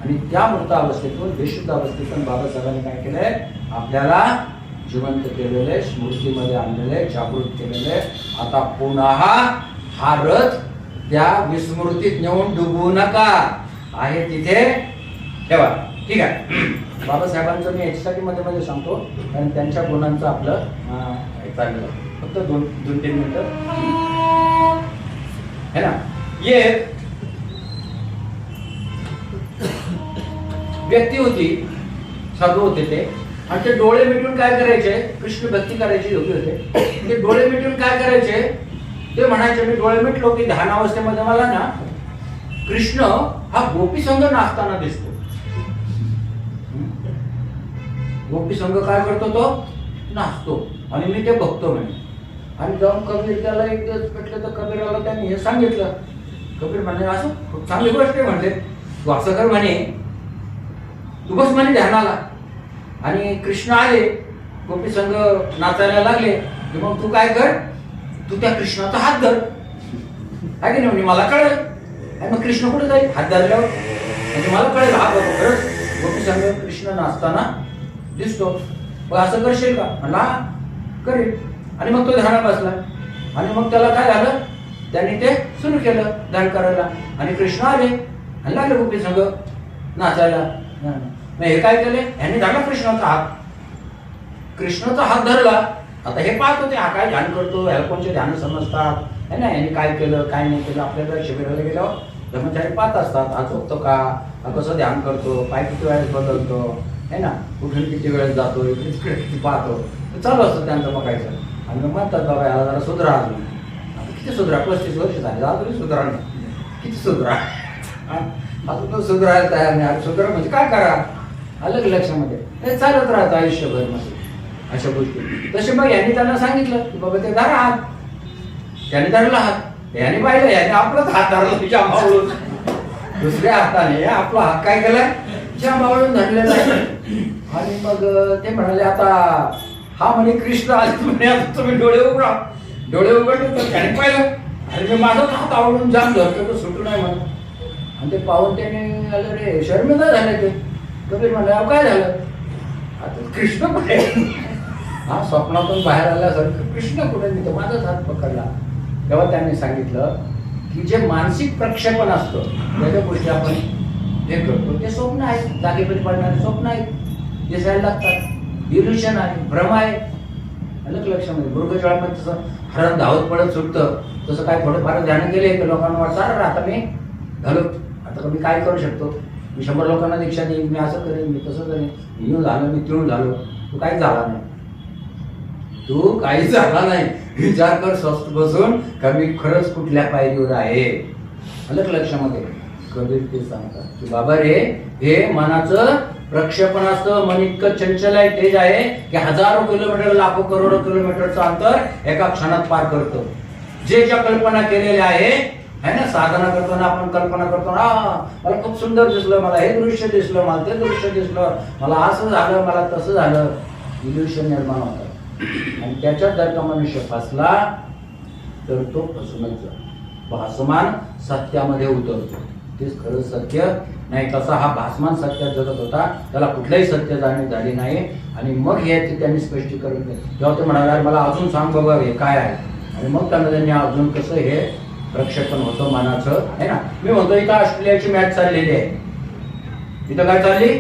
आणि त्या मृत अवस्थेतून बेशुद्ध अवस्थेतून बाबासाहेबांनी काय केलंय? आपल्याला जिवंत केलेले, स्मृतीमध्ये आणलेले, जागृत केलेले. आता पुन्हा हा रथ त्या विस्मृतीत नेऊन डुबवू नका, आहे तिथे ठेवा. ठीक आहे. बाबासाहेबांचं मी याच्यासाठी मध्ये मध्ये सांगतो, कारण त्यांच्या गुणांचं आपलं चाललं. फक्त 2-3 मिनिटं है ना. ये व्यक्ती होती, साधू होते ते, आणि ते डोळे मिटून काय करायचे? कृष्ण भक्ती करायची योगी होते. ते डोळे मिटून काय करायचे? ते म्हणायचे मी डोळे मिटलो की ध्यानावस्थेमध्ये मला ना कृष्ण हा गोपी संघ नाचताना दिसतो. गोपी संघ काय करतो, तो नाचतो आणि मी ते बघतो म्हणे. आणि जाऊन कबीर त्याला एक दिवस भेटलं तर कबीराला त्यांनी हे सांगितलं. कबीर म्हणे असं खूप चांगली गोष्ट आहे म्हणते, तू असं कर म्हणे, तू बस म्हणे ध्यानाला. आणि कृष्ण आले, गोपी संघ नाचायला लागले की मग तू काय कर, तू त्या कृष्णाचा हात धर, आहे की नाही, म्हणजे मला कळेल. आणि मग कृष्ण कुठे जाईल, हात धरल्यावर म्हणजे मला कळेल हा बघ खरंच गोपी संघ कृष्ण नाचताना दिसतो. मग असं करशील का, म्हणला करेल. आणि मग तो ध्यानात बसला. आणि मग त्याला काय झालं, त्यांनी ते सुरू केलं ध्यान करायला. आणि कृष्ण आले आणि लागले गोपी संघ नाचायला. मग हे काय केले, ह्याने धरला कृष्णाचा हात. कृष्णाचा हात धरला. आता हे पाहत होते हा काय ध्यान करतो, ह्याला कोणते ध्यान समजतात, है ना, याने काय केलं काय नाही केलं. आपल्याला शिबिराला गेल्यावर ब्रह्मचारी पाहत असतात, हा झोपतो का, हा कसं ध्यान करतो, पाय किती वेळेस बदलतो, है ना, कुठून किती वेळेस जातो, इकडे किती पाहतो, चालू असतं त्यांचं बघायचं. आणि मग म्हणतात बाबा याला जरा सुधरा अजून. किती सुधरा, 35 वर्ष झाले अजूनही सुधरा नाही, किती सुधरा, अजून तो सुधरायला तयार नाही. अरे सुधरा म्हणजे काय करा, आलं की लक्षामध्ये, हे चालत राहतं आयुष्यभर मध्ये अशा गोष्टी. तसे मग यांनी त्यांना सांगितलं की बाबा ते धरा हात. त्याने धरला हात, याने पाहिलं, याने आपलाच हात धरला जांभावळून, दुसऱ्या हाताने आपला हात काय केलाय, जांभावळून धरलेला आहे. आणि मग ते म्हणाले आता हा म्हणे कृष्ण आले म्हणे, आता तुम्ही डोळे उघडा. डोळे उघडले तर त्याने पाहिलं, अरे मी माझाच हात आवडून जाम धरतो तर सुटू नाही म्हणून. आणि ते पाहून त्याने आलं रे शर्मिंदा झाले ते. कबीर म्हणले अहो काय झालं, आता कृष्ण कुठे, हा स्वप्नातून बाहेर आल्यासारखं कृष्ण कुठे, मी तर माझाच हात पकडला. तेव्हा त्यांनी सांगितलं की जे मानसिक प्रक्षेपण असतं त्याच्या गोष्टी आपण हे करतो ते स्वप्न आहे, जागेपरी पडणारे स्वप्न आहेत, दिसायला लागतात, इल्युशन आहे, भ्रम आहे. अलग लक्षामध्ये मृगजळामध्ये तसं हरण धावत पडत सुटतं तसं काय थोडंफार ध्यान केले की लोकांना वाटतं अरे आता मी घालू, आता मी काय करू शकतो, मी 100 लोकांना दीक्षा देईन, मी असं करेन, मी तसं करेन, मी येऊन झालो, मी तिळून झालो. तू काही झाला नाही, तू काही झाला नाही. विचार कर स्वस्थ बसून का मी खरंच कुठल्या पायरीवर आहे. अलग लक्षामध्ये कबीर ते सांगतात की बाबा रे हे मनाचं प्रक्षेपण असतं. मन इतकं चंचल आहे, तेज आहे की हजारो किलोमीटर, लाखो करोडो किलोमीटरचं अंतर एका क्षणात पार करतो. जे ज्या कल्पना केलेल्या आहे ना, साधना करताना आपण कल्पना करतो ना, मला खूप सुंदर दिसलं, मला हे दृश्य दिसलं, मला ते दृश्य दिसलं, मला असं झालं, मला तसं झालं, इल्युशन निर्माण होतं. आणि त्याच्यात जर का मनुष्य फसला तर तो फसूनच जातो, भासमान सत्यामध्ये उतरतो. तेच खरं सत्य नाही. तसा हा भासमान सत्यात जगत होता, त्याला कुठलंही सत्य जाणीव झाली नाही. आणि मग हे त्यांनी स्पष्टीकरण केलं. जेव्हा ते म्हणाले मला अजून सांग बाबा हे काय आहे, आणि मग त्यांनी अजून कसं हे प्रक्षेपण होतं मनाचं, है ना. मी म्हणतो इथं ऑस्ट्रेलियाची मॅच चाललेली आहे, इथं काय चालली,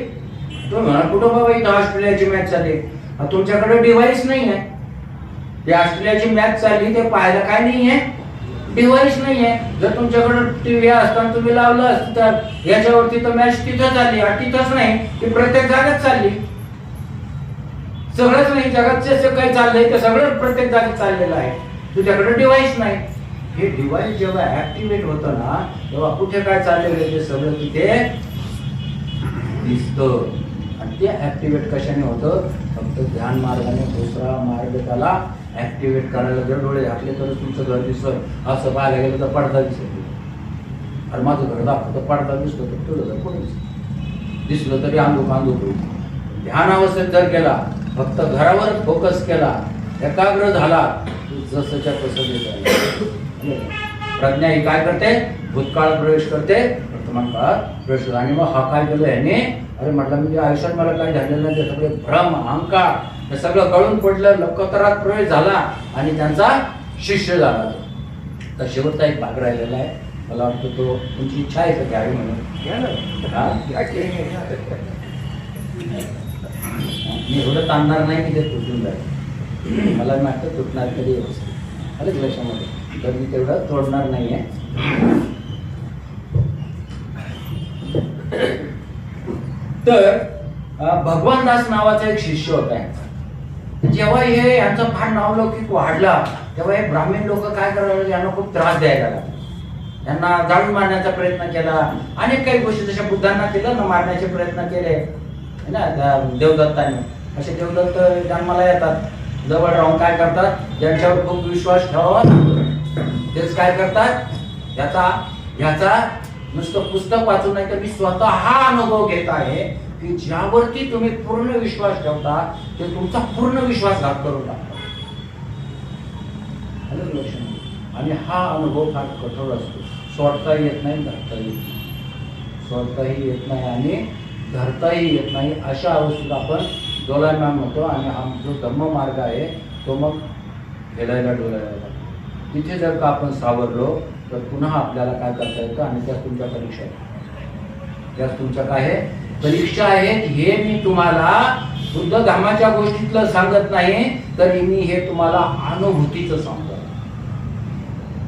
तुम्ही म्हणा कुठं बाबा इथं ऑस्ट्रेलियाची मॅच चालली, तुमच्याकडे डिव्हाइस नाही आहे, ते ऑस्ट्रेलियाची मॅच चालली ते पाहायला काय नाही आहे, डिव्हाइस नाही आहे. जर तुमच्याकडे टीव्ही असताना तुम्ही लावलं असतं तर याच्यावरती तर मॅच तिथं चालली, तिथंच नाही ती प्रत्येक जागेत चालली. सगळंच नाही जगात जे काही चाललंय ते सगळं प्रत्येक जागेत चाललेलं आहे, तुझ्याकडे डिव्हाइस नाही. हे डिव्हाइस जेव्हा ऍक्टिव्हेट होतं ना तेव्हा कुठे काय चाललेलं आहे ते सगळं तिथे दिसतं. आणि ते ऍक्टिव्हेट कशाने होतं, फक्त ध्यान मार्गाने. दुसरा मार्ग त्याला ऍक्टिव्हेट करायला जर डोळे घातले तर तुमचं घर दिसत. असं पाहायला गेलं तर पडदा दिसत, आणि माझं घर दाखवतं पडदा दिसतो तर तुझं घर कुठे दिसलं तरी अंधुक होईल. ध्यान अवस्थेत जर केला, फक्त घरावर फोकस केला, एकाग्र झाला, जसंच्या तसं दिसत. प्रज्ञा ही काय करते, भूतकाळात प्रवेश करते, वर्तमान काळात प्रवेश करते. आणि मग हा काय केलं याने, अरे म्हटलं म्हणजे आयुष्यात मला काय झालेलं नाही, ते सगळे भ्रम अहंकार हे सगळं कळून पडलं, लोकोत्तरात प्रवेश झाला आणि त्यांचा शिष्य झाला. तर शेवटचा एक भाग राहिलेला आहे, मला वाटतं तो तुमची इच्छा आहे का घ्यावी म्हणून, मी एवढं ताणणार नाही की ते तुटून जाईल. मला वाटतं तुटणार कधी व्यवस्थित आलं लक्षामध्ये, तर मी तेवढं तोडणार नाही आहे. तर भगवान दास नावाचा एक शिष्य होता. जेव्हा हे यांचा फार नावलौकिक वाढला तेव्हा हे ब्राह्मण लोक काय करायला, यांना खूप त्रास द्यायला लागले. यांना जाळून मारण्याचा प्रयत्न केला, अनेक काही गोष्टी जशा बुद्धांना केलं ना मारण्याचे प्रयत्न केले है ना देवदत्ताने. असे देवदत्त जन्माला येतात, जवळ राहून काय करतात, ज्यांच्यावर खूप विश्वास ठेवा तेच काय करतात, याचा नुसतं पुस्तक वाचून नाही तर मी स्वतः हा अनुभव घेत आहे की ज्यावरती तुम्ही पूर्ण विश्वास ठेवता ते तुमचा पूर्ण विश्वासघात करून टाकतात. आणि हा अनुभव फार कठोर असतो, सोडताही येत नाही, धरताही येत नाही, सोडताही येत नाही आणि धरताही येत नाही. अशा अवस्थेत आपण डोलायमान होतो आणि हा जो धम्म मार्ग आहे तो मग हेलायला डोलायला लागतो. तिथे जर का आपण सावरलो तर पुन्हा आपल्याला काय करता येतं आणि त्याच तुमच्या परीक्षा आहेत, त्याच तुमच्या काय आहे परीक्षा आहेत. हे मी तुम्हाला बुद्ध धर्माच्या गोष्टीतलं सांगत नाही तरी मी हे तुम्हाला अनुभूतीचं सांगतो,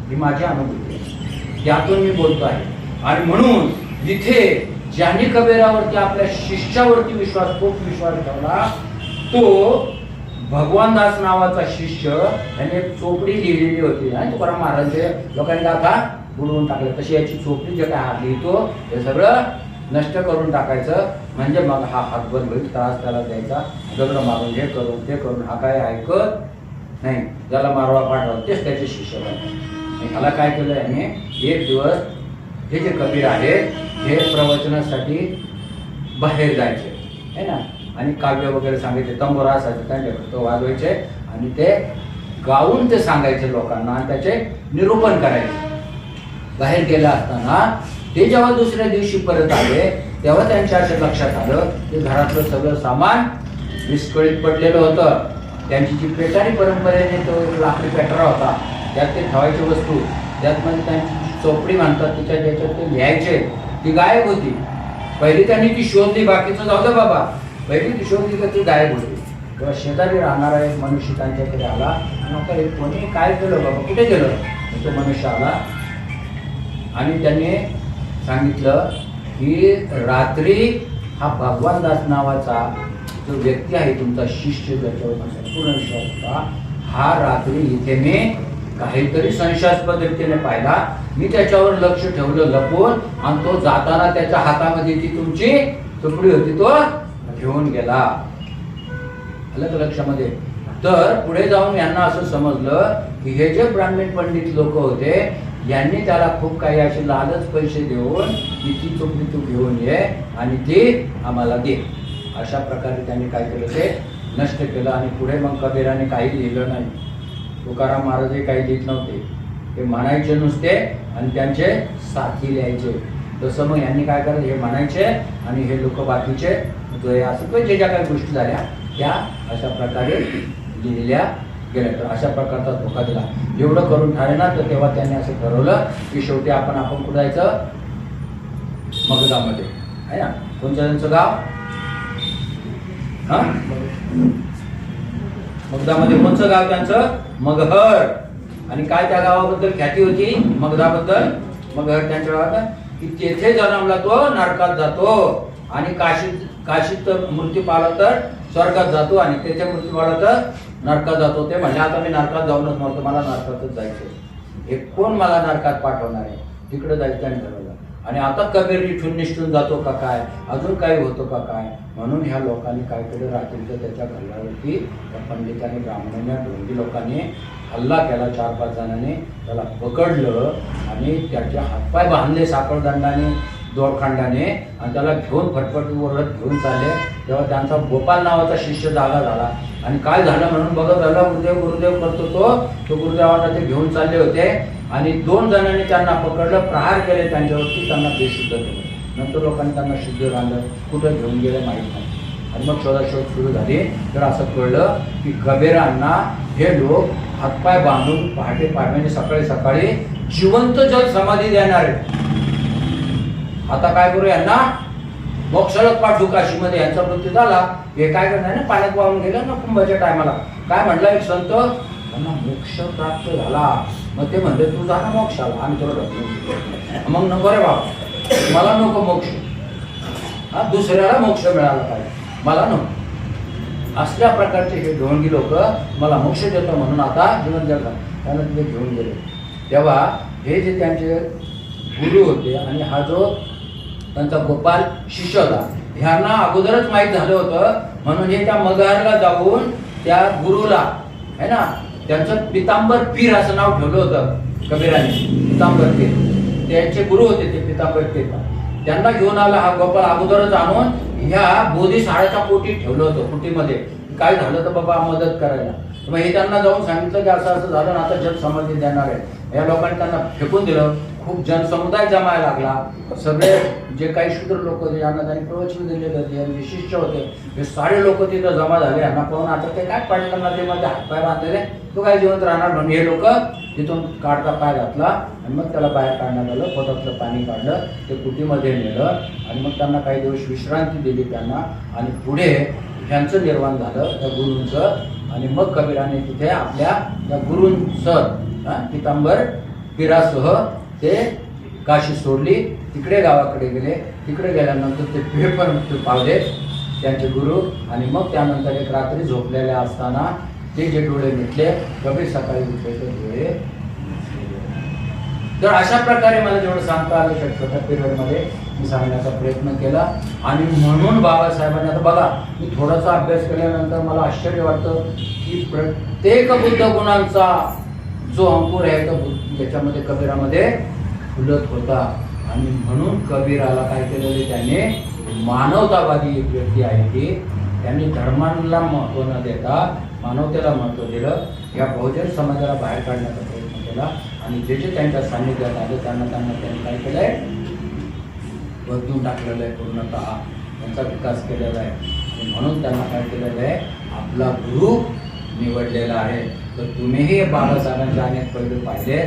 ही माझी अनुभूती आहे, त्यातून मी बोलतो आहे. आणि म्हणून जिथे ज्याने कबीरावरती आपल्या शिष्यावरती खूप विश्वास ठेवला तो भगवान दास नावाचा शिष्य, त्याने एक चोपडी लिहिलेली होती आणि तुकाराम महाराजांचे लोकांनी गाथा बुडवून टाकले. तशी याची चोपडी जे काय हात लिहितो हे सगळं नष्ट करून टाकायचं, म्हणजे मग हा हात बंद होईल, त्रास त्याला द्यायचा, दगड मारून हे करून ते करून, हा काय ऐकत नाही, ज्याला मारवा पाठवा तेच त्याचे शिष्य बनतात. ह्याला काय केलं याने, एक दिवस हे जे कबीर आहेत हे प्रवचनासाठी बाहेर जायचे है ना, आणि काव्य वगैरे सांगायचे, तंबोरा असायचे त्यांच्याकडे तो वाजवायचे आणि ते गाऊन ते सांगायचे लोकांना आणि त्याचे निरूपण करायचे. बाहेर गेला असताना ते जेव्हा दुसऱ्या दिवशी परत आले तेव्हा त्यांच्या अशा लक्षात आलं की घरातलं सगळं सामान विस्कळीत पडलेलं होतं. त्यांची जी पेटारी परंपरेने तो लाकडी पेटारा होता त्यात ते ठेवायची वस्तू, त्यात म्हणजे त्यांची चोपडी म्हणतात तिच्या ज्याच्यात ते लिहायचे ती गायब होती. पहिली त्यांनी ती शोधली, बाकीचं जाऊ दे बाबा, पहिली ती शोधली तर ती गायब होती. तेव्हा शेजारी राहणारा एक मनुष्य त्यांच्याकडे आला आणि कोणी काय केलं बाबा, कुठे गेलं, तो मनुष्य आला आणि त्याने सांगितलं की रात्री हा भगवान दास नावाचा जो व्यक्ती आहे तुमचा शिष्य ज्याच्यावर संपूर्ण विश्वास होता, हा रात्री इथे मी काहीतरी संशयास्पद रीतीने पाहिला, मी त्याच्यावर लक्ष ठेवलं लपून आणि तो जाताना त्याच्या हातामध्ये जी तुमची चोपडी होती तो घेऊन गेला. आलं का लक्षामध्ये? तर पुढे जाऊन यांना असं समजलं की हे जे ब्राह्मण पंडित लोक होते यांनी त्याला खूप काही असे लालच पैसे देऊन की ती चोपडी तू घेऊन ये आणि ती आम्हाला दे. अशा प्रकारे त्यांनी काय केलं ते नष्ट केलं. आणि पुढे मग कबीराने काही लिहिलं नाही, तुकाराम महाराजही काही लिहित नव्हते, ते म्हणायचे नुसते आणि त्यांचे साथी लिहायचे. तसं मग यांनी काय करायचं, हे म्हणायचे आणि हे लोक बाकीचे असं जे ज्या काही गोष्टी झाल्या त्या अशा प्रकारे लिहिल्या गेल्या. तर अशा प्रकारचा धोका दिला. एवढं करून ठाणे ना तर तेव्हा त्यांनी असं ठरवलं की शेवटी आपण कुठं जायचं, मगधामध्ये आहे ना. कोणतं त्यांचं गाव, हा मगधामध्ये कोणचं गाव त्यांचं, मगहर. आणि काय त्या गावाबद्दल ख्याती होती मगधाबद्दल, मगहर त्यांच्या गावात की तेथे जन्मला तो नरकात जातो आणि काशीत मृत्यू पावला तर स्वर्गात जातो आणि तेथे मृत्यू पावला तर नरकात जातो. ते म्हणजे आता मी नरकात जाऊनच नव्हतं, मला नरकातच जायचं, हे कोण मला नरकात पाठवणार आहे, तिकडे जायचं त्यांनी ठरवलं. आणि आता कबीर इथून निष्ठून जातो का काय, अजून काही होतो का काय, म्हणून ह्या लोकांनी काय केलं, रात्रीचं त्याच्या घरावरती त्या पंडितांनी ब्राह्मणांनी ढोंगी लोकांनी हल्ला केला. 4-5 जणांनी त्याला पकडलं आणि त्याचे हातपाय बांधले साखळदंडाने दोरखंडाने आणि त्याला घेऊन फटफट ओरडत घेऊन चालले. तेव्हा त्यांचा गोपाल नावाचा शिष्य जागा झाला आणि काय झालं म्हणून बघत झाला, गुरुदेव गुरुदेव करतो तो गुरुदेवांना ते घेऊन चालले होते आणि 2 जणांनी त्यांना पकडलं, प्रहार केले त्यांच्यावरती, त्यांना बेशुद्ध केलं. नंतर लोकांनी त्यांना शुद्ध बांधलं, कुठं घेऊन गेले माहीत नाही. आणि मग शोधाशोध सुरू झाली. तर असं कळलं की कबीरांना हे लोक हातपाय बांधून पहाटे म्हणजे सकाळी सकाळी जिवंत जल समाधी देणार आहे. आता काय करू, यांना मोक्षाला पाठवू काशीमध्ये. यांचा मृत्यू झाला, हे काय करणार ना, पाण्यात वाहून गेलं ना कुंभाच्या टायमाला. काय म्हटलं एक संत, त्यांना मोक्ष प्राप्त झाला. मग ते म्हणले तू जा ना मोक्षाला, आम्ही तुला ढकलून. मग नको रे बाबा, मला नको मोक्ष, हा दुसऱ्याला मोक्ष मिळाला पाहिजे, मला नको. असल्या प्रकारचे हे ढोंगी लोक मला मोक्ष देतो म्हणून आता जीवन जगतात, त्यांना तिथे घेऊन गेले. तेव्हा हे जे त्यांचे गुरु होते आणि हा जो त्यांचा गोपाल शिष्य होता, ह्यांना अगोदरच माहीत झालं होतं, म्हणून हे त्या मगहरला जाऊन त्या गुरुला है ना त्यांचं पितांबर पीर असं नाव ठेवलं होतं कबीराने. पितांबर पीर त्यांचे गुरु होते ते पितांबर पीर. त्यांना घेऊन आला हा गोपाळ अगोदरच आणून ह्या बोधी साळाच्या पोटी ठेवलं होतं, कुटीमध्ये. काय झालं तर बाबा मदत करायला. मग हे त्यांना जाऊन सांगितलं की असं असं झालं, आता जग समाधी देणार आहे. या लोकांनी त्यांना फेकून दिलं. खूप जनसमुदाय जमायला लागला. सगळे जे काही शूद्र लोक होते ज्यांना त्यांनी प्रवचन दिलेले होते, जे शिष्य होते, हे सारे लोक तिथं जमा झाले. यांना पाहून आता ते काय पडलं नदीमध्ये हातपाय बांधलेले, तो काय जिवंत राहणार म्हणून हे लोक तिथून काढता पाय घातला आणि मग त्याला बाहेर काढण्यात आलं. पोटातलं पाणी काढलं, ते कुटीमध्ये नेलं आणि मग त्यांना काही दिवस विश्रांती दिली त्यांना. आणि पुढे ह्यांचं निर्माण झालं त्या गुरूंचं. आणि मग कबीराने तिथे आपल्या त्या गुरूंचं पितांबर पीरासह ते काशी सोडली. तिकडे गावाकडे गेले. तिकडे गेल्यानंतर ते पेपर पावले त्यांचे गुरु. आणि मग त्यानंतर एक रात्री झोपलेल्या असताना ते जे डोळे मिटले, कबीर सकाळी उठले तर डोळे. तर अशा प्रकारे मला जेवढं सांगता आलं छोट्या पिरियडमध्ये मी सांगण्याचा प्रयत्न केला. आणि म्हणून बाबासाहेबांनी, आता बघा मी थोडासा अभ्यास केल्यानंतर मला आश्चर्य वाटतं की प्रत्येक बुद्ध गुणांचा जो अंकुर आहे तो याच्यामध्ये कबीरामध्ये फुलत होता. आणि म्हणून कबीराला काय केलेले त्याने, मानवतावादी एक व्यक्ती आहे ती, त्यांनी धर्माला महत्त्व न देता मानवतेला महत्त्व दिलं. या बहुजन समाजाला बाहेर काढण्याचा प्रयत्न केला. आणि जे जे त्यांच्या सान्निध्यात आले त्यांना त्यांनी काय केलंय, बदलून टाकलेलं आहे पूर्णतः. त्यांचा विकास केलेला आहे. आणि म्हणून त्यांना काय केलेलं आहे, आपला गुरु निवडलेला आहे. तर तुम्हीही बाबासाहेबांचे अनेक पैलू पाहिले,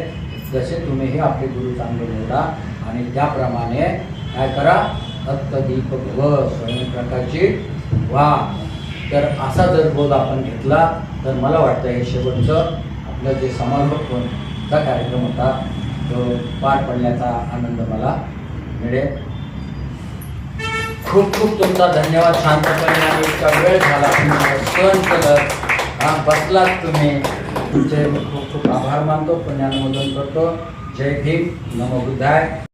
जसे तुम्हीही आपले गुरु चांगले निवडा आणि त्याप्रमाणे काय करा, अत्तदीप भव, स्वयंप्रकाशी व्हा. तर असा जर बोध आपण घेतला तर मला वाटतं हे शेवटचं आपलं जे समारोपचा कार्यक्रम होता तो पार पडल्याचा आनंद मला मिळेल. खूप खूप तुमचा धन्यवाद. शांतपणे आणि इतका वेळ झाला तुम्ही सहन केलं, बसलात तुम्ही, तुमचे खूप खूप आभार मानतो, पुण्यानुमोदन करतो. जय भीम, नमो बुद्धाय.